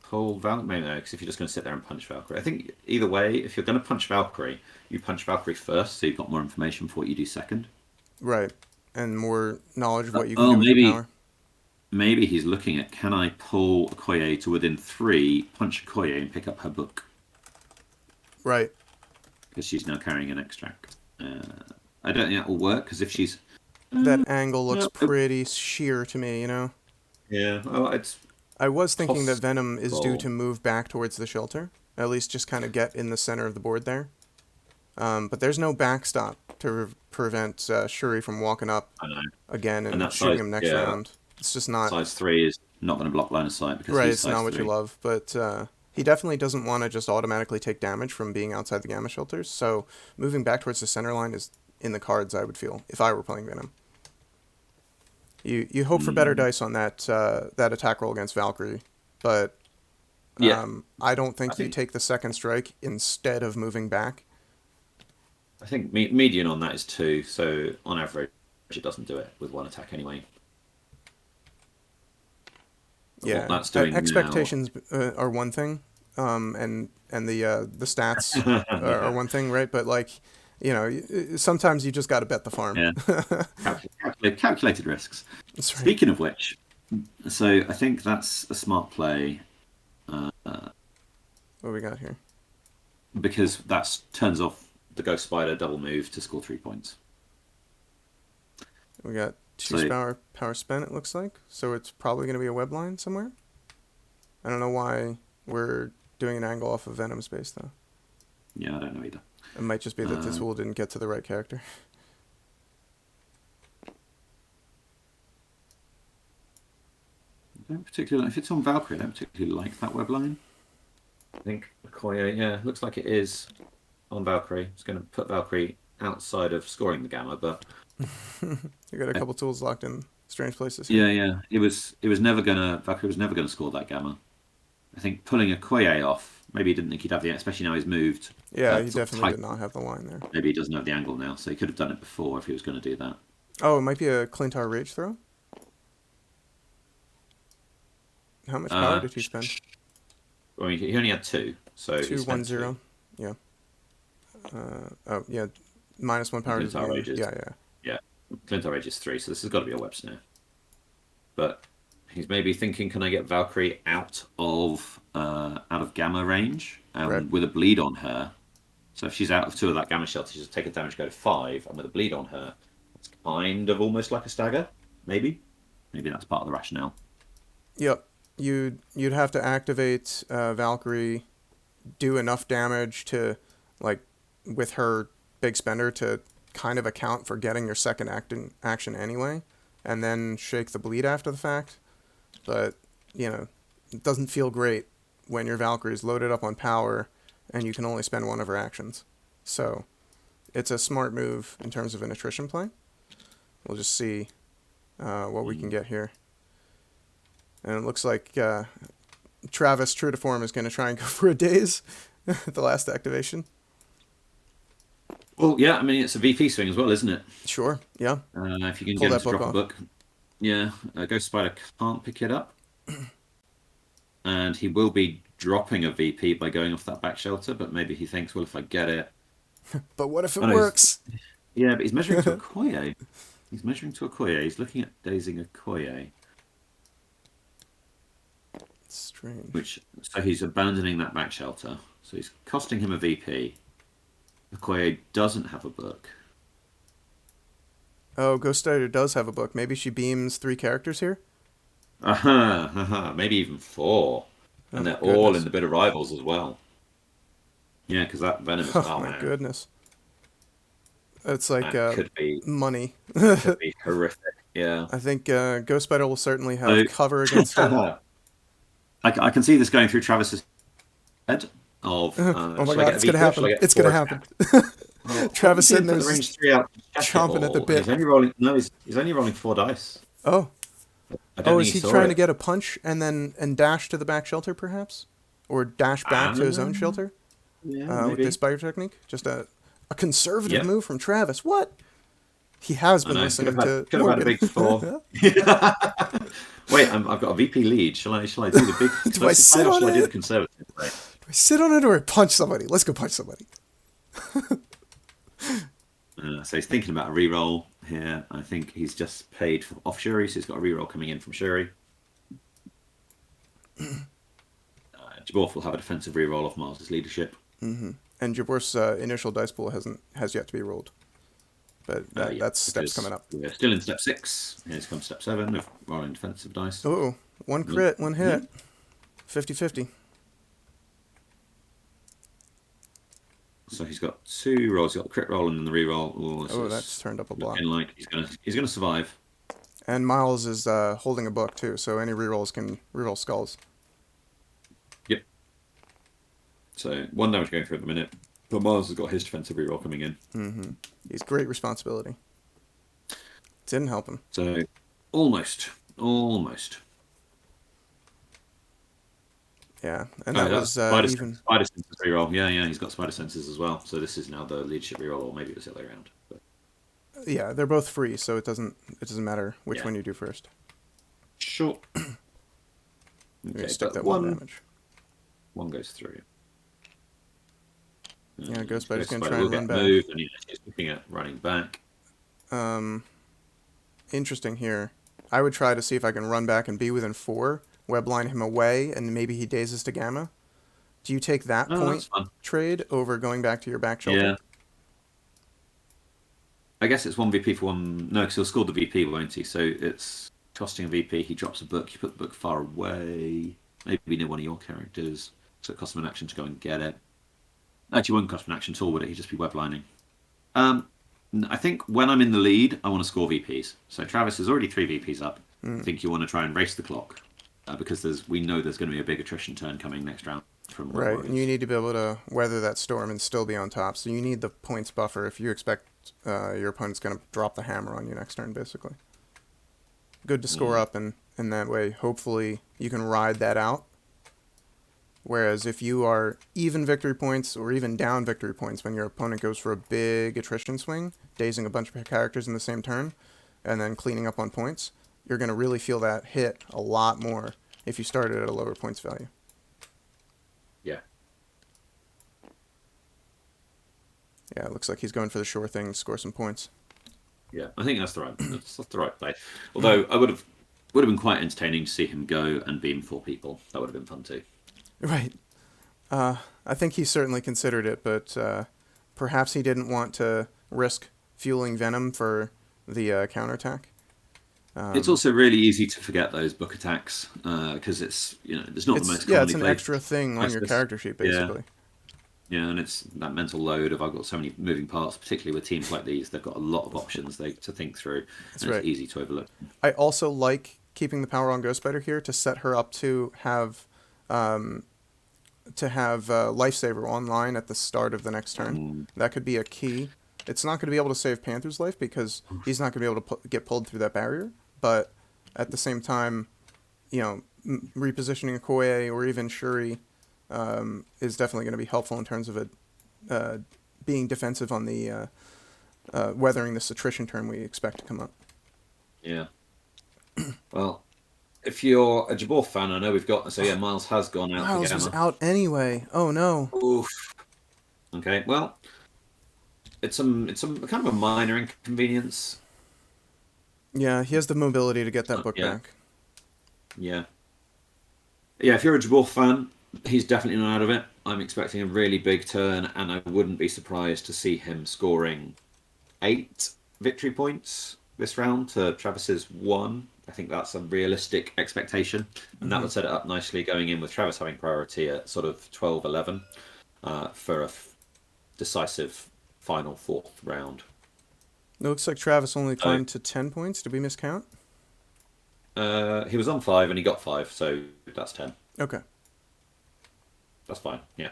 pull Valkyrie. Maybe no, because if you're just going to sit there and punch Valkyrie, I think either way, if you're going to punch Valkyrie, you punch Valkyrie first, so you've got more information for what you do second. Right, and more knowledge of what you can Oh, do with your power. maybe he's looking at can I pull Okoye to within 3, punch Okoye, and pick up her book Right. because she's now carrying an extract. I don't think that will work because if she's That angle looks yeah, pretty sheer to me, you know? yeah, well, it's I was thinking that Venom is due possible. to move back towards the shelter, at least just kind of get in the center of the board there. But there's no backstop to prevent Shuri from walking up I know, again and and that shooting size, him next yeah, round. It's just not size 3 is not going to block line of sight because right. he's It's not size what you 3. love, but he definitely doesn't want to just automatically take damage from being outside the gamma shelters. So moving back towards the center line is in the cards. I would feel if I were playing Venom. You hope for better Mm, dice on that attack roll against Valkyrie, but yeah, I don't I think you think take the second strike instead of moving back. median on that is 2, so on average it doesn't do it with one attack anyway. But what Yeah, that's doing now. expectations are one thing, and the stats are Yeah, one thing, right? But like, sometimes you just got to bet the farm. yeah. Calculated risks. That's right. Speaking of which, so I think that's a smart play What we got here? because that turns off the Ghost Spider double move to score 3 points. We got two So power spent. It looks like so. It's probably going to be a web line somewhere. I don't know why we're doing an angle off of Venom space though. yeah, I don't know either. It might just be that this Uh, rule didn't get to the right character. I don't particularly if it's on Valkyrie. I don't particularly like that web line. I think Okoye, yeah, looks like it is on Valkyrie. It's going to put Valkyrie outside of scoring the gamma, but You got a couple tools locked in strange places here. yeah. It was never gonna Valkyrie was never gonna score that gamma. I think pulling a Koye off. Maybe he didn't think he'd have the, especially now he's moved. Yeah, he Sort of definitely tight. did not have the line there. Maybe he doesn't have the angle now, so he could have done it before if he was going to do that. Oh, it might be a Clintar Rage throw. How much power Uh, did he spend? I mean, he only had 2, so he Two one spent 2. zero. Yeah. Oh yeah. -1 power. Clintar Rage is Yeah, yeah. yeah, Clintar Rage is 3, so this has got to be a web snare. But he's maybe thinking, can I get Valkyrie out of gamma range Right. with a bleed on her? So if she's out of 2 of that gamma shelter, she's take a damage go to 5, and with a bleed on her, it's kind of almost like a stagger. Maybe that's part of the rationale. Yep. You'd have to activate Valkyrie, do enough damage to, like, with her big spender to kind of account for getting your second action anyway, and then shake the bleed after the fact. But it doesn't feel great when your Valkyrie's loaded up on power and you can only spend one of her actions. So it's a smart move in terms of an attrition play. We'll just see what we can get here. And it looks like Travis, true to form, is going to try and go for a daze at the last activation. Well, yeah, I mean it's a VP swing as well, isn't it? Sure, yeah. If you can Pull get him that to book drop a off. book, yeah, Ghost Spider can't pick it up, and he will be dropping a VP by going off that back shelter. But maybe he thinks, well, if I get it, But what if it oh no, works? yeah, but he's measuring to a Koye. He's measuring to a Koye. He's looking at dazing a Koye, Strange. so he's abandoning that back shelter. So he's costing him a VP. Okoye doesn't have a book. Oh, Ghost Rider does have a book. Maybe she beams 3 characters here. Maybe even 4, Oh and my they're all in goodness. the bit of rivals as well. Yeah, because that venomous. Oh Oh my man, goodness. It's like that could be money. that could be horrific. Yeah. I think Ghost Spider will certainly have So cover against it. I can see this going through Travis's head. Of Oh my shall I god, get a it's gonna VP or shall I happen. get It's gonna 4 happen. attack? Well, what Travis if he sitting didn't there put the range just 3 out to check it chomping at the all? And bit. he's only rolling. No, he's only rolling 4 dice. Oh, I don't oh, think is he he saw trying to it. get a punch and dash to the back shelter, perhaps, or dash back to his own Um, shelter yeah, with this maybe. spider technique? Just a conservative Yep. move from Travis. What? He has I been know. listening to Could have had a Morgan. big 4. Wait, I've got a VP lead. Shall I do the big Do I explosive play sit or on shall I do the it? conservative play? Do I sit on it or punch somebody? Let's go punch somebody. So he's thinking about a reroll here. I think he's just paid off Shuri, so he's got a reroll coming in from Shuri. Jaborf will have a defensive reroll off Miles' leadership. And Jabor's initial dice pool has yet to be rolled, but Yeah, that's steps because coming up. we're still in step 6. Here's comes step 7 of rolling defensive dice. Oh, one Mm, crit, one yeah. hit, 50-50. So he's got 2 rolls. He's got the crit roll and then the reroll. Oh, this Oh, is that's turned up a block. looking like he's gonna survive. And Miles is holding a book too, so any rerolls can reroll skulls. Yep. So 1 damage going through at the minute. But Miles has got his defensive reroll coming in. He's great responsibility. Didn't help him. So almost. Yeah, and Oh, that that's was even. spider senses reroll. Yeah, he's got spider senses as well. So this is now the leadership reroll, or maybe it was the other way around. But, Yeah, they're both free, so it doesn't matter which yeah. one you do first. Sure. You Okay, stick but that one damage. one goes through. Yeah, Ghost Spider's gonna Spider try will and run get back. moved, and he's looking at running back. Interesting here. I would try to see if I can run back and be within 4, webline him away, and maybe he dazes to Gamma. Do you take that Oh, point that's fun. trade over going back to your back shelter? Yeah. I guess it's 1 VP for 1. No, because he'll score the VP, won't he? So it's costing a VP. He drops a book. You put the book far away, maybe near one of your characters. So it costs him an action to go and get it. Actually, it won't cost him an action at all, would it? He'd just be weblining. Um, I think when I'm in the lead, I want to score VPs. So Travis is already 3 VPs up. I think you want to try and race the clock because we know there's going to be a big attrition turn coming next round from the Right, Warriors. and you need to be able to weather that storm and still be on top. So you need the points buffer if you expect your opponent's going to drop the hammer on you next turn, basically. Good to score up, and that way, hopefully, you can ride that out. Whereas if you are even victory points or even down victory points when your opponent goes for a big attrition swing, dazing a bunch of characters in the same turn, and then cleaning up on points, you're going to really feel that hit a lot more if you started at a lower points value. Yeah. Yeah, it looks like he's going for the sure thing, score some points. Yeah, I think that's the right that's the right play. Although I would have been quite entertaining to see him go and beam 4 people. That would have been fun too. Right. I think he certainly considered it, but perhaps he didn't want to risk fueling Venom for the counterattack. It's also really easy to forget those book attacks because it's it's not the most Yeah, commonly it's an played extra thing on your crisis. character sheet, Yeah, basically. yeah, and it's that mental load of I've got so many moving parts, particularly with teams like these. They've got a lot of options to think through, That's and right. it's easy to overlook. I also like keeping the power on Ghost Spider here to set her up to have Lifesaver online at the start of the next turn. That could be a key. It's not going to be able to save Panther's life because he's not going to be able to get pulled through that barrier. But at the same time, repositioning Okoye or even Shuri is definitely going to be helpful in terms of being defensive on the weathering this attrition turn we expect to come up. Yeah. Well, if you're a Jaborf fan, I know we've got Miles has gone out Miles for was Gamma. out anyway. Oh no. Oof. Okay, well, it's some kind of a minor inconvenience. Yeah, he has the mobility to get that book Yeah. back. Yeah. Yeah, if you're a Jaborf fan, he's definitely not out of it. I'm expecting a really big turn, and I wouldn't be surprised to see him scoring 8 victory points this round to Travis's 1. I think that's a realistic expectation, and that Hmm. would set it up nicely going in with Travis having priority at sort of 12-11 for a decisive final fourth round. It looks like Travis only So climbed to 10 points. Did we miscount? he was on 5 and he got 5, so that's 10. Okay. That's fine. Yeah.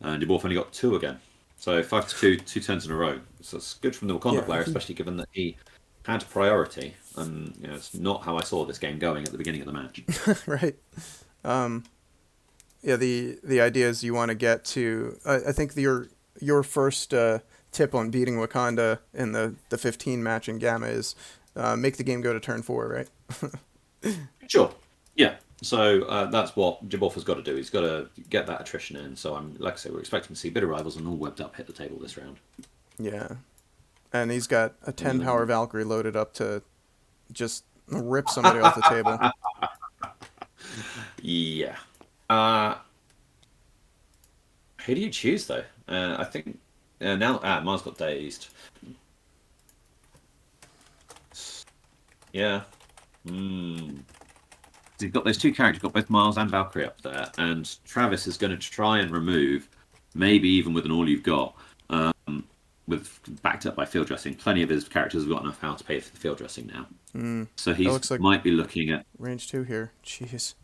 And Jaborf only got 2 again. So 5 to 2, 2 turns in a row. So it's good from the Wakanda Yeah, player, especially given that he had priority. And it's not how I saw this game going at the beginning of the match. right. Um, yeah, the idea is you want to get to. I think your first tip on beating Wakanda in the 15 match in Gamma is make the game go to turn 4, right? Sure. Yeah. So that's what Jaborf has got to do. He's got to get that attrition in. So like I say, we're expecting to see bitter rivals and all webbed up hit the table this round. Yeah, and he's got a 10 power Valkyrie loaded up to just rip somebody off the table. Yeah. Who do you choose though? I think now Mars got dazed. Yeah. Hmm. You've got those two characters, you've got both Miles and Valkyrie up there, and Travis is going to try and remove, maybe even with an all you've got, with backed up by field dressing. Plenty of his characters have got enough power to pay for the field dressing now, so he looks like might be looking at. range 2 here. Jeez.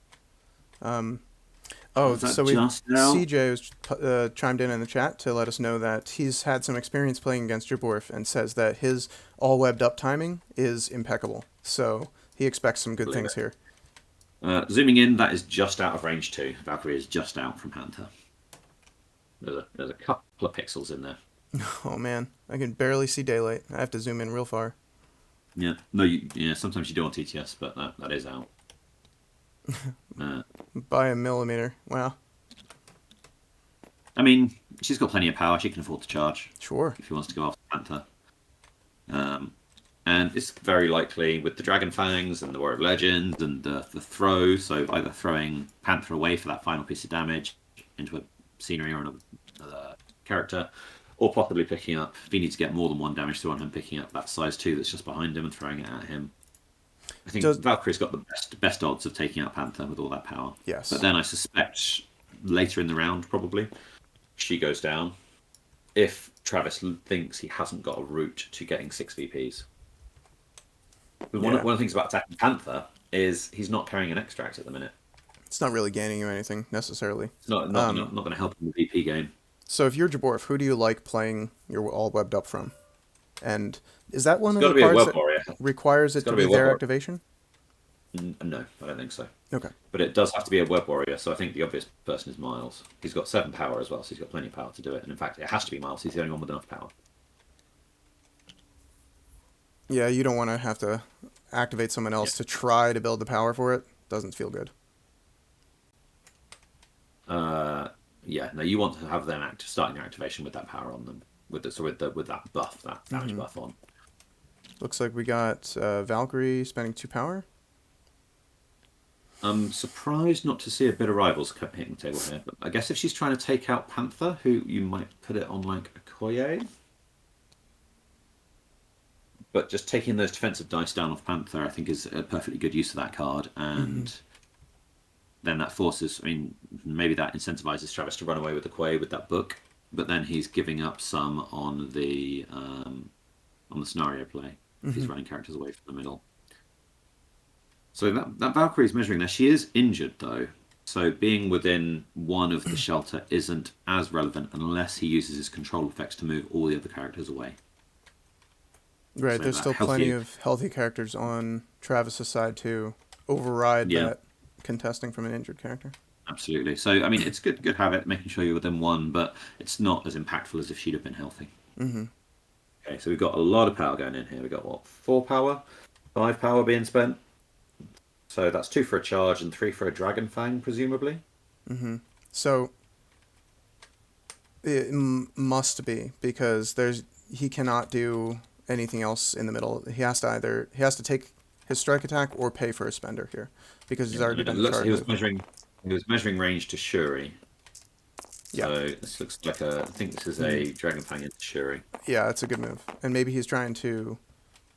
Oh, Is that so we just now? CJ was chimed in the chat to let us know that he's had some experience playing against Jaborf and says that his all webbed up timing is impeccable. So he expects some good things here. Zooming in, that is just out of range 2. Valkyrie is just out from Panther. There's a couple of pixels in there. Oh man, I can barely see daylight. I have to zoom in real far. Yeah, no, yeah. Sometimes you do on TTS, but that is out. By a millimeter. Wow. I mean, she's got plenty of power. She can afford to charge Sure. if he wants to go after Panther. And it's very likely with the Dragon Fangs and the War of Legends and the throw, so either throwing Panther away for that final piece of damage into a scenery or another character, or possibly picking up, if he needs to get more than 1 damage through on him, picking up that size 2 that's just behind him and throwing it at him. I think Valkyrie's got the best odds of taking out Panther with all that power. Yes. But then I suspect later in the round, probably, she goes down if Travis thinks he hasn't got a route to getting 6 VPs. One of the things about attacking Panther is he's not carrying an extract at the minute. It's not really gaining you anything necessarily. It's not going to help in the VP game. So if you're Jaborf, who do you like playing your all webbed up from? And is that one It's of got the to be a cards web that warrior. requires it It's to got be to be a their web activation? No, I don't think so. Okay. But it does have to be a web warrior, so I think the obvious person is Miles. He's got 7 power as well, so he's got plenty of power to do it. And in fact, it has to be Miles. He's the only one with enough power. Yeah, you don't want to have to activate someone else to try to build the power for it. Doesn't feel good. Yeah, no, you want to have them starting their activation with that power on them, with that buff, that damage buff on. Looks like we got Valkyrie spending 2 power. I'm surprised not to see a bit of rivals hitting the table here, but I guess if she's trying to take out Panther, who you might put it on like a Koye. But just taking those defensive dice down off Panther, I think, is a perfectly good use of that card, and then that forces. I mean, maybe that incentivizes Travis to run away with the Quay with that book, but then he's giving up some on the scenario play. If he's running characters away from the middle. So that Valkyrie is measuring there. She is injured though, so being within 1 of the shelter isn't as relevant unless he uses his control effects to move all the other characters away. Right, So there's that still healthy- plenty of healthy characters on Travis's side to override that contesting from an injured character. Absolutely. So I mean, it's good habit making sure you're within 1, but it's not as impactful as if she'd have been healthy. Okay, so we've got a lot of power going in here. We've got what, 4 power, 5 power being spent. So that's 2 for a charge and 3 for a Dragon Fang, presumably. So it must be because he cannot do anything else in the middle. He has to take his strike attack or pay for a spender here because he's already done the charge. He was measuring range to Shuri. Yeah. So this looks like I think this is a Dragon Fang into Shuri. Yeah, that's a good move. And maybe he's trying to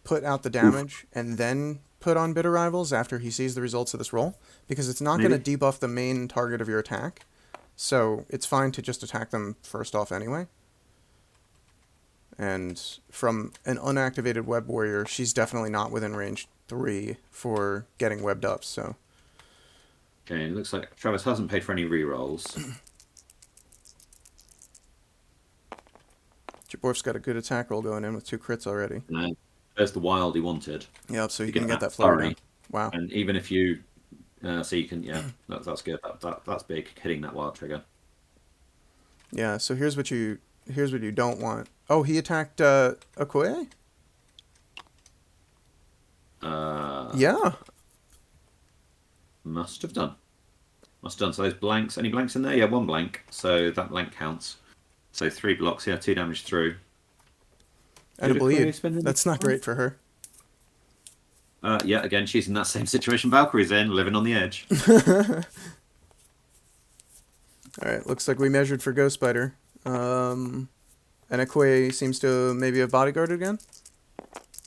put out the Oof, damage and then put on Bitter Rivals after he sees the results of this roll, because it's not going maybe. to debuff the main target of your attack. So it's fine to just attack them first off anyway. And from an unactivated Web Warrior, she's definitely not within range 3 for getting webbed up, so... Okay, it looks like Travis hasn't paid for any rerolls. Jaborf's got a good attack roll going in with 2 crits already. No, there's the wild he wanted. Yep, so To you can get that that flurry down. flurry. Wow. And even if you, so you can, yeah, that's good. That's big, hitting that wild trigger. Yeah, so here's what you don't want. Oh, he attacked Okoye? Yeah. Must have done. Must have done. So those blanks, any blanks in there? Yeah, 1 blank. So that blank counts. So 3 blocks, yeah, 2 damage through. And a Did bleed. Okoye spend any That's not time? great for her. Yeah, again, she's in that same situation Valkyrie's in, living on the edge. Alright, looks like we measured for Ghost Spider. And Okoye seems to maybe have bodyguarded again?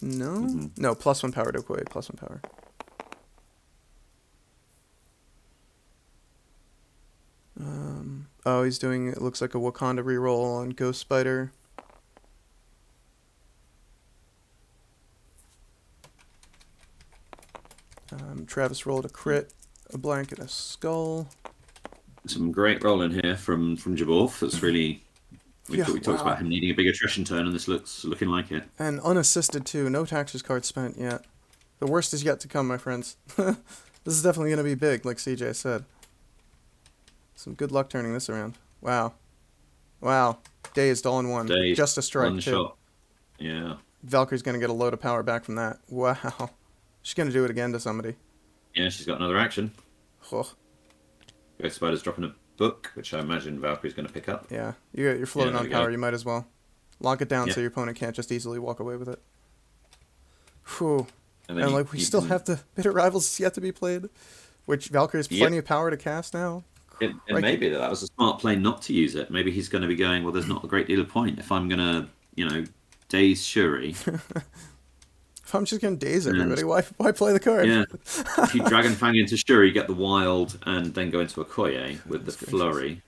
No? No, +1 power to Okoye, +1 power. Oh, he's doing, it looks like a Wakanda reroll on Ghost Spider. Travis rolled a crit, a blank, and a skull. Some great rolling here from Jaborf. That's really we Yeah, talked wow. about him needing a big attrition turn, and this looking like it. And unassisted too, no taxes card spent yet. The worst is yet to come, my friends. This is definitely going to be big, like CJ said. Some good luck turning this around. Wow. Wow. Dazed all in one. Dazed, Just a strike, one too. shot. Yeah. Valkyrie's going to get a load of power back from that. Wow. She's going to do it again to somebody. Yeah, she's got another action. Oh, Ghost Spider's dropping a book, which I imagine Valkyrie's going to pick up. yeah. You're floating Yeah, on there we power. go. You might as well. Lock it down Yep. so your opponent can't just easily walk away with it. Whew. And And you- like we you still can- have the Bitter Rivals yet to be played, which Valkyrie has Yep. plenty of power to cast now. It Crikey. may be that was a smart play not to use it. Maybe he's going to be going, well, there's not a great deal of point if I'm going to, daze Shuri. If I'm just gonna daze And- everybody, why play the card? Yeah. If you Dragon Fang into Shuri, get the wild, and then go into Okoye with the Goodness gracious. flurry.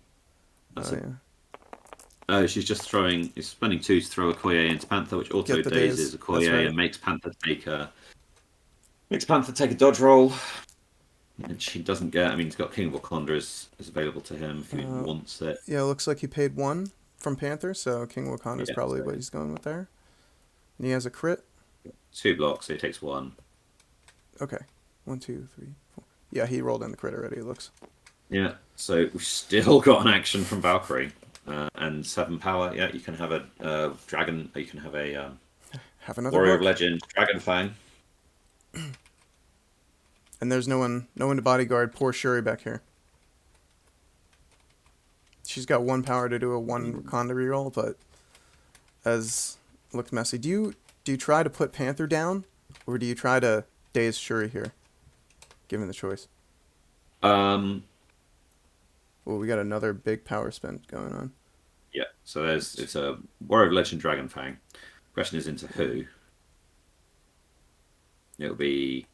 That's Oh, a, yeah. oh, she's just throwing, she's spending 2 to throw Okoye into Panther, which auto Get the dazes daze. Okoye That's right. and makes Panther take a dodge roll. And she doesn't get, I mean, he's got King of Wakanda is available to him if he wants it. Yeah, it looks like he paid 1 from Panther, so King Wakanda is Yeah, probably so- what he's going with there. And he has a crit. 2 blocks, so he takes 1. Okay. 1, 2, 3, 4. Yeah, he rolled in the crit already, it looks. Yeah, so we've still got an action from Valkyrie. And 7 power, yeah, you can have a dragon, you can have a Have another Warrior of book. Legend, Dragon Fang. And there's no one to bodyguard poor Shuri back here. She's got 1 power to do a 1 Wakanda reroll, but as looks messy. Do you try to put Panther down, or do you try to daze Shuri here? Given the choice. Um, Well, we got another big power spent going on. yeah, so it's a Warrior of Legend, Dragon Fang. Question is into who? It'll be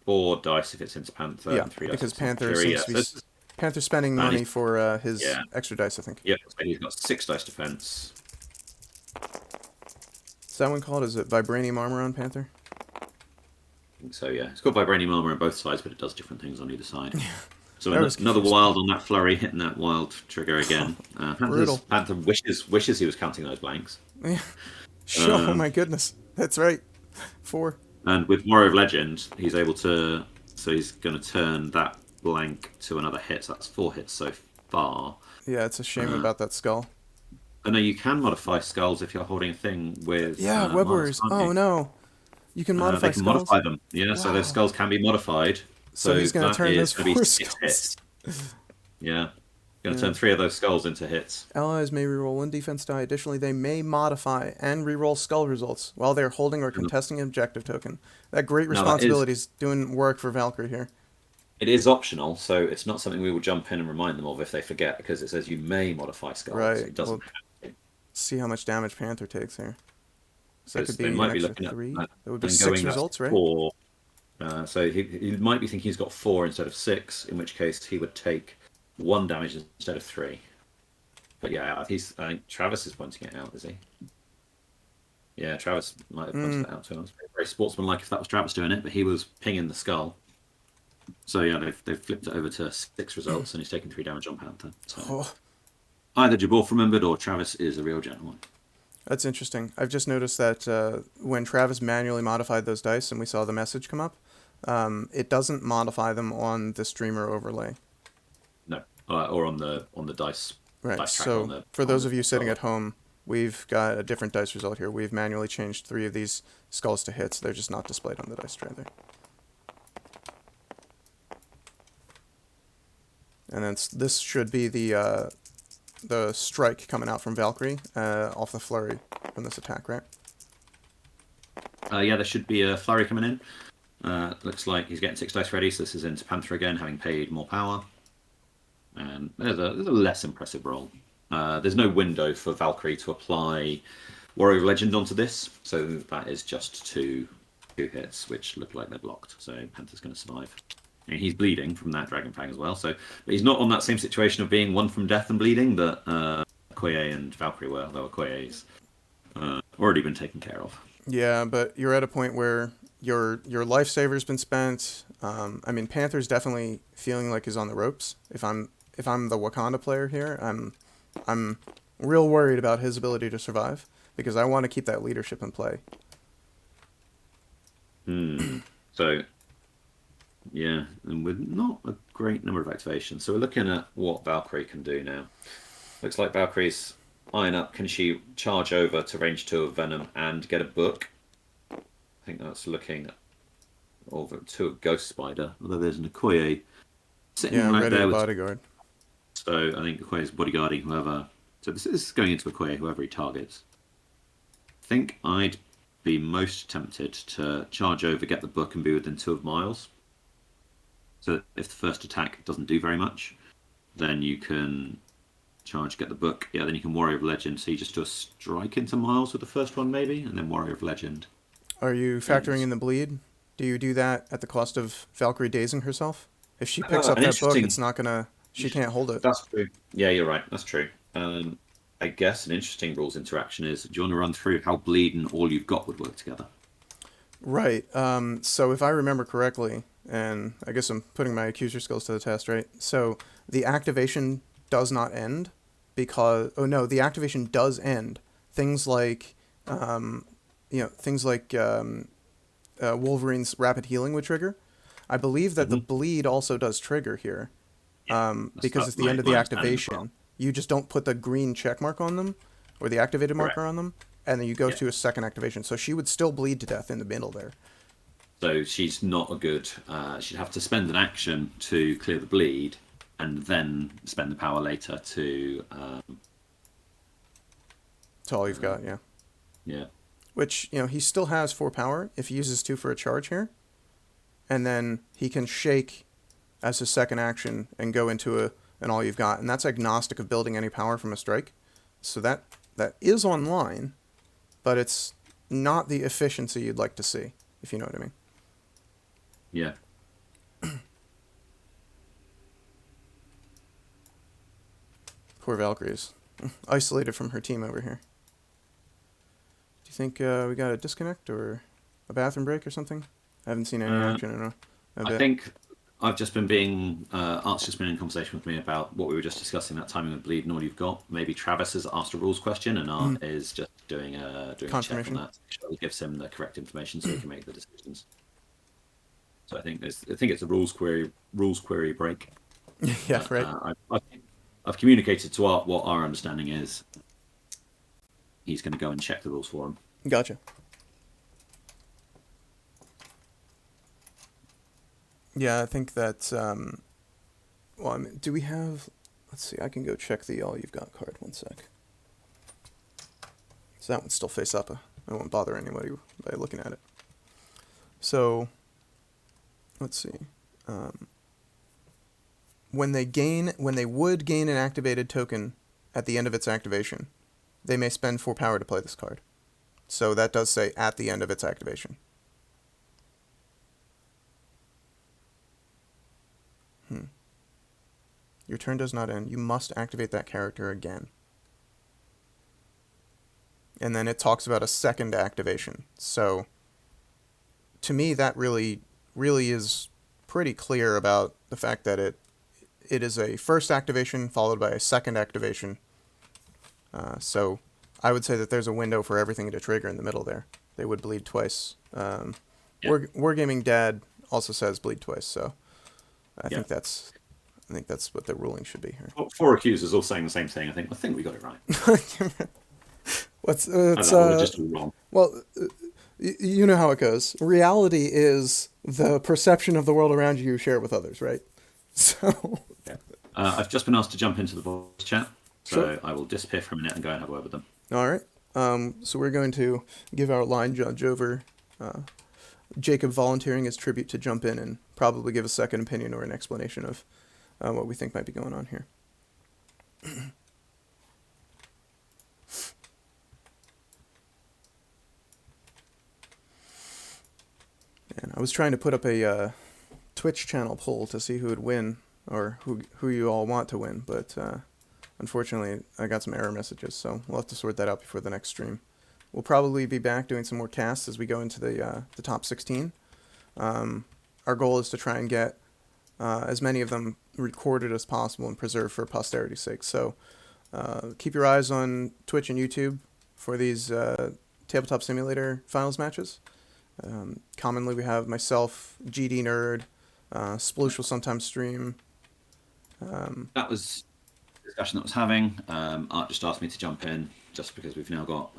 4 dice if it's into Panther, Yeah, and 3 dice because if it's into Panther Fury. seems Yeah, to so be this- Panther's spending And money he's- for his yeah. extra dice, I think. yeah, so he's got 6 dice defense. Is that one called? Is it Vibranium Armor on Panther? So yeah, it's got vibranium armor on both sides, but it does different things on either side. So I was another confused. wild on that flurry, hitting that wild trigger again. Brutal. Panther wishes he was counting those blanks. Yeah. Oh my goodness. That's right. 4. And with Warrior of Legend, he's able to. So he's going to turn that blank to another hit. So that's 4 hits so far. Yeah, it's a shame about that skull. I know you can modify skulls if you're holding a thing with. Yeah, Web Mars, Warriors. can't Oh you? no. You can modify they can skulls. modify them. Yeah, so those Wow. skulls can be modified. So he's gonna that turn is those gonna be 4 6 skulls. hits. Yeah. Going to turn 3 of those skulls into hits. Allies may reroll 1 defense die. Additionally, they may modify and reroll skull results while they're holding or contesting an objective token. That great Now, that is- responsibility is doing work for Valkyrie here. It is optional, so it's not something we will jump in and remind them of if they forget, because it says you may modify skulls. Right, It doesn't well- See how much damage Panther takes here. So that could because they be an might be extra looking at 3. That would be and 6 going up to results, right? 4. So he might be thinking he's got 4 instead of 6, in which case he would take 1 damage instead of 3. But yeah, I think Travis is pointing it out, is he? Yeah, Travis might have pointed Mm. it out to him. It's very sportsmanlike if that was Travis doing it, but he was pinging the skull. So yeah, they've flipped it over to 6 results, and he's taking 3 damage on Panther. So Oh, either Jaborf remembered, or Travis is a real gentleman. that's interesting. I've just noticed that when Travis manually modified those dice and we saw the message come up, it doesn't modify them on the streamer overlay. No, or on the Right. dice tracker So for on those the of you sitting controller. at home, we've got a different dice result here. We've manually changed 3 of these skulls to hits. They're just not displayed on the dice tray there. And then this should be the strike coming out from Valkyrie off the flurry from this attack, right? Yeah, there should be a flurry coming in. Looks like he's getting 6 dice ready, so this is into Panther again, having paid more power. And there's a less impressive roll. There's no window for Valkyrie to apply Warrior of Legend onto this, so that is just two hits, which look like they're blocked. So Panther's going to survive. And he's bleeding from that Dragon Fang as well. So, but he's not on that same situation of being one from death and bleeding that Okoye and Valkyrie were. Though Okoye's already been taken care of. Yeah, but you're at a point where your lifesaver's been spent. I mean, Panther's definitely feeling like he's on the ropes. If I'm the Wakanda player here, I'm real worried about his ability to survive because I want to keep that leadership in play. So, yeah, and with not a great number of activations. So we're looking at what Valkyrie can do now. Looks like Valkyrie's eyeing up. Can she charge over to range 2 of Venom and get a book? I think that's looking over to a Ghost Spider, although there's an Okoye sitting Yeah, right ready there to with. bodyguard. So I think Okoye's bodyguarding whoever. So this is going into Okoye, whoever he targets. I think I'd be most tempted to charge over, get the book, and be within 2 of Miles. So if the first attack doesn't do very much, then you can charge, get the book. Yeah, then you can Warrior of Legend. So you just do a strike into Miles with the first one, maybe, and then Warrior of Legend. Are you factoring in the bleed? Do you do that at the cost of Valkyrie dazing herself? If she picks up An that book, interesting. it's not gonna. She can't hold it. That's true. Yeah, you're right. That's true. I guess an interesting rules interaction is: do you want to run through how bleed and all you've got would work together? Right. So if I remember correctly, and I guess I'm putting my accuser skills to the test, right? So the activation does not end because the activation does end. Things like, Wolverine's rapid healing would trigger. I believe that the bleed also does trigger here, because it's the end of the my understanding as well. activation. You just don't put the green check mark on them, or the activated Correct. marker on them, and then you go Yeah. to a second activation. So she would still bleed to death in the middle there. So she's not a good. She'd have to spend an action to clear the bleed, and then spend the power later to. That's all you've got, yeah. Yeah. Which, he still has 4 power if he uses 2 for a charge here. And then he can shake as his second action and go into an all you've got. And that's agnostic of building any power from a strike. So that is online, but it's not the efficiency you'd like to see, if you know what I mean. Yeah. Poor Valkyrie's isolated from her team over here. Do you think we got a disconnect or a bathroom break or something? I haven't seen any action in a I bit. think I've just been being Art's just been in conversation with me about what we were just discussing, that timing of bleed and all you've got. Maybe Travis has asked a rules question and Art is just doing a check on Confirmation. that. It gives him the correct information so he can make the decisions. So I think it's a rules query break. Yeah, right. I've communicated to Art what our understanding is. He's going to go and check the rules for him. Gotcha. Yeah, I think that. Well, I mean, do we have? Let's see. I can go check the all you've got card. One sec. So that one's still face up. I won't bother anybody by looking at it. So, let's see. When they would gain an activated token at the end of its activation, they may spend 4 power to play this card. So that does say at the end of its activation. Your turn does not end. You must activate that character again. And then it talks about a second activation. So to me, that really is pretty clear about the fact that it is a first activation followed by a second activation. So I would say that there's a window for everything to trigger in the middle there. They would bleed twice. Yeah. Wargaming Dad also says bleed twice, so I Yeah. think that's what the ruling should be here. Four accusers all saying the same thing. I think we got it right. What's We're just all wrong. well, you know how it goes. Reality is the perception of the world around you share with others, right? So Yeah. I've just been asked to jump into the voice chat, so Sure. I will disappear for a minute and go and have a word with them. all right. So we're going to give our line judge over Jacob volunteering his tribute to jump in and probably give a second opinion or an explanation of what we think might be going on here. And I was trying to put up a Twitch channel poll to see who would win or who you all want to win, but unfortunately I got some error messages, so we'll have to sort that out before the next stream. We'll probably be back doing some more casts as we go into the top 16. Our goal is to try and get as many of them recorded as possible and preserved for posterity's sake. So keep your eyes on Twitch and YouTube for these Tabletop Simulator finals matches. Commonly we have myself, GD Nerd, Sploosh will sometimes stream. That was the discussion that was having. Art just asked me to jump in just because we've now got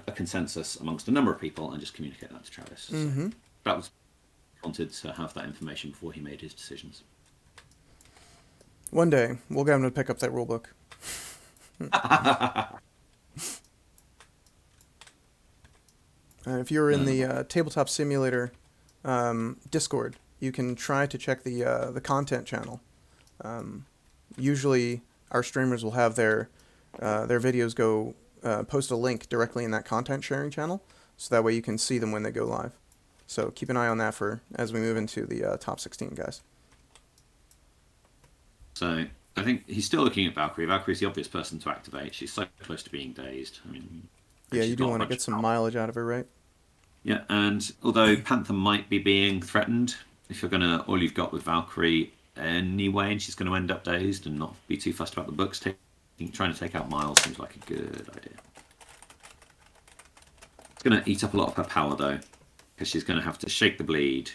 a consensus amongst a number of people and just communicate that to Travis. Mm-hmm. So that was wanted to have that information before he made his decisions. One day we'll get him to pick up that rule book. If you're in the Tabletop Simulator Discord, you can try to check the content channel. Usually, our streamers will have their videos go post a link directly in that content sharing channel, so that way you can see them when they go live. So keep an eye on that for as we move into the top 16, guys. So I think he's still looking at Valkyrie. Valkyrie's the obvious person to activate. She's so close to being dazed. I mean, Yeah, she's you do got a want to bunch get of some power. mileage out of her, right? Yeah, and although Panther might be being threatened, if you're gonna all you've got with Valkyrie anyway, and she's going to end up dazed and not be too fussed about the books, trying to take out Miles seems like a good idea. It's going to eat up a lot of her power though, because she's going to have to shake the bleed,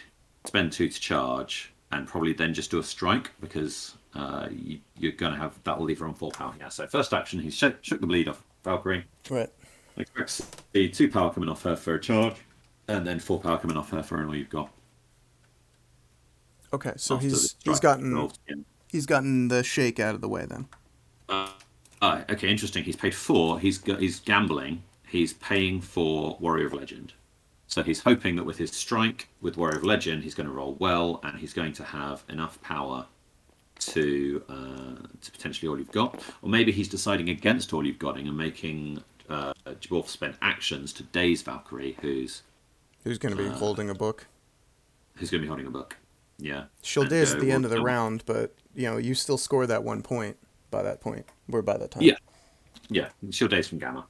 spend 2 to charge, and probably then just do a strike because you're going to have that will leave her on 4 power. Yeah. So first action, he shook the bleed off Valkyrie. Right. Expects to see 2 power coming off her for a charge, and then 4 power coming off her for all you've got. Okay, so After the he's strike gotten rolls in. he's gotten the shake out of the way then. Okay, interesting. He's paid 4. He's gambling. He's paying for Warrior of Legend. So he's hoping that with his strike with Warrior of Legend, he's going to roll well, and he's going to have enough power to potentially all you've got. Or maybe he's deciding against all you've got and making Jaborf spend actions to daze Valkyrie, who's Who's going to be holding a book? going to be holding a book. Yeah. She'll And daze at the end of the well, round, but you still score that 1 point by that point, or by that time. Yeah. Yeah. She'll daze from Gamma.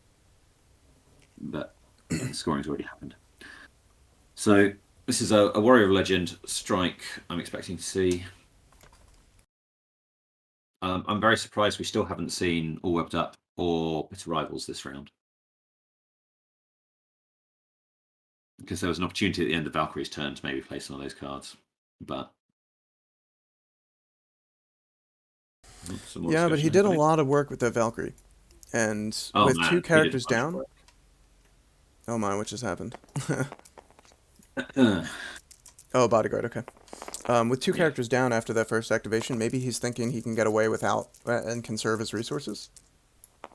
But yeah, the scoring's already happened. So this is a Warrior of Legend strike I'm expecting to see. I'm very surprised we still haven't seen All Webbed Up or Bitter Rivals this round. Because there was an opportunity at the end of Valkyrie's turn to maybe play some of those cards. But Yeah, but he did a lot of work with that Valkyrie. And with 2 characters down... Oh my, what just happened? Oh, bodyguard, okay. With 2 characters down after that first activation, maybe he's thinking he can get away without and conserve his resources.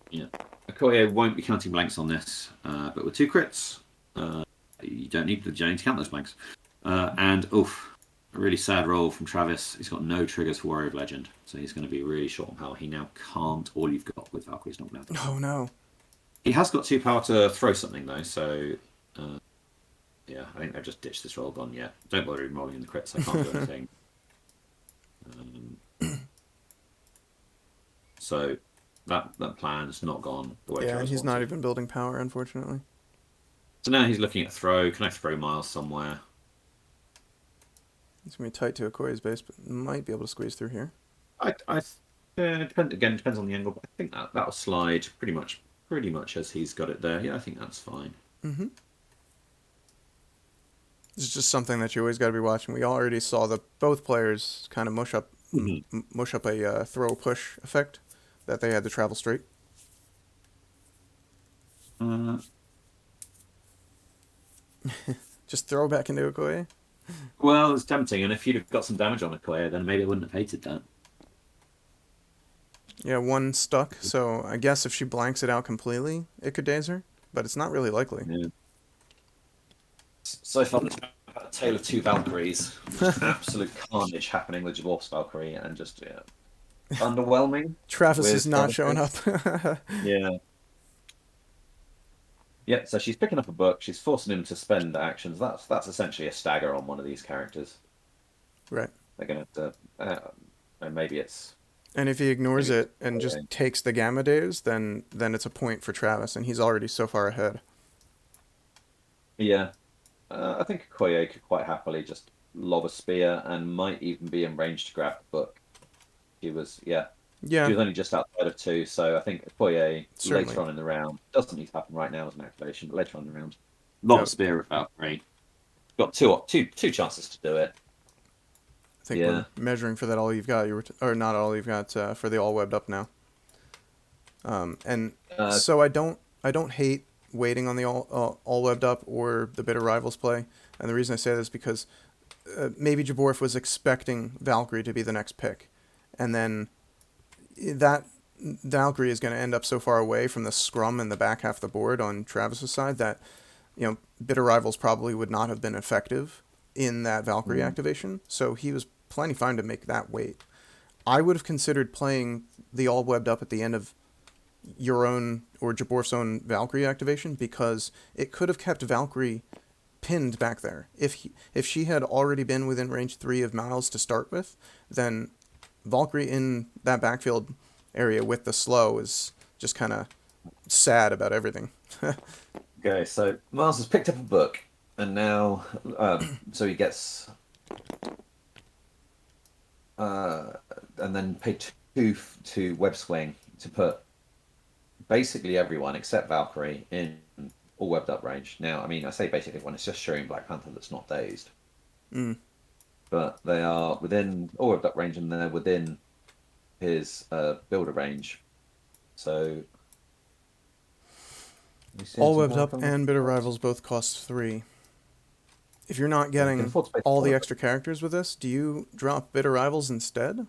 Yeah. Okoye won't be counting blanks on this, but with 2 crits, you don't need to count those blanks. And, oof, a really sad roll from Travis. He's got no triggers for Warrior of Legend, so he's going to be really short on power. He now can't all you've got with Valkyrie's not now. Oh, no. He has got 2 power to throw something though, so yeah, I think they've just ditched this roll. Gone. Yeah, don't bother rolling in the crits. I can't do anything. Um, so that plan's not gone the way Yeah, and Travis he's not wanted. even building power, unfortunately. So now he's looking at throw. Can I throw Miles somewhere? He's going to be tight to Okoye's base, but might be able to squeeze through here. Depends on the angle, but I think that'll slide pretty much as he's got it there. Yeah, I think that's fine. Mm-hmm. It's just something that you always got to be watching. We already saw that both players kind of mush up a throw push effect that they had to travel straight. Uh, Just throw back into Okoye. well, it's tempting, and if you'd have got some damage on Okoye, then maybe I wouldn't have hated that. Yeah, one stuck, so I guess if she blanks it out completely, it could daze her, but it's not really likely. Yeah. So far, there's a tale of two Valkyries. Just absolute carnage happening with Jaborf's Valkyrie, and just underwhelming. Travis is With not Travis showing up. Yeah. Yeah, so she's picking up a book. She's forcing him to spend actions. That's essentially a stagger on one of these characters. Right. They're gonna have to, and maybe it's And if he ignores maybe it's it and just takes the gamma days, then it's a point for Travis, and he's already so far ahead. yeah. I think Okoye could quite happily just lob a spear and might even be in range to grab the book. She was Yeah, she was only just outside of 2, so I think Okoye certainly. later on in the round doesn't need to happen right now as an activation, but later on in the round, lob a Yep. spear at Valkyrie. Got two chances to do it. I think Yeah. we're measuring for that all you've got. Or not all you've got for the all webbed up now. And Uh, so I don't hate waiting on the all webbed up or the bitter rivals play. And the reason I say this is because maybe Jaborf was expecting Valkyrie to be the next pick, and then that Valkyrie is going to end up so far away from the scrum in the back half of the board on Travis's side that bitter rivals probably would not have been effective in that Valkyrie mm, activation. So he was plenty fine to make that wait. I would have considered playing the all webbed up at the end of your own or Jaborf's own Valkyrie activation because it could have kept Valkyrie pinned back there. If she had already been within range 3 of Miles to start with, then Valkyrie in that backfield area with the slow is just kind of sad about everything. okay, so Miles has picked up a book, and now so he gets uh, and then paid 2 to web swing to put basically everyone except Valkyrie in all webbed up range. Now, I mean, I say basically everyone, it's just showing Black Panther that's not dazed. Mm. But they are within all webbed up range and they're within his builder range. So. All webbed up and bitter rivals both cost 3. If you're not getting all the extra characters with this, do you drop bitter rivals instead?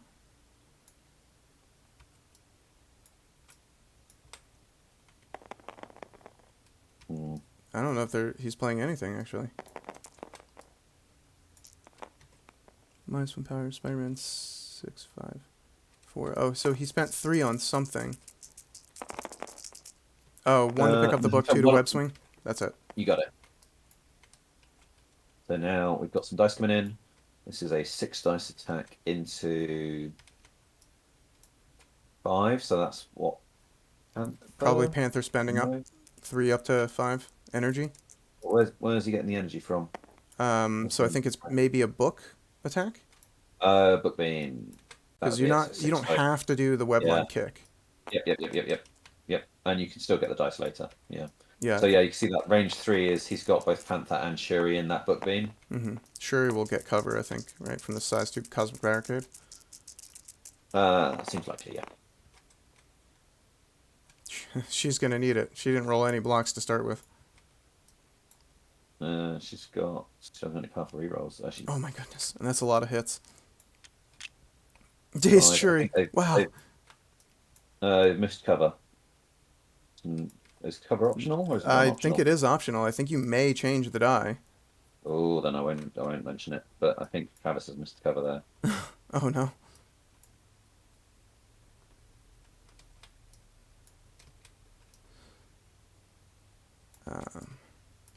Mm. I don't know if he's playing anything actually. -1 power, Spider-Man 654. Oh, so he spent 3 on something. Oh, 1 to pick up the book, 2 to web swing. That's it. You got it. So now we've got some dice coming in. This is a 6 dice attack into 5, so that's what? Probably Panther spending up No. 3 up to 5 energy. Where's he getting the energy from? So I think it's maybe a book attack Book being because you don't have to do the webline kick. Yep. And you can still get the dice later. Yeah. Yeah. So yeah, you can see that range 3 is he's got both Panther and Shuri in that book beam. Mm-hmm. Shuri will get cover, I think, right from the size 2 Cosmic Barricade. Seems likely, yeah. She's gonna need it. She didn't roll any blocks to start with. She doesn't only powerful rerolls. Actually, Oh my goodness, and that's a lot of hits. Days Shuri. Wow. Missed cover. Is cover optional or is it I non-optional? think it is optional. I think you may change the die. Oh, then I won't mention it. But I think Travis has missed cover there. Oh no.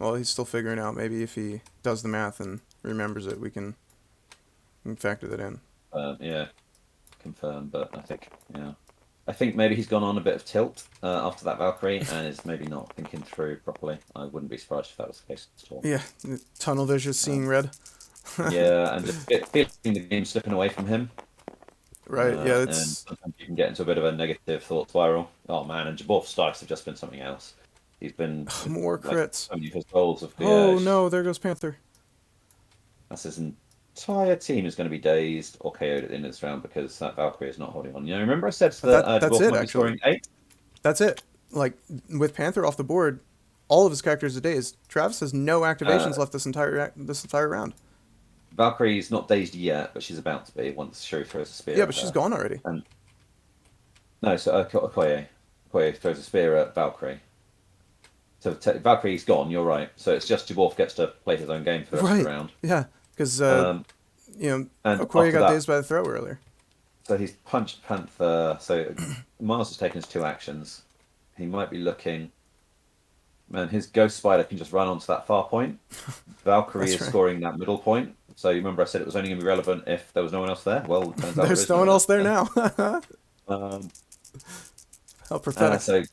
Well, he's still figuring out. Maybe if he does the math and remembers it, we can factor that in. Yeah, confirm. But I think maybe he's gone on a bit of tilt after that Valkyrie and is maybe not thinking through properly. I wouldn't be surprised if that was the case at all. Yeah, tunnel vision, seeing Um, red. yeah, and just feeling the game slipping away from him. Right. Yeah, And it's sometimes you can get into a bit of a negative thought spiral. Oh man, and Jaborf's strikes have just been something else. He's been more like crits. so many of his goals of Oh no, there goes Panther. that's his entire team is going to be dazed or KO'd at the end of this round because that Valkyrie is not holding on. Remember I said that That's Jaborf it might be actually. scoring 8? That's it. Like with Panther off the board, all of his characters are dazed. Travis has no Uh, activations left this entire round. Valkyrie's not dazed yet, but she's about to be once Shuri throws a spear Yeah, at but she's her. gone already. And no, so Okoye. Okoye throws a spear at Valkyrie. So Valkyrie's gone, you're right. So it's just Jaborf gets to play his own game for the rest of the Right. round. Yeah, because Um, and Okoye after got that, dazed by the throw earlier. so he's punched Panther. So Miles has taken his 2 actions. He might be looking. Man, his Ghost Spider can just run onto that far point. Valkyrie That's is right. scoring that middle point. So you remember I said it was only going to be relevant if there was no one else there? Well, it turns out there There's is no no one one else else there there. now. Um, How pathetic. so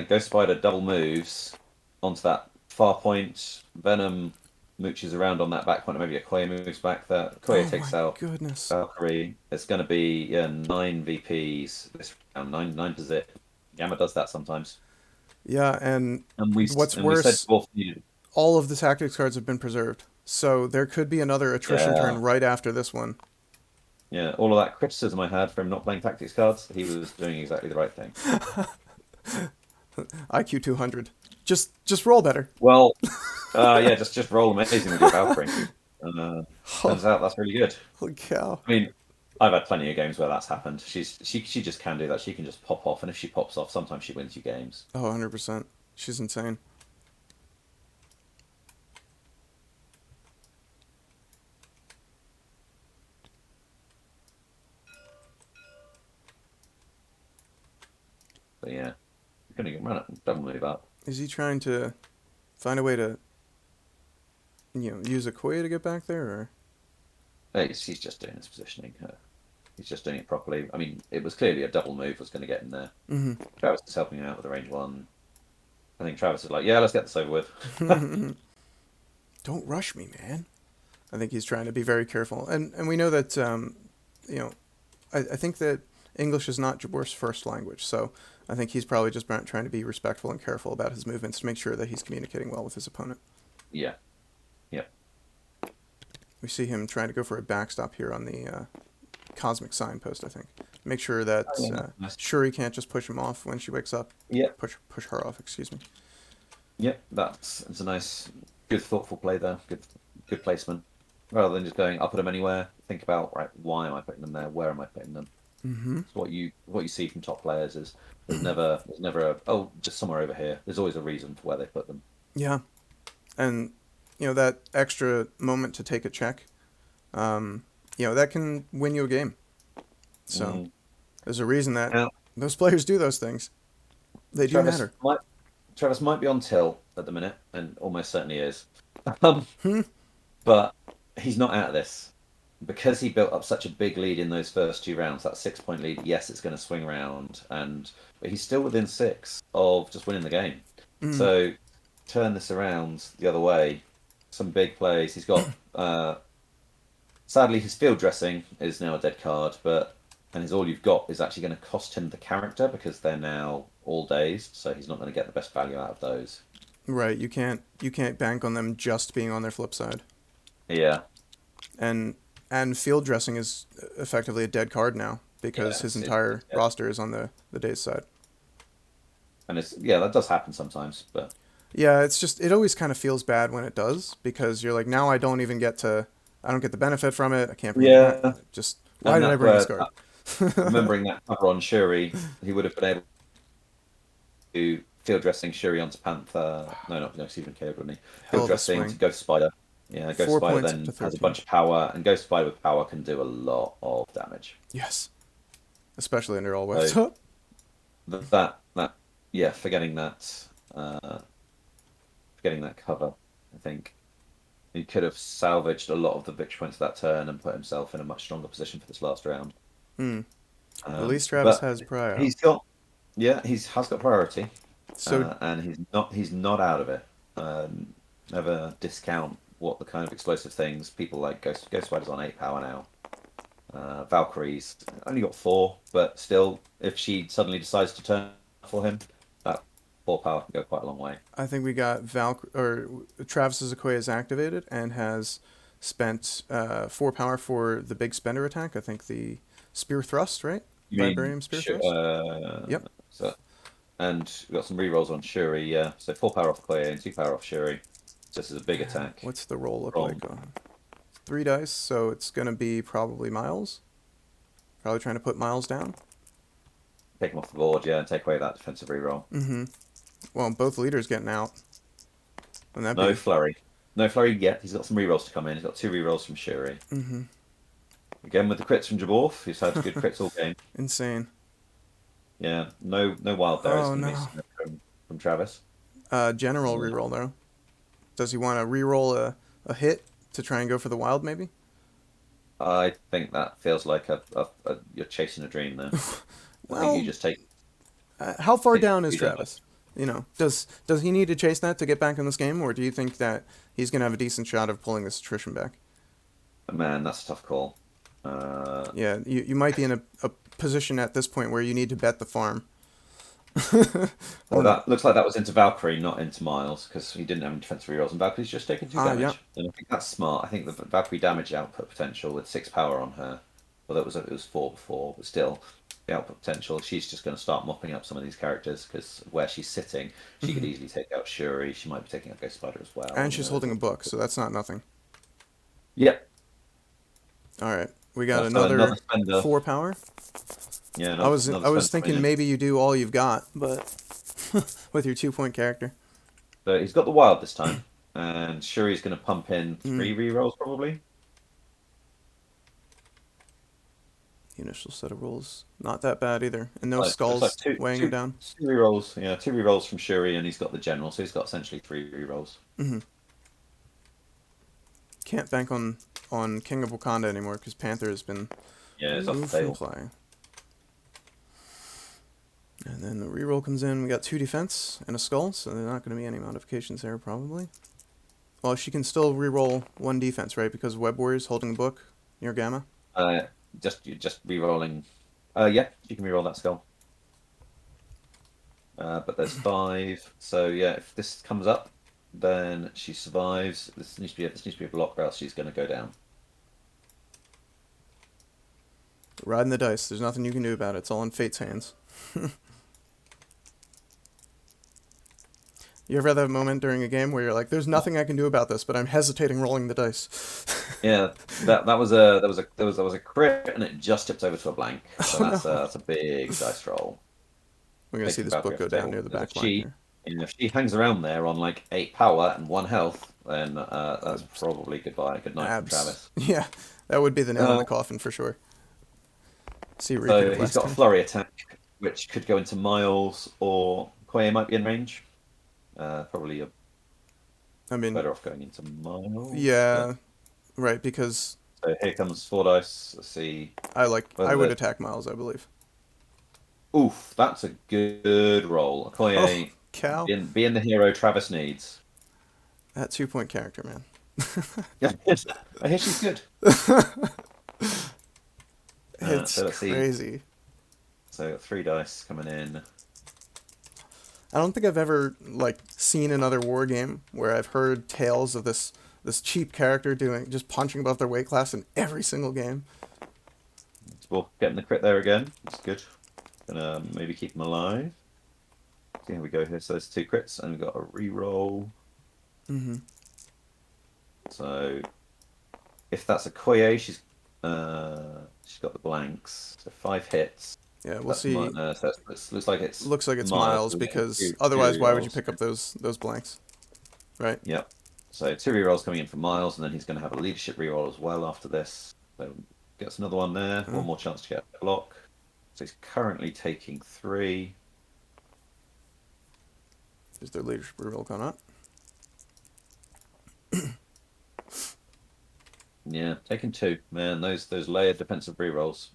Ghost Spider double moves onto that far point. Venom mooches around on that back point. Maybe Okoye moves back there. Okoye Oh takes my out goodness. Valkyrie. It's going to be 9 VPs this round. Nine to zip. Gamma does that sometimes. Yeah, and And we what's and we said worse, Dwarf needed. all of the tactics cards have been preserved. So there could be another attrition turn Yeah, right after this one. yeah. All of that criticism I had for him not playing tactics cards, he was doing exactly the right thing. IQ 200. Just roll better. Well, yeah. Just roll amazing with your Valkyrie. Oh, Turns out that's really good. holy cow. I mean, I've had plenty of games where that's happened. She just can do that. She can just pop off, and if she pops off, sometimes she wins you games. Oh, 100%. She's insane. But yeah, you're gonna get run up, double move up. Is he trying to find a way to, use a Koya to get back there, or? Hey, he's just doing his positioning. He's just doing it properly. I mean, it was clearly a double move was going to get in there. Mm-hmm. Travis is helping out with the range one. I think Travis is like, yeah, let's get this over with. Don't rush me, man. I think he's trying to be very careful, and we know that you know I think that English is not Jabor's first language, so I think he's probably just trying to be respectful and careful about his movements to make sure that he's communicating well with his opponent. Yeah, yeah. We see him trying to go for a backstop here on the cosmic signpost. I think make sure that Oh, yeah, nice. Shuri can't just push him off when she wakes up. Yeah, Push her off. Excuse me. yeah. It's a nice, good, thoughtful play there. Good placement. Rather than just going, I'll put them anywhere. Think about right, why am I putting them there? Where am I putting them? Mm-hmm. It's what you see from top players is there's never a just somewhere over here. There's always a reason for where they put them. Yeah, and that extra moment to take a check, that can win you a game. So Mm. there's a reason that Now, those players do those things. They do Travis matter. might Travis might be on till at the minute, and almost certainly is. Um, Hmm. but he's not out of this because he built up such a big lead in those first 2 rounds. That 6 point lead, yes, it's going to swing round, but he's still within 6 of just winning the game. Mm. So turn this around the other way. Some big plays. He's got. Sadly, his field dressing is now a dead card, and his all you've got is actually going to cost him the character because they're now all dazed. So he's not going to get the best value out of those. Right. You can't bank on them just being on their flip side. Yeah, And field dressing is effectively a dead card now yeah, because his it's entire roster is on the day's side. and it's that does happen sometimes, but Yeah, it's just it always kind of feels bad when it does because you're like now I don't get the benefit from it. I can't bring it back. yeah, Just why and did I that's bring this where card? remembering that cover on Shuri, he would have been able to field dressing Shuri onto Panther. No, Stephen K. wouldn't he? Hell Field of a dressing to swing. Ghost Spider. Yeah, Ghost 4 Spider points up to then has a 13. bunch of power, and Ghost Spider with power can do a lot of damage. Yes, especially under all So waves. that yeah, forgetting that getting that cover. I think he could have salvaged a lot of the victory points of that turn and put himself in a much stronger position for this last round. Hmm. At least Travis But has prio. he's got, yeah, he's has got priority, So and he's not out of it. Um, Never discount what the kind of explosive things people like Ghost Rider's on 8 power now. Valkyrie's only got 4, but still, if she suddenly decides to turn for him, that 4 power can go quite a long way. I think we got Travis's Okoye is activated and has spent 4 power for the big spender attack. I think the spear thrust, right? You mean Vibranium spear thrust. Yep. so and we've got some rerolls on Shuri, yeah. So 4 power off Koye and 2 power off Shuri. So this is a big attack What's the roll look from like? 3 dice, so it's gonna be probably Miles. Probably trying to put Miles down. take him off the board, yeah, and take away that defensive reroll. Mm-hmm. Well, both leaders getting out. Wouldn't that No be? flurry. No flurry yet. He's got some rerolls to come in. He's got 2 rerolls from Shuri. Mm-hmm. Again with the crits from Jaborf, who's had good crits all game. Insane. Yeah, no wild there. It's Oh going to be no. from Travis. General Yeah. reroll though. Does he want to reroll a hit to try and go for the wild maybe? I think that feels like you're chasing a dream there. I think you Well, just take how far take down is you don't Travis? You know, does he need to chase that to get back in this game, or do you think that he's gonna have a decent shot of pulling this attrition back? man, that's a tough call. Yeah, you might be in a position at this point where you need to bet the farm. Well, that looks like that was into Valkyrie, not into Miles, because he didn't have any defensive rerolls, and Valkyrie's just taken 2 Yeah. damage. And I think that's smart. I think the Valkyrie damage output potential with 6 power on her, well, it was 4 before, but still, the output potential. She's just going to start mopping up some of these characters because where she's sitting, she could easily take out Shuri. She might be taking out Ghost Spider as well. And she's holding a book, so that's not nothing. Yep. All right, we got So another spender. 4 power. Yeah, I was spender thinking coming in. maybe you do all you've got, but with your 2 point character. So he's got the wild this time, and Shuri's going to pump in 3 rerolls probably. The initial set of rolls, not that bad either, and no Like, it's like skulls weighing him down. 2 rerolls. Yeah, 2 rerolls from Shuri, and he's got the general, so he's got essentially 3 rerolls. Can't bank on King of Wakanda anymore because Panther has been Yeah, it's off the removed from table. play. And then the reroll comes in. We got 2 defense and a skull, so there's not going to be any modifications there probably. Well, she can still reroll 1 defense, right? Because Web Warrior's holding the book near Gamma. Just rerolling. Yeah, you can reroll that skull. But there's 5, so yeah, if this comes up, then she survives. This needs to be a block, or else she's going to go down. Riding the dice. There's nothing you can do about it. It's all in Fate's hands. You ever have that moment during a game where you're like, "There's nothing I can do about this, but I'm hesitating rolling the dice." Yeah, that was a crit, and it just tipped over to a blank. So that's a big dice roll. We're gonna see Taking this book Valkyrie go off the down table. near the Because back line here. if she hangs around there on like 8 power and 1 health, then that's probably goodbye. Good night from Travis. Yeah, that would be the nail in the Uh, coffin for sure. See repeat So of he's last got a time. flurry attack, which could go into Miles, or Koye might be in range. Probably you're I mean, better off going into Miles. yeah, right. Because So here comes 4 dice. Let's see I whether would the attack Miles, I believe. oof, that's a good roll. Oh, Koye, cow! being the hero Travis needs. That 2 point character, man. Yeah, I hear she's good. It's So let's see. crazy. So 3 dice coming in. I don't think I've ever like seen another war game where I've heard tales of this cheap character doing just punching above their weight class in every single game. Well, getting the crit there again. That's good. Gonna maybe keep him alive. See how we go here. So there's 2 crits, and we've got a reroll. Mm-hmm. So if that's a Koye, she's got the blanks. So 5 hits. Yeah, we'll That's see. so it looks like it's Looks like it's Miles We're getting because two otherwise, why would you rerolls. pick up those blanks, right? Yep. So 2 rerolls coming in for Miles, and then he's going to have a leadership reroll as well after this. So gets another one there. One more chance to get a block. So he's currently taking 3. Is their leadership reroll gone up? Yeah, taking two. Man, those layered defensive rerolls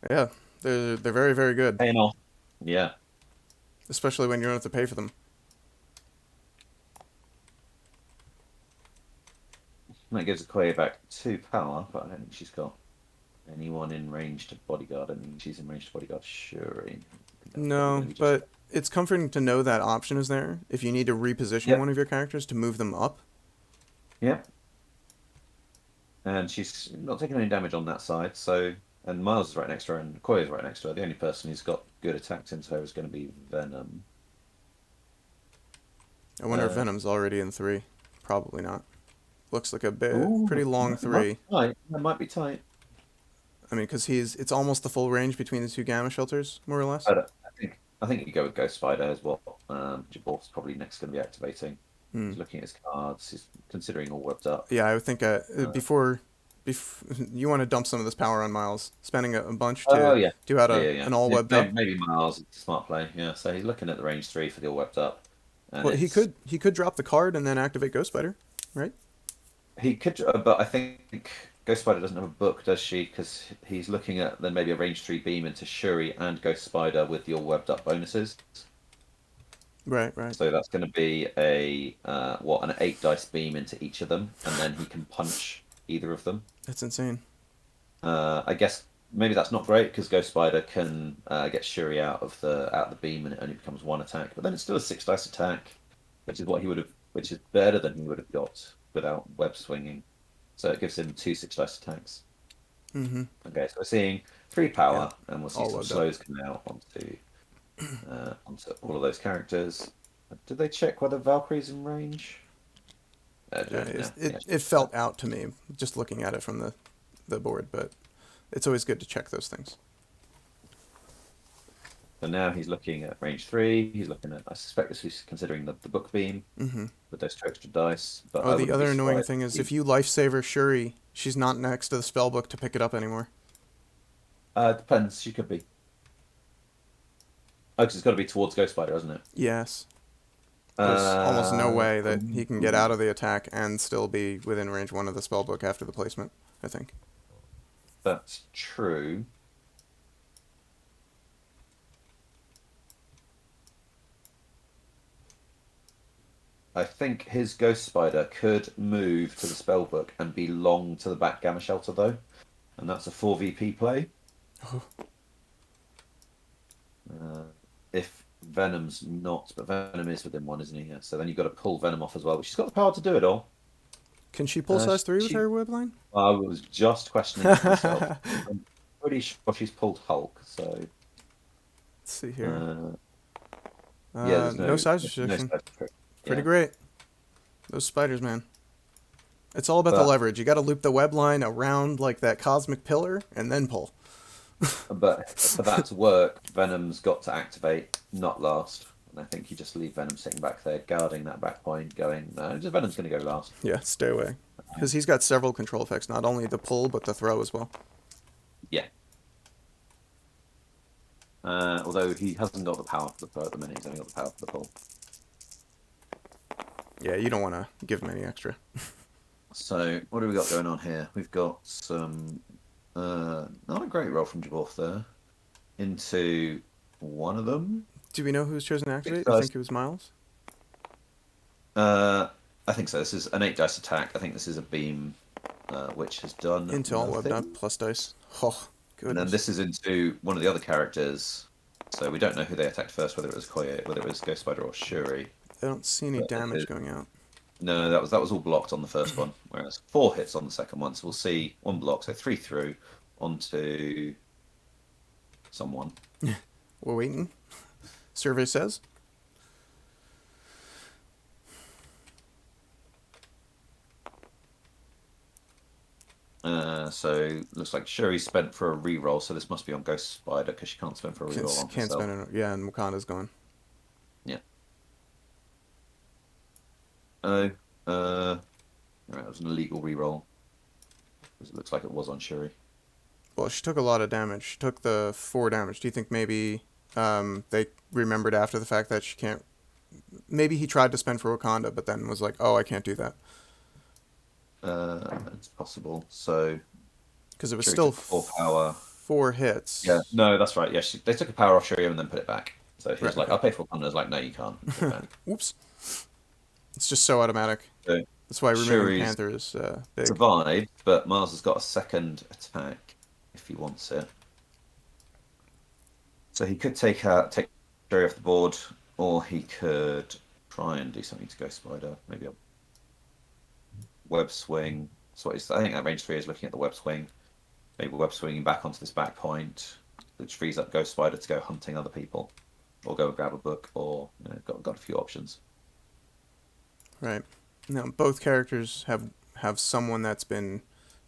Yeah, they're very very good, paying off. Yeah, especially when you don't have to pay for them. that gives Okoye back two power, but I don't think she's got anyone in range to bodyguard. I mean, she's in range to bodyguard Shuri. That's probably going No, to be just. but it's comforting to know that option is there if you need to reposition Yep, one of your characters to move them up. yep. And she's not taking any damage on that side. So, and Miles is right next to her, and Okoye is right next to her. The only person who's got good attacks into her is going to be Venom. I wonder if Uh, Venom's already in 3. Probably not. Looks like a bit pretty ooh, long that might 3. be tight. That might be tight. I mean, because it's almost the full range between the two gamma shelters, more or less. But I think you go with Ghost Spider as well. Jaborf's probably next going to be activating. Hmm. He's looking at his cards. He's considering all whipped up. Yeah, I would think Uh, you want to dump some of this power on Miles, spending a bunch oh to yeah, do out yeah, yeah, yeah. an all webbed Maybe, up. maybe Miles is a smart play. Yeah, so he's looking at the range three for the all whipped up, and Well, it's he could drop the card and then activate Ghost Spider, right? he could, but I think Ghost Spider doesn't have a book, does she? Because he's looking at then maybe a range three beam into Shuri and Ghost Spider with the all webbed up bonuses. Right, right. So that's going to be a an 8 dice beam into each of them, and then he can punch either of them. That's insane. I guess maybe that's not great because Ghost Spider can get Shuri out of the beam, and it only becomes one attack. But then it's still a 6 dice attack, which is better than he would have got without web swinging. So it gives him two 6 dice attacks. Mm-hmm. Okay, so we're seeing three Yeah, power, and we'll see all some webbed up. slows come out onto all of those characters. Did they check whether Valkyrie's in range? Yeah, Yeah, yeah. it felt out to me just looking at it from the board, but it's always good to check those things. So now he's looking at range three. He's looking at, I suspect this is considering the book beam Mm-hmm. with those two extra dice. But Oh, I the wouldn't be other annoying surprised thing if is if you lifesaver Shuri, she's not next to the spell book to pick it up anymore. Depends. She could be. Oh, 'cause it's got to be towards Ghost Spider, hasn't it? Yes. There's almost no way that he can get out Ooh, of the attack and still be within range 1 of the spell book after the placement, I think. that's true. I think his Ghost Spider could move to the spell book and be long to the back Gamma Shelter, though. And that's a 4VP play. Oh. Uh, if Venom's not, but Venom is within one, isn't he? Yeah. So then you've got to pull Venom off as well, but she's got the power to do it all. Can she pull size 3 with She, her web line? I was just questioning that myself. Let's I'm pretty sure she's pulled Hulk, so see here. uh, yeah, there's No size no restriction. size trick. Pretty Yeah, great. Those spiders, man. It's all about the but leverage. You got to loop the web line around like that cosmic pillar and then pull. but for that to work, Venom's got to activate, not last. And I think you just leave Venom sitting back there, guarding that back point, going, no, just Venom's going to go last. Yeah, stay away. Because he's got several control effects, not only the pull, but the throw as well. Yeah. Although he hasn't got the power for the throw at the minute, he's only got the power for the pull. Yeah, you don't want to give him any extra. So what do we got going on here? We've got some not a great roll from Jaborf there into one of them. Do we know who was chosen to activate? You Because think it was Miles? I think so. This is an 8 dice attack. I think this is a beam, which has done Into all webbed up, nothing. plus dice. Oh, And then goodness. this is into one of the other characters. So we don't know who they attacked first, whether it was Koye, whether it was Ghost Spider or Shuri. I don't see any But damage going out. no, that was all blocked on the first one, whereas 4 hits on the second one. So we'll see one block, so 3 through onto someone. We're waiting. Survey says. So looks like Shuri spent for a reroll, so this must be on Ghost Spider because she can't spend for a reroll on Can't herself. spend it. Yeah, and Wakanda's gone. Yeah. Oh, right, that was an illegal reroll. Because it looks like it was on Shuri. Well, she took a lot of damage. She took the 4 damage. Do you think maybe they remembered after the fact that she can't... Maybe he tried to spend for Wakanda, but then was like, oh, I can't do that. It's possible. So Because it was Shuri still took 4 power. 4 hits. Yeah, no, that's right. Yeah, they took a power off Shuri and then put it back. So he Right. was like, Okay. "I'll pay for Wakanda's." Like, no, you can't. And put it back. Oops. It's just so automatic. So That's why removing Shuri's Panther is big. survived, but Mars has got a second attack if he wants it. So he could take Shuri off the board, or he could try and do something to Ghost Spider. Maybe a web swing. So I think that range 3 is looking at the web swing. Maybe web swinging back onto this back point, which frees up Ghost Spider to go hunting other people, or go grab a book, or got a few options. Right. Now both characters have someone that's been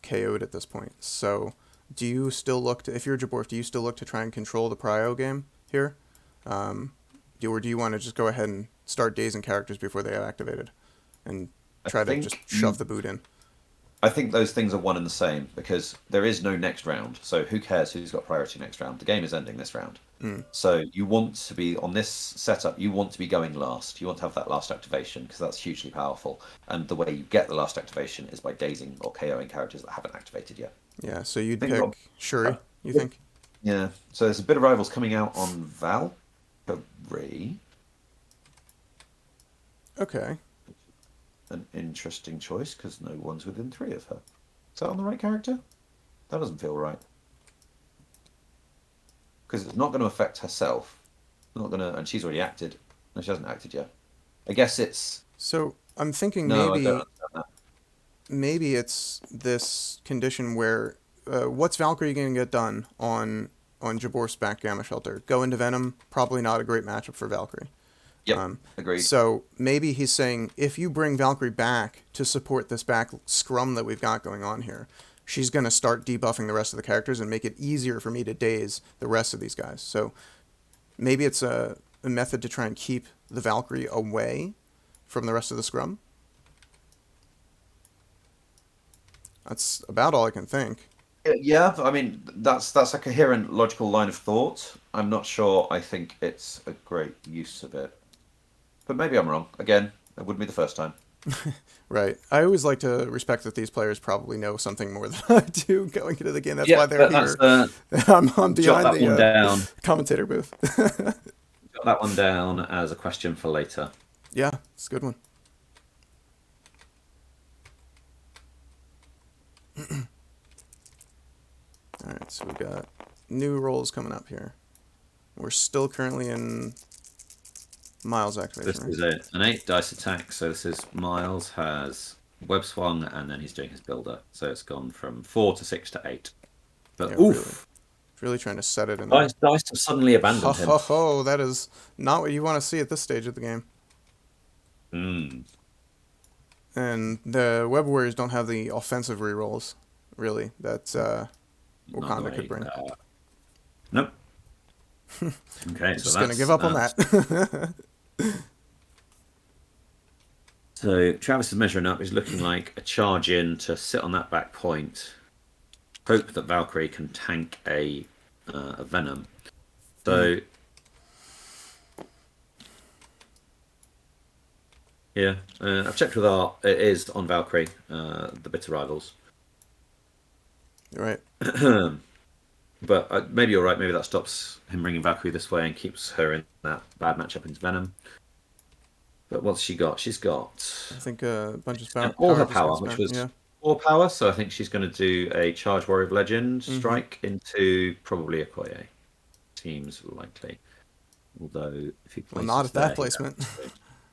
KO'd at this point. So do you still look to, if you're Jaborf, do you still look to try and control the Prio game here? Or do you want to just go ahead and start dazing characters before they are activated and I try to just think shove the boot in? I think those things are one and the same because there is no next round. So who cares who's got priority next round? The game is ending this round. Mm. So you want to be on this setup. You want to be going last. You want to have that last activation because that's hugely powerful. And the way you get the last activation is by dazing or KOing characters that haven't activated yet. Yeah, so you'd I think pick Shuri, you yeah. think? Yeah. So there's a bit of rivals coming out on Valkyrie. Okay. An interesting choice because no one's within 3 of her. Is that on the right character? That doesn't feel right. Because it's not going to affect herself. Not going to, and she's already acted. No, she hasn't acted yet. I guess it's So I'm thinking no. I don't understand that. maybe it's this condition where what's Valkyrie going to get done on Jabor's back Gamma Shelter? Go into Venom, probably not a great matchup for Valkyrie. Yep, agreed. So maybe he's saying if you bring Valkyrie back to support this back scrum that we've got going on here, she's going to start debuffing the rest of the characters and make it easier for me to daze the rest of these guys. So maybe it's a method to try and keep the Valkyrie away from the rest of the scrum. That's about all I can think. Yeah, I mean that's a coherent, logical line of thought. I'm not sure. I think it's a great use of it, but maybe I'm wrong. Again, it wouldn't be the first time. Right. I always like to respect that these players probably know something more than I do going into the game. That's Yeah, why they're that's here. I'm jot behind that one the down. commentator booth. Jot that one down as a question for later. Yeah, it's a good one. All right, so we got new rolls coming up here. We're still currently in Miles activation. This is an 8 dice attack. So this is Miles has web swung and then he's doing his builder. So it's gone from 4 to 6 to 8. But Yeah, oof, really trying to set it in there. dice have suddenly Ho abandoned him. ho ho! That is not what you want to see at this stage of the game. Mm. And the Web Warriors don't have the offensive rerolls, really. That Wakanda could bring. Nope. Okay, Just gonna give up on that. So Travis is measuring up. He's looking like a charge in to sit on that back point. Hope that Valkyrie can tank a Venom. So yeah, I've checked with Art. It is on Valkyrie, the bitter rivals. You're right. But maybe you're right. Maybe that stops him bringing Valkyrie this way and keeps her in that bad matchup into Venom. But what's she got? She's got I think a bunch of all her just power, got which spent. was Yeah. 4 power. So I think she's going to do a Charge Warrior of Legend strike into probably Okoye. Seems likely. Although if he Well, places not at there, that placement.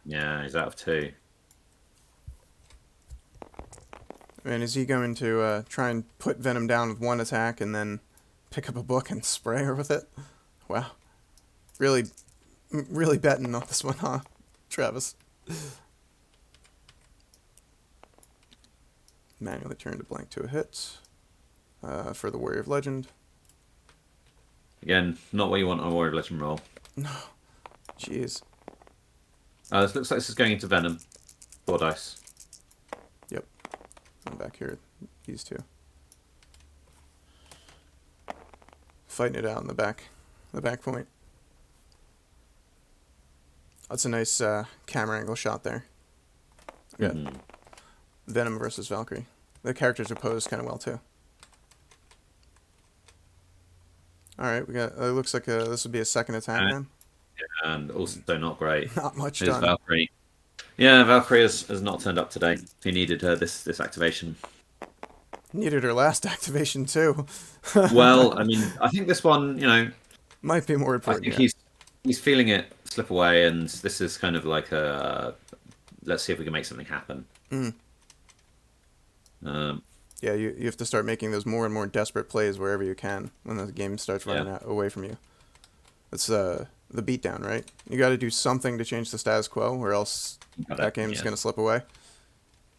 yeah, he's out of 2. And is he going to try and put Venom down with one attack and then pick up a book and spray her with it? Wow. Really betting on this one, huh, Travis? Manually turn to blank to a hit for the Warrior of Legend. Again, not what you want on a Warrior of Legend roll. No. Jeez. This looks like this is going into Venom. 4 dice. Yep. I'm back here. These two. Fighting it out in the back point. That's a nice camera angle shot there. Yeah. Venom versus Valkyrie. The characters are posed kind of well too. All right, we got. It looks like this would be a second attack And, then. and also not great. Not much Here's done. Valkyrie. Yeah, Valkyrie has not turned up today. He needed this activation. Needed her last activation too. Well, I mean, I think this one, Might be more I important. think Yeah. he's feeling it slip away, and this is kind of like a let's see if we can make something happen. Mm. Um, Yeah, you have to start making those more and more desperate plays wherever you can when the game starts running away from you. That's the beatdown, right? You got to do something to change the status quo, or else that game's going to slip away.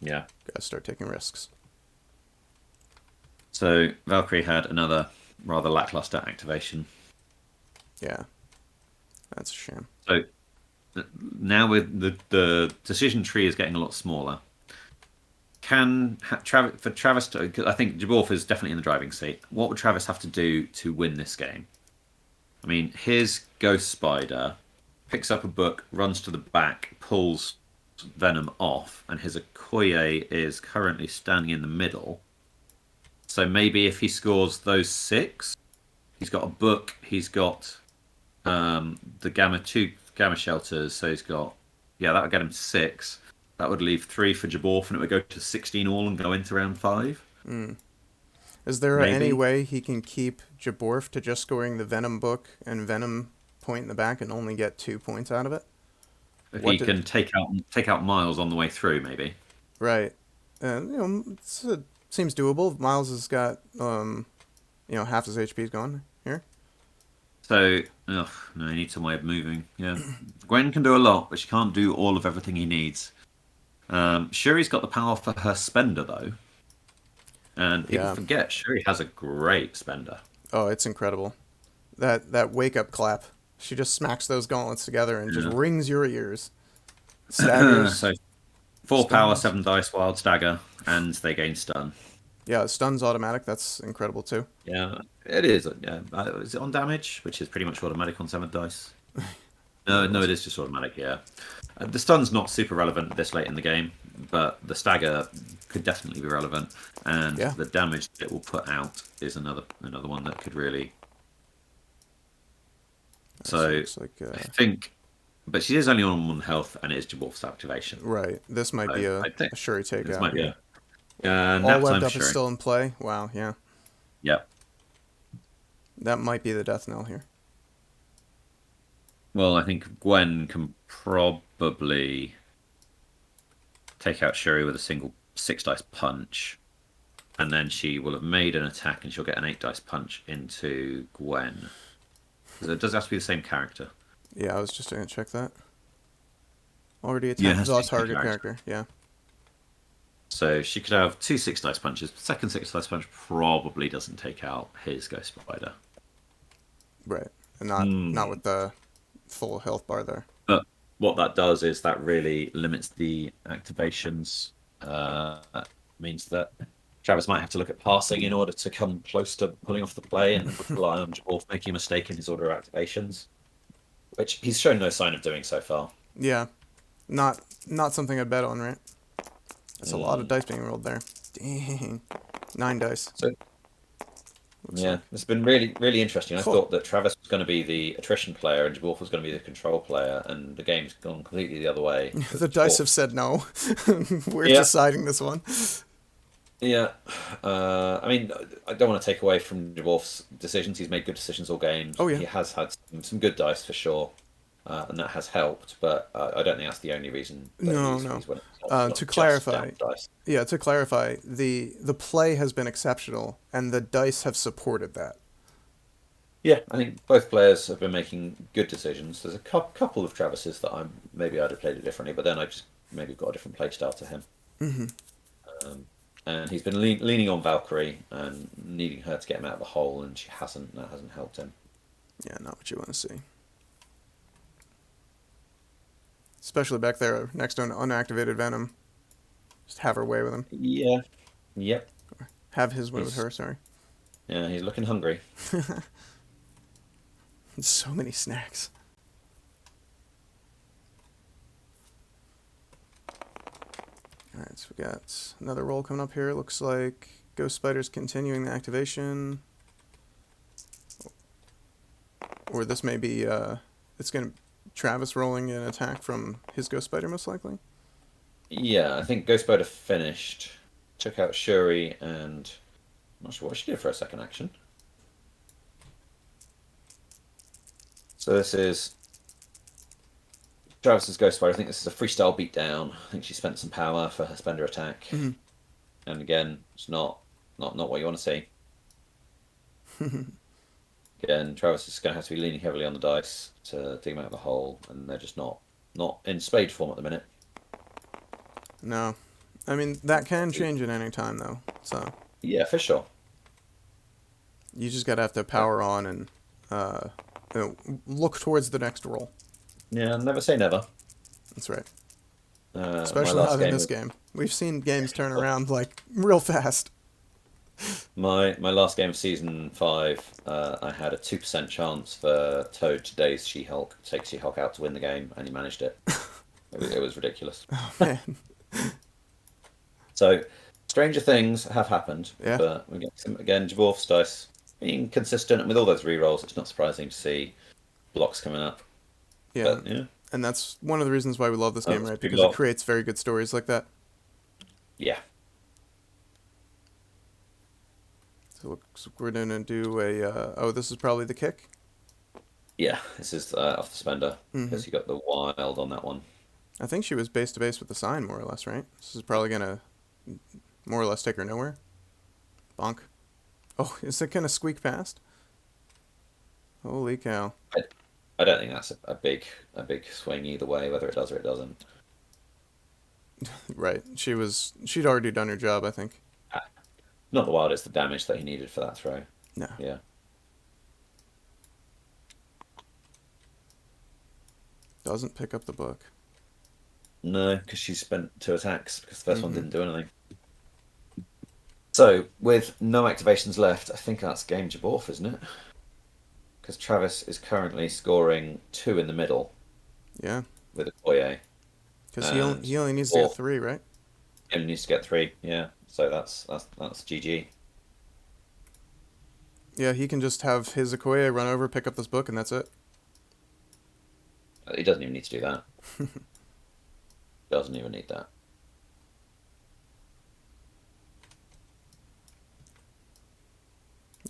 Yeah. Got to start taking risks. So Valkyrie had another rather lackluster activation. Yeah, that's a shame. So now with the decision tree is getting a lot smaller. For Travis to, I think Jaborf is definitely in the driving seat. What would Travis have to do to win this game? I mean, his Ghost Spider picks up a book, runs to the back, pulls Venom off, and his Okoye is currently standing in the middle. So maybe if he scores those 6, he's got a book, he's got the two Gamma Shelters, so he's got, that would get him 6. That would leave 3 for Jaborf, and it would go to 16 all and go into round 5. Mm. Is there any way he can keep Jaborf to just scoring the Venom book and Venom point in the back and only get 2 points out of it? If he can take out Miles on the way through, maybe. Right. It seems doable. Miles has got half his HP's gone here. So, no, he needs some way of moving. Yeah, Gwen can do a lot, but she can't do all of everything he needs. Shuri's got the power for her spender though, and people forget Shuri has a great spender. Oh, it's incredible. That wake up clap. She just smacks those gauntlets together and just rings your ears. Staggers. So 4 power, 7 dice, wild stagger, and they gain stun. Yeah, stun's automatic. That's incredible too. Yeah, it is. Yeah, is it on damage, which is pretty much automatic on 7 dice? No, it is just automatic. Yeah, the stun's not super relevant this late in the game, but the stagger could definitely be relevant, and the damage it will put out is another one that could really. So I think, but she is only on 1 health, and it is Jaborf's activation. Right. This might be a Shuri takeout. This might be all webbed up is still in play. Wow. Yeah. Yep. That might be the death knell here. Well, I think Gwen can probably take out Shuri with a single 6 dice punch, and then she will have made an attack, and she'll get an 8 dice punch into Gwen. So it does have to be the same character. Yeah, I was just going to check that. Already attacked the target character. Yeah. So she could have 2 6 dice punches. Second 6 dice punch probably doesn't take out his Ghost Spider. Right, and not with the full health bar there. But what that does is that really limits the activations. Means that Travis might have to look at passing in order to come close to pulling off the play, and rely on Jaborf making a mistake in his order of activations, which he's shown no sign of doing so far. Yeah, not something I'd bet on, right? That's a lot of dice being rolled there. Dang, 9 dice. So, it's been really, really interesting. I thought that Travis was going to be the attrition player and Jaborf was going to be the control player, and the game's gone completely the other way. The dice have said no. We're deciding this one. Yeah. I mean, I don't want to take away from Jaborf's decisions. He's made good decisions all game. Oh, yeah. He has had some good dice for sure, and that has helped, but I don't think that's the only reason. No. To clarify, the play has been exceptional, and the dice have supported that. Yeah, I think both players have been making good decisions. There's a couple of Travises that I'd have played it differently, but then I just maybe got a different play style to him. Mm-hmm. And he's been leaning on Valkyrie and needing her to get him out of the hole, and she hasn't. That hasn't helped him. Yeah, not what you want to see. Especially back there next to an unactivated Venom. Just have her way with him. Yeah. Yep. Have his way with her, sorry. Yeah, he's looking hungry. So many snacks. right, so we got another roll coming up here. Looks like Ghost Spider's continuing the activation. Or this may be, it's going to Travis rolling an attack from his Ghost Spider, most likely. Yeah, I think Ghost Spider finished. Took out Shuri, and I'm not sure what she did for a second action. So this is Travis's Ghost Spider. I think this is a freestyle beatdown. I think she spent some power for her spender attack. Mm-hmm. And again, it's not what you want to see. Again, Travis is going to have to be leaning heavily on the dice to dig him out of the hole, and they're just not in spade form at the minute. No. I mean, that can change at any time, though. So Yeah, for sure. you just got to have to power on and look towards the next roll. Yeah, never say never. That's right. My Especially last not in game this game. We've seen games turn around like real fast. My last game of season 5, I had a 2% chance for Toad to daze She-Hulk, take She-Hulk out to win the game, and he managed it. It was ridiculous. Oh man. So, stranger things have happened, Yeah. but again, Jaborf's dice being consistent, and with all those rerolls, it's not surprising to see blocks coming up. Yeah. But, yeah. And that's one of the reasons why we love this game, That's right? a big Because it lot. creates very good stories like that. Yeah. So looks like we're gonna do a. Oh, this is probably the kick. Yeah, this is off the spender, Mm-hmm. because you got the wild on that one. I think she was base to base with the sign, more or less, right? This is probably gonna more or less take her nowhere. Bonk. Oh, is it gonna squeak past? Holy cow! I don't think that's a big swing either way, whether it does or it doesn't. Right. She'd already done her job, I think. Not the wild, it's the damage that he needed for that throw. No. Yeah. Doesn't pick up the book. No, because she spent 2 attacks, because the 1st one didn't do anything. So, with no activations left, I think that's game Jaborf, isn't it? Because Travis is currently scoring 2 in the middle Yeah. with a Okoye. Because he only needs to get 3, right? He only needs to get 3, yeah. So that's GG. Yeah, he can just have his Okoye run over, pick up this book, and that's it. He doesn't even need to do that. Doesn't even need that.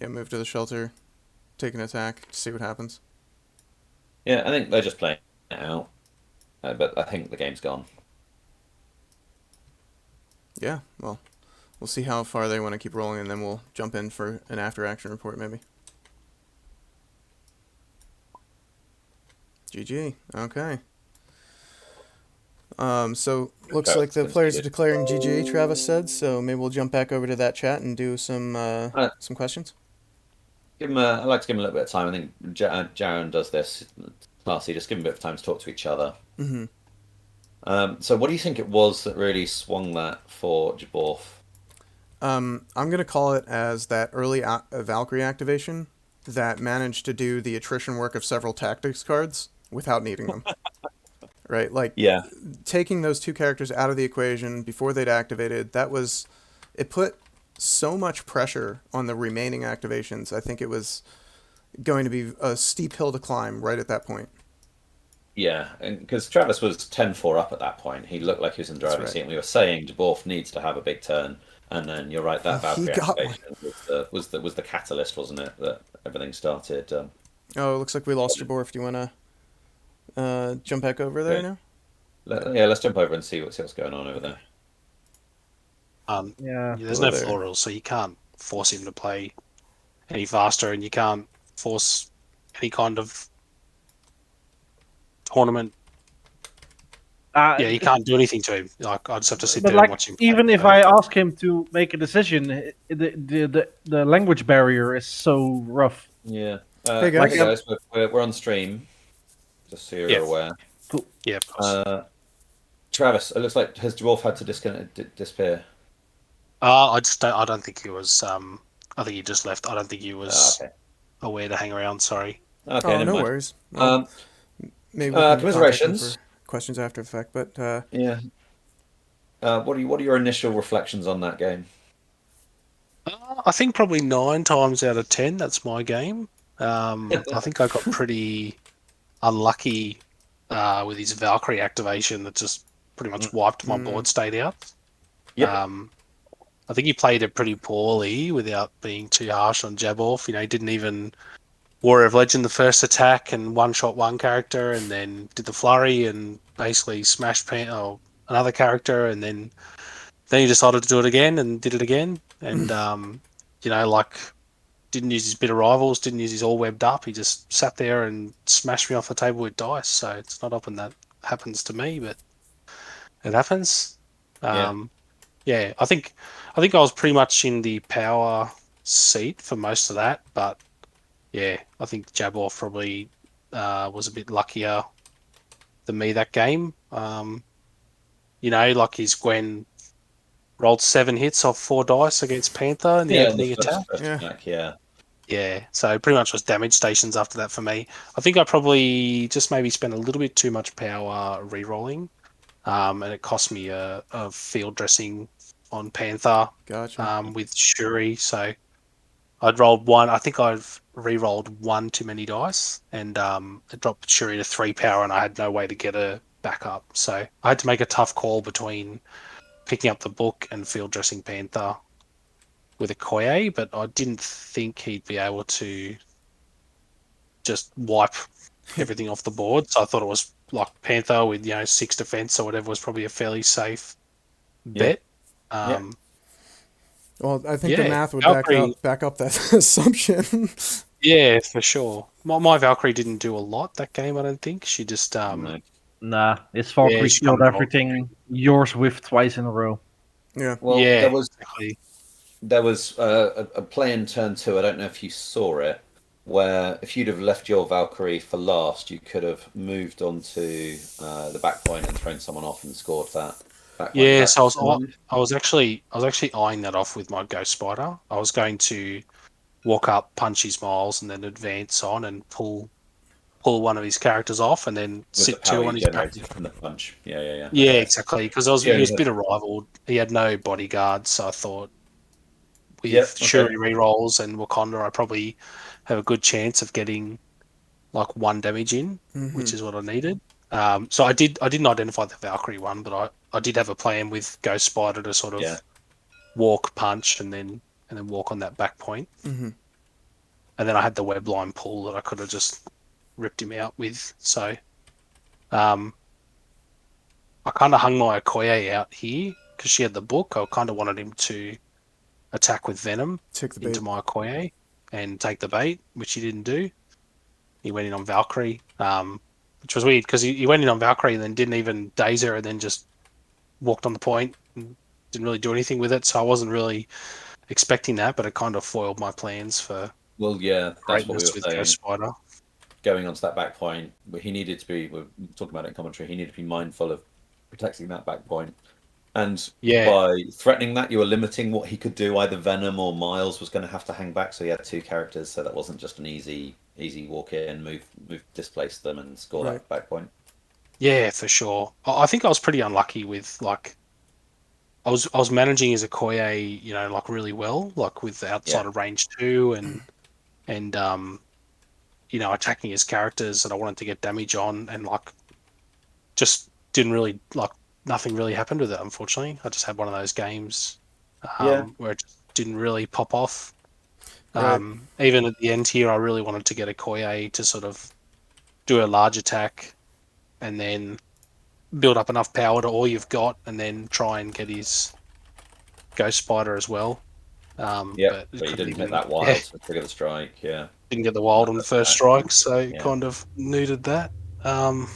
Yeah, move to the shelter, take an attack, see what happens. Yeah, I think they're just playing it out. But I think the game's gone. Yeah, well, we'll see how far they want to keep rolling, and then we'll jump in for an after-action report, maybe. GG. Okay. So looks like the players are declaring GG. Travis said. So maybe we'll jump back over to that chat and do some questions. I'd like to give him a little bit of time. I think Jaron does this classy. Just give him a bit of time to talk to each other. Mm-hmm. So what do you think it was that really swung that for Jaborf? I'm gonna call it as that early Valkyrie activation that managed to do the attrition work of several tactics cards without needing them. Right, like Yeah. taking those 2 characters out of the equation before they'd activated. It put so much pressure on the remaining activations. I think it was going to be a steep hill to climb right at that point. Yeah, and because Travis was 10-4 up at that point, he looked like he was in the driving right. seat. And we were saying Jaborf needs to have a big turn, and then you're right, that He Valkyrie got activation was the catalyst, wasn't it? That everything started. Oh, it looks like we lost Jaborf. Do you want to jump back over there now? Let's jump over and see what's going on over there. Yeah. There's Hello no there. floor rules, so you can't force him to play any faster, and you can't force any kind of tournament. Yeah, you can't do anything to him. Like, I just have to sit But there like, and watch him play. even if I ask him to make a decision, the language barrier is so rough. Yeah. Hey, guys. We're on stream, just so you're Yeah. aware. Yeah, of course. Travis, it looks like has Dwarf had to disappear? I don't think he was. I think he just left. I don't think he was Okay. aware to hang around. Sorry. Okay, Oh, never no mind. worries. Well, maybe we can contact him commiserations. for questions after the fact, but Yeah. what are your initial reflections on that game? I think probably 9 times out of 10, that's my game. I think I got pretty unlucky with his Valkyrie activation that just pretty much wiped my board state out. Yep. I think he played it pretty poorly without being too harsh on Jaborf. He didn't even Warrior of Legend the first attack and one-shot one character, and then did the flurry and basically smashed another character, and then he decided to do it again and did it again, and like didn't use his bitter rivals, didn't use his all webbed up. He just sat there and smashed me off the table with dice. So it's not often that happens to me, but it happens. Yeah. Yeah, I think I was pretty much in the power seat for most of that, but yeah, I think Jaborf probably was a bit luckier than me that game. Like his Gwen rolled 7 hits off 4 dice against Panther in the Yeah, on the opening attack. first Yeah. attack, yeah. Yeah, so pretty much was damage stations after that for me. I think I probably just maybe spent a little bit too much power re-rolling, and it cost me a field dressing on Panther Gotcha. with Shuri. So I'd rolled one. I think I've re-rolled one too many dice, and it dropped Shuri to 3 power, and I had no way to get her back up. So I had to make a tough call between picking up the book and field dressing Panther with a Koye, but I didn't think he'd be able to just wipe everything off the board. So I thought it was like Panther with 6 defense or whatever was probably a fairly safe Yeah. bet. Yeah. Well, I think the Yeah, math would Valkyrie. back up that assumption. Yeah, for sure. My Valkyrie didn't do a lot that game. I don't think she just No. Nah, his yeah, Valkyrie she killed kind of rolled. everything yours with twice in a row. Yeah. Well, Yeah, there was exactly. a play in turn 2. I don't know if you saw it, where if you'd have left your Valkyrie for last, you could have moved onto the back point and thrown someone off and scored that back point. Yeah, Is so that I was actually eyeing that off with my Ghost Spider. I was going to walk up, punch his miles, and then advance on and pull one of his characters off, and then with the sit power 2 on you his back. generated from the punch? Yeah, yeah, yeah. Yeah, Okay. exactly. Because Yeah, he was a yeah. bit of rivaled. He had no bodyguards, so I thought with Yep. Okay. Shuri rerolls and Wakanda, I probably have a good chance of getting like 1 damage in, which is what I needed. So I didn't identify the Valkyrie one, but I did have a plan with Ghost Spider to sort Yeah. of walk, punch, and then walk on that back point. Mm-hmm. And then I had the web line pull that I could have just ripped him out with. So I kind of hung my Okoye out here because she had the book. I kind of wanted him to attack with Venom Take the into bait. my Okoye and take the bait, which he didn't do. He went in on Valkyrie, which was weird because he went in on Valkyrie and then didn't even daze her and then just walked on the point and didn't really do anything with it. So I wasn't really expecting that, but it kind of foiled my plans for Well, yeah, that's what we greatness were with Ghost saying. Spider. Going onto that back point, he needed to be. We're talking about it in commentary. He needed to be mindful of protecting that back point. And Yeah, by threatening that, you were limiting what he could do. Either Venom or Miles was going to have to hang back, so he had 2 characters. So that wasn't just an easy walk in, move, displace them, and score Right. that back point. yeah, for sure. I think I was pretty unlucky with like I was managing his Okoye, like really well, like with outside Yeah. of range 2 and attacking his characters that I wanted to get damage on, and like just didn't really like nothing really happened with it. Unfortunately, I just had one of those games Yeah. where it just didn't really pop off. Right. Even at the end here, I really wanted to get a Koye to sort of do a large attack and then build up enough power to all you've got, and then try and get his Ghost Spider as well. Yeah. But it But you couldn't didn't hit even. that Yeah, wild to trigger the strike. Yeah. didn't get the wild on the first strike, so Yeah. kind of needed that. Um,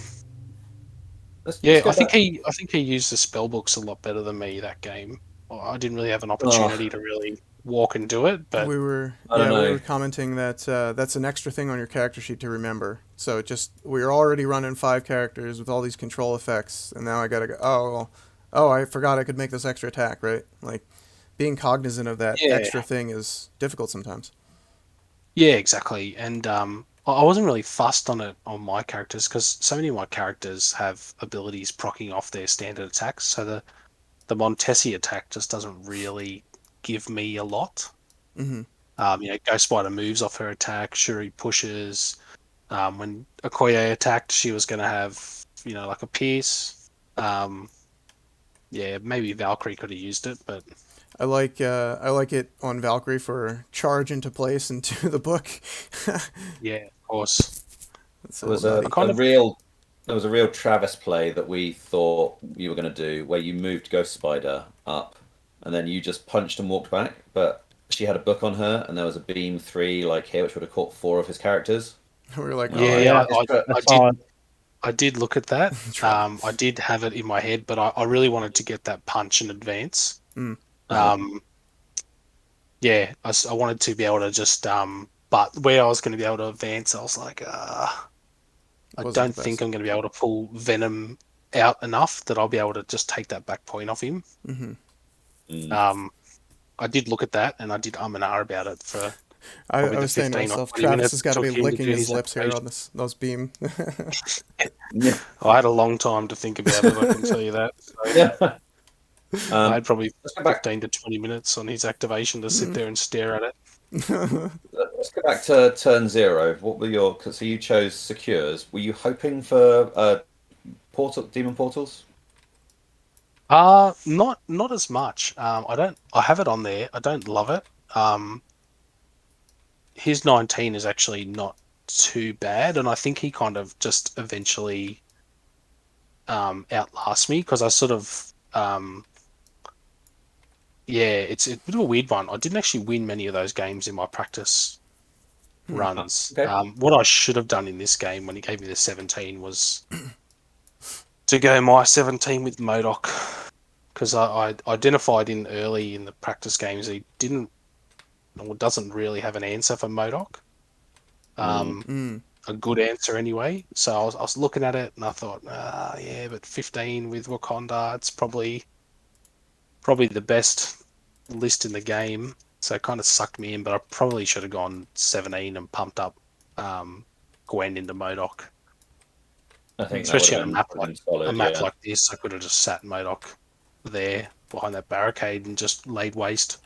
Let's yeah, go back. I think he used the spell books a lot better than me that game. I didn't really have an Oh, opportunity to really walk and do it, but We were I don't we know. were commenting that that's an extra thing on your character sheet to remember. So we're already running 5 characters with all these control effects, and now I gotta go. Oh, I forgot I could make this extra attack. Right, like being cognizant of that yeah, extra thing is difficult sometimes. yeah, exactly. And I wasn't really fussed on it on my characters because so many of my characters have abilities proccing off their standard attacks. So the Montesi attack just doesn't really give me a lot. Mm-hmm. Ghost Spider moves off her attack. Shuri pushes. When Okoye attacked, she was going to have, like a pierce. Maybe Valkyrie could have used it, but I like it on Valkyrie for charge into place and to the book. yeah, of course. That's There a was little a, nutty. kind a of- real there was a real Travis play that we thought you were going to do, where you moved Ghost Spider up, and then you just punched and walked back. But she had a book on her, and there was a beam 3 like here, which would have caught 4 of his characters. We were like, Yeah, oh, Yeah, I I did. saw it. I did look at that. Travis. I did have it in my head, but I really wanted to get that punch in advance. Mm. I wanted to be able to just but where I was going to be able to advance, I was like, I Wasn't don't the think best. I'm going to be able to pull Venom out enough that I'll be able to just take that back point off him. Mm-hmm. I did look at that, and I did and ah about it for I probably the was saying to 15 or myself, 20 Travis minutes has it got to took be him to licking do his his lips here activation. on those beam. Yeah. I had a long time to think about it, I can tell you that. So Yeah. I had probably Let's go back. 15 to 20 minutes on his activation to sit there and stare at it. Let's go back to turn 0. What were your? So you chose secures. Were you hoping for demon portals? Not as much. I have it on there. I don't love it. His 19 is actually not too bad, and I think he kind of just eventually outlasts me because I sort of it's a bit of a weird one. I didn't actually win many of those games in my practice runs. Okay. What I should have done in this game when he gave me the 17 was to go my 17 with Modok, because I identified early in the practice games he didn't or doesn't really have an answer for Modok. A good answer anyway. So I was looking at it and I thought, but 15 with Wakanda, it's probably the best list in the game. So it kind of sucked me in, but I probably should have gone 17 and pumped up Gwen into Modok. I think Especially that on would have been solid. a map Yeah. like this, I could have just sat Modok there behind that barricade and just laid waste.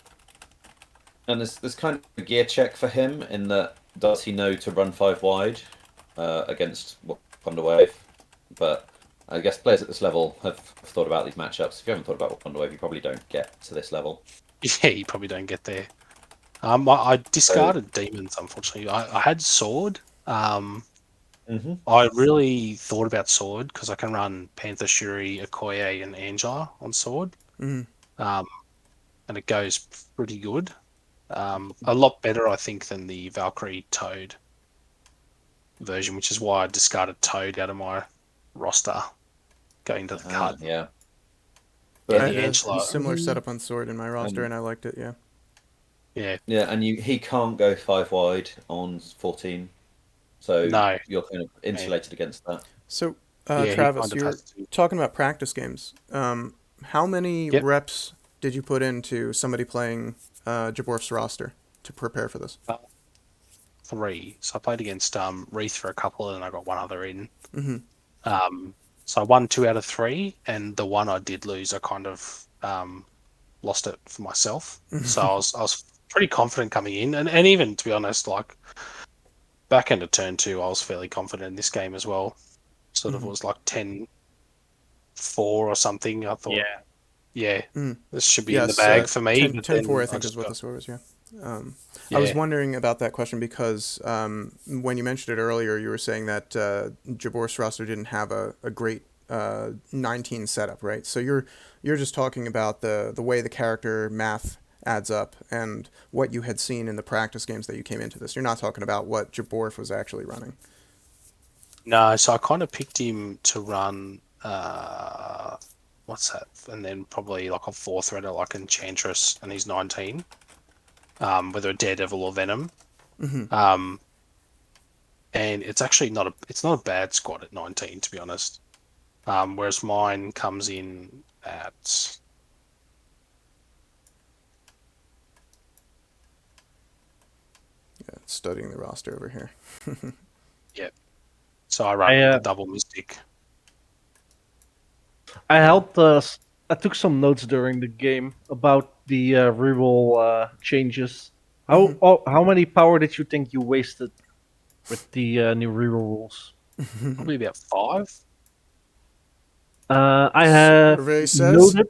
And there's kind of a gear check for him in that does he know to run 5 wide against Wakanda Wave? But I guess players at this level have thought about these matchups. If you haven't thought about Wakanda Wave, you probably don't get to this level. Yeah, you probably don't get there. I discarded demons, unfortunately. I had sword. I really thought about sword because I can run Panther, Shuri, Okoye, and Angela on sword. And it goes pretty good. A lot better, I think, than the Valkyrie Toad version, which is why I discarded Toad out of my roster going to the cut. Yeah. Yeah, I the had Angela. a similar setup on sword in my roster, and I liked it. Yeah. Yeah. Yeah, and he can't go 5 wide on 14. So No. you're kind of insulated against that. So, Yeah, he Travis, kind of you were has to. talking about practice games. How many Yep. reps did you put into somebody playing Jaborf's roster to prepare for this? 3. So I played against Wreath for a couple, and I got one other in. Mm-hmm. So I won 2 out of 3, and the one I did lose, I kind of lost it for myself. So I was pretty confident coming in, and even to be honest, like back into turn 2, I was fairly confident in this game as well. Sort of was like 10-4 or something. I thought, this should be in the bag for me. 10, but 10-4, then I think, just is what got- the score was, yeah. I was wondering about that question because when you mentioned it earlier, you were saying that Jaborf's roster didn't have a great 19 setup, right? So you're just talking about the way the character math adds up and what you had seen in the practice games that you came into this. You're not talking about what Jaborf was actually running. No, so I kind of picked him to run what's that? And then probably like a 4-threader like Enchantress, and he's 19. Whether a Daredevil or Venom. And it's actually not a bad squad at 19, to be honest. Whereas mine comes in at Studying the roster over here. so I run the double Mystic. I helped I took some notes during the game about the reroll changes. How many power did you think you wasted with the new reroll rules? Probably about 5. I have Survey says. noted.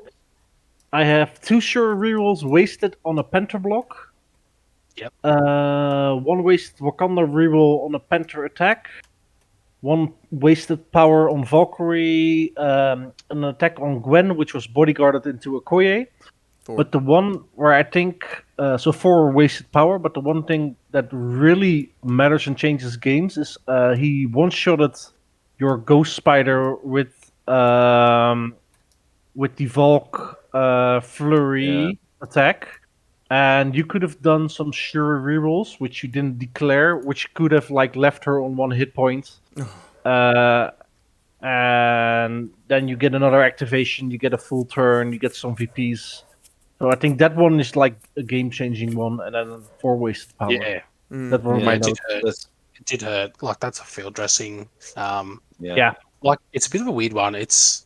I have 2 sure rerolls wasted on a pentablock. Yep. 1 wasted Wakanda reroll on a Panther attack. 1 wasted power on Valkyrie, an attack on Gwen, which was bodyguarded into Okoye. 4. But the one where I think, so 4 wasted power, but the one thing that really matters and changes games is he one-shotted your Ghost Spider with the Valk Flurry attack. And you could have done some sure rerolls, which you didn't declare, which could have like left her on 1 hit point. And then you get another activation, you get a full turn, you get some VPs. So I think that one is like a game-changing one, and then 4 wasted power. Yeah, That were Yeah, my it did notes. hurt. There's- It did hurt. Like that's a field dressing. Yeah. Like it's a bit of a weird one. It's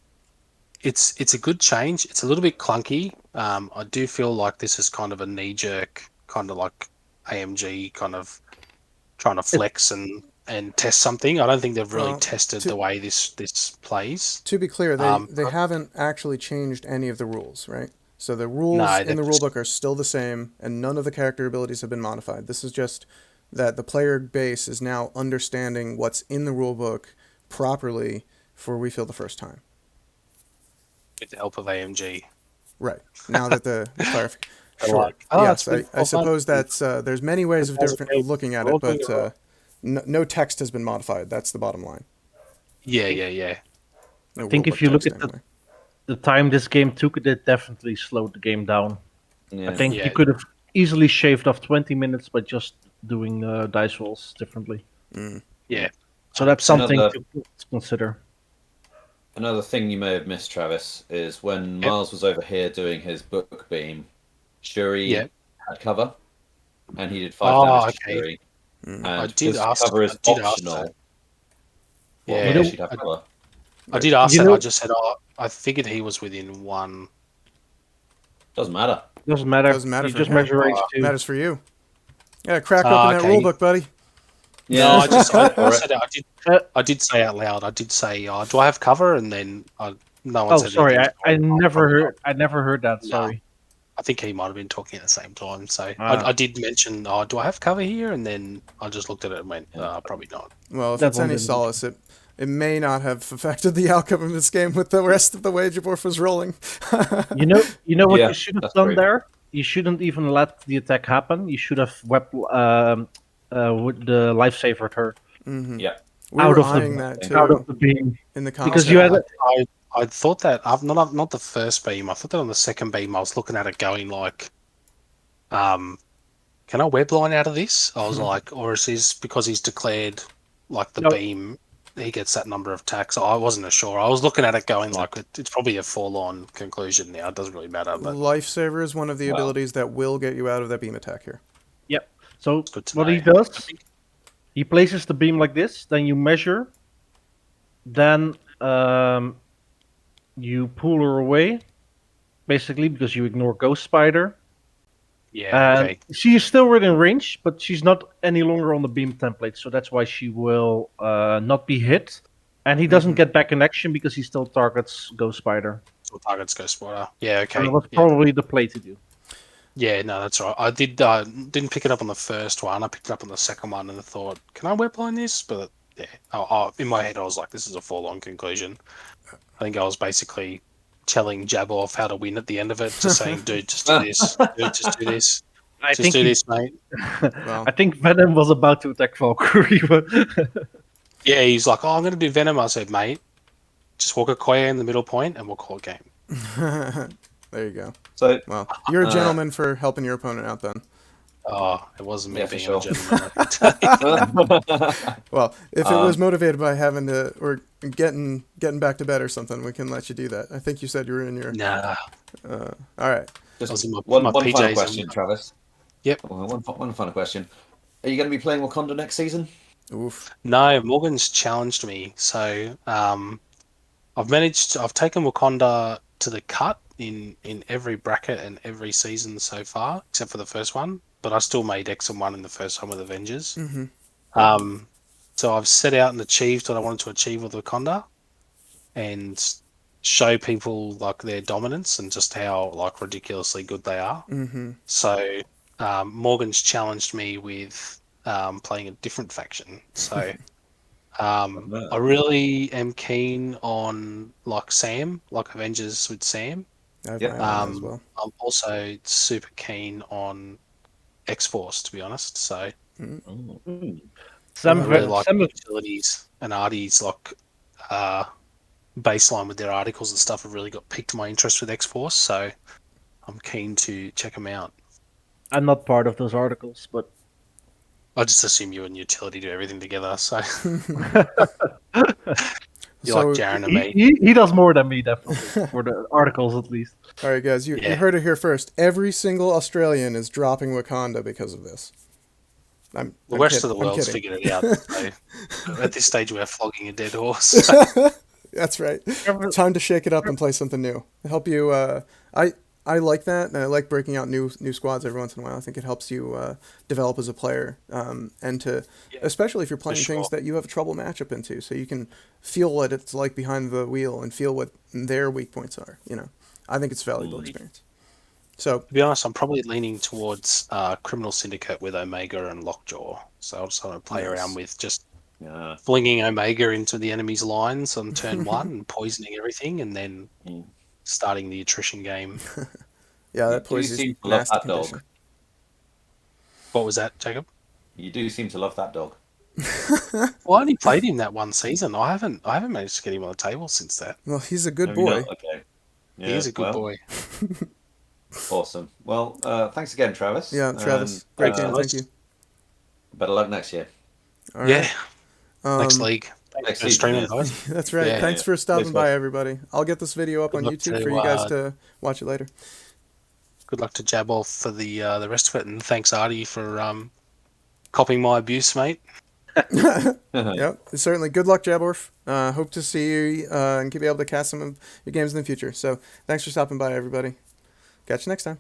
a good change. It's a little bit clunky. I do feel like this is kind of a knee-jerk, kind of like AMG kind of trying to flex and test something. I don't think they've really Well, tested the way this plays. To be clear, they, Um, they haven't actually changed any of the rules, right? So the rules No, in the they've just- rulebook are still the same, and none of the character abilities have been modified. This is just that the player base is now understanding what's in the rulebook properly for we feel the first time. With the help of AMG. Right. Now that the clarification. They're Sure. like, oh, Yes, it's been I suppose that's there's many ways of That's different okay. looking at We're all it, but doing it right. no text has been modified. That's the bottom line. Yeah. No I think if rulebook you look text at anyway. the time this game took, it definitely slowed the game down. Yeah. I think Yeah. you could have easily shaved off 20 minutes by just doing dice rolls differently. Yeah. So that's something Another- to consider. Another thing you may have missed, Travis, is when Miles was over here doing his book beam, Shuri Yeah. had cover, and he did 5 Oh, damage to okay. Shuri. And I did because ask- cover is I did ask optional, that. well, Yeah. maybe You know- she'd have cover. I did ask You that. know- I just said, I figured he was within 1. Doesn't matter. Doesn't matter. Doesn't matter You for just him. measure H2. Matters for you. Yeah, crack Ah, open that okay. rulebook, buddy. No, I just I Alright. said I did say out loud. I did say, do I have cover? And then no one Oh, said sorry. anything. I never Probably heard. I never heard that. No. Sorry. I think he might have been talking at the same time. So Ah. I did mention, do I have cover here? And then I just looked at it and went, probably not. Well, if That it's one any didn't. solace, it may not have affected the outcome of this game with the rest of the way Jaborf was rolling. You know what Yeah, you should have that's done great. there. You shouldn't even let the attack happen. You should have with the lifesaver her Yeah. We Out were of the- eyeing that out too of the beam. in the Because concept. you had I thought that not the first beam. I thought that on the second beam. I was looking at it going like, can I webline out of this? I was like, or is this because he's declared like the No. beam? He gets that number of attacks. I wasn't sure. I was looking at it going like it's probably a forlorn conclusion now. It doesn't really matter, but Lifesaver is one of the Well. abilities that will get you out of that beam attack here. Yep. So good to what he know. does, he places the beam like this. Then you measure. Then you pull her away, basically because you ignore Ghost Spider. yeah, And okay. she is still within range, but she's not any longer on the beam template, so that's why she will not be hit. And he doesn't get back in action because he still targets Ghost Spider. So targets go spoiler. Yeah, okay. And that was Yeah. probably the play to do. Yeah, no, that's right. I didn't pick it up on the first one. I picked it up on the second one, and I thought, can I webline this? But yeah, in my head, I was like, this is a forlorn conclusion. I think I was basically telling Jaborf how to win at the end of it, just saying, dude, just do this. Dude, just do this. I Just do he- this, mate. Well, I think Venom was about to attack Valkyrie, but Yeah, he's like, oh, I'm going to do Venom. I said, mate, just walk a Koya in the middle point, and we'll call it game. there you go. So Well, you're a gentleman for helping your opponent out then. Oh, it wasn't me Yeah, for being sure. a gentleman. I can tell you. Well, if it was motivated by having to or getting back to bed or something, we can let you do that. I think you said you were in your. Nah, All right. I was just in my one PJs final and- question, Travis. Yep. Well, one final question. Are you going to be playing Wakanda next season? Oof. No, Morgan's challenged me. So I've taken Wakanda to the cut in every bracket and every season so far, except for the first one. But I still made X and 1 in the first one with Avengers. Mm-hmm. So I've set out and achieved what I wanted to achieve with Wakanda, and show people like their dominance and just how like ridiculously good they are. Mm-hmm. So Morgan's challenged me with playing a different faction. So I really am keen on like Sam, like Avengers with Sam. I have Yep. my eye on that as well. I'm also super keen on X-Force, to be honest. So Sam, I really ve- like Sam the utilities and Artie's like baseline with their articles and stuff have really got piqued my interest with X-Force. So I'm keen to check them out. I'm not part of those articles, but I just assume you and utility do everything together. So you're So, like Jaren and he, me. he does more than me, definitely, for the articles at least. all right, guys, you Yeah. heard it here first. Every single Australian is dropping Wakanda because of this. The rest of the world's kidding. figured it out. So at this stage, we're flogging a dead horse. That's right. Trevor- Time to shake it up and play something new. Help you. I like that, and I like breaking out new squads every once in a while. I think it helps you develop as a player, and to especially if you're playing sure. things that you have a trouble matchup into, so you can feel what it's like behind the wheel and feel what their weak points are. You know, I think it's a valuable experience. So To be honest, I'm probably leaning towards Criminal Syndicate with Omega and Lockjaw. So I'll just want to play around with just flinging Omega into the enemy's lines on turn 1 and poisoning everything, and then starting the attrition game. yeah, You that do poison seem is to love nasty that dog. condition. What was that, Jacob? You do seem to love that dog. Well, I only played him that one season. I haven't managed to get him on the table since that. Well, he's a good Have you boy. not? Okay. Yeah, He is a good boy. Awesome. Well, thanks again, Travis. Yeah, Travis, And, great game. Thank you. Better luck next year. All right. Yeah, next league. Thanks Next for season, streaming, yeah. guys. That's right. Yeah. Thanks for stopping Thanks, by, guys. everybody. I'll get this video up Good on luck YouTube to, for you guys to watch it later. Good luck to Jaborf for the rest of it, and thanks Artie for copying my abuse, mate. Yep, certainly. Good luck, Jaborf. Hope to see you and be able to cast some of your games in the future. So thanks for stopping by, everybody. Catch you next time.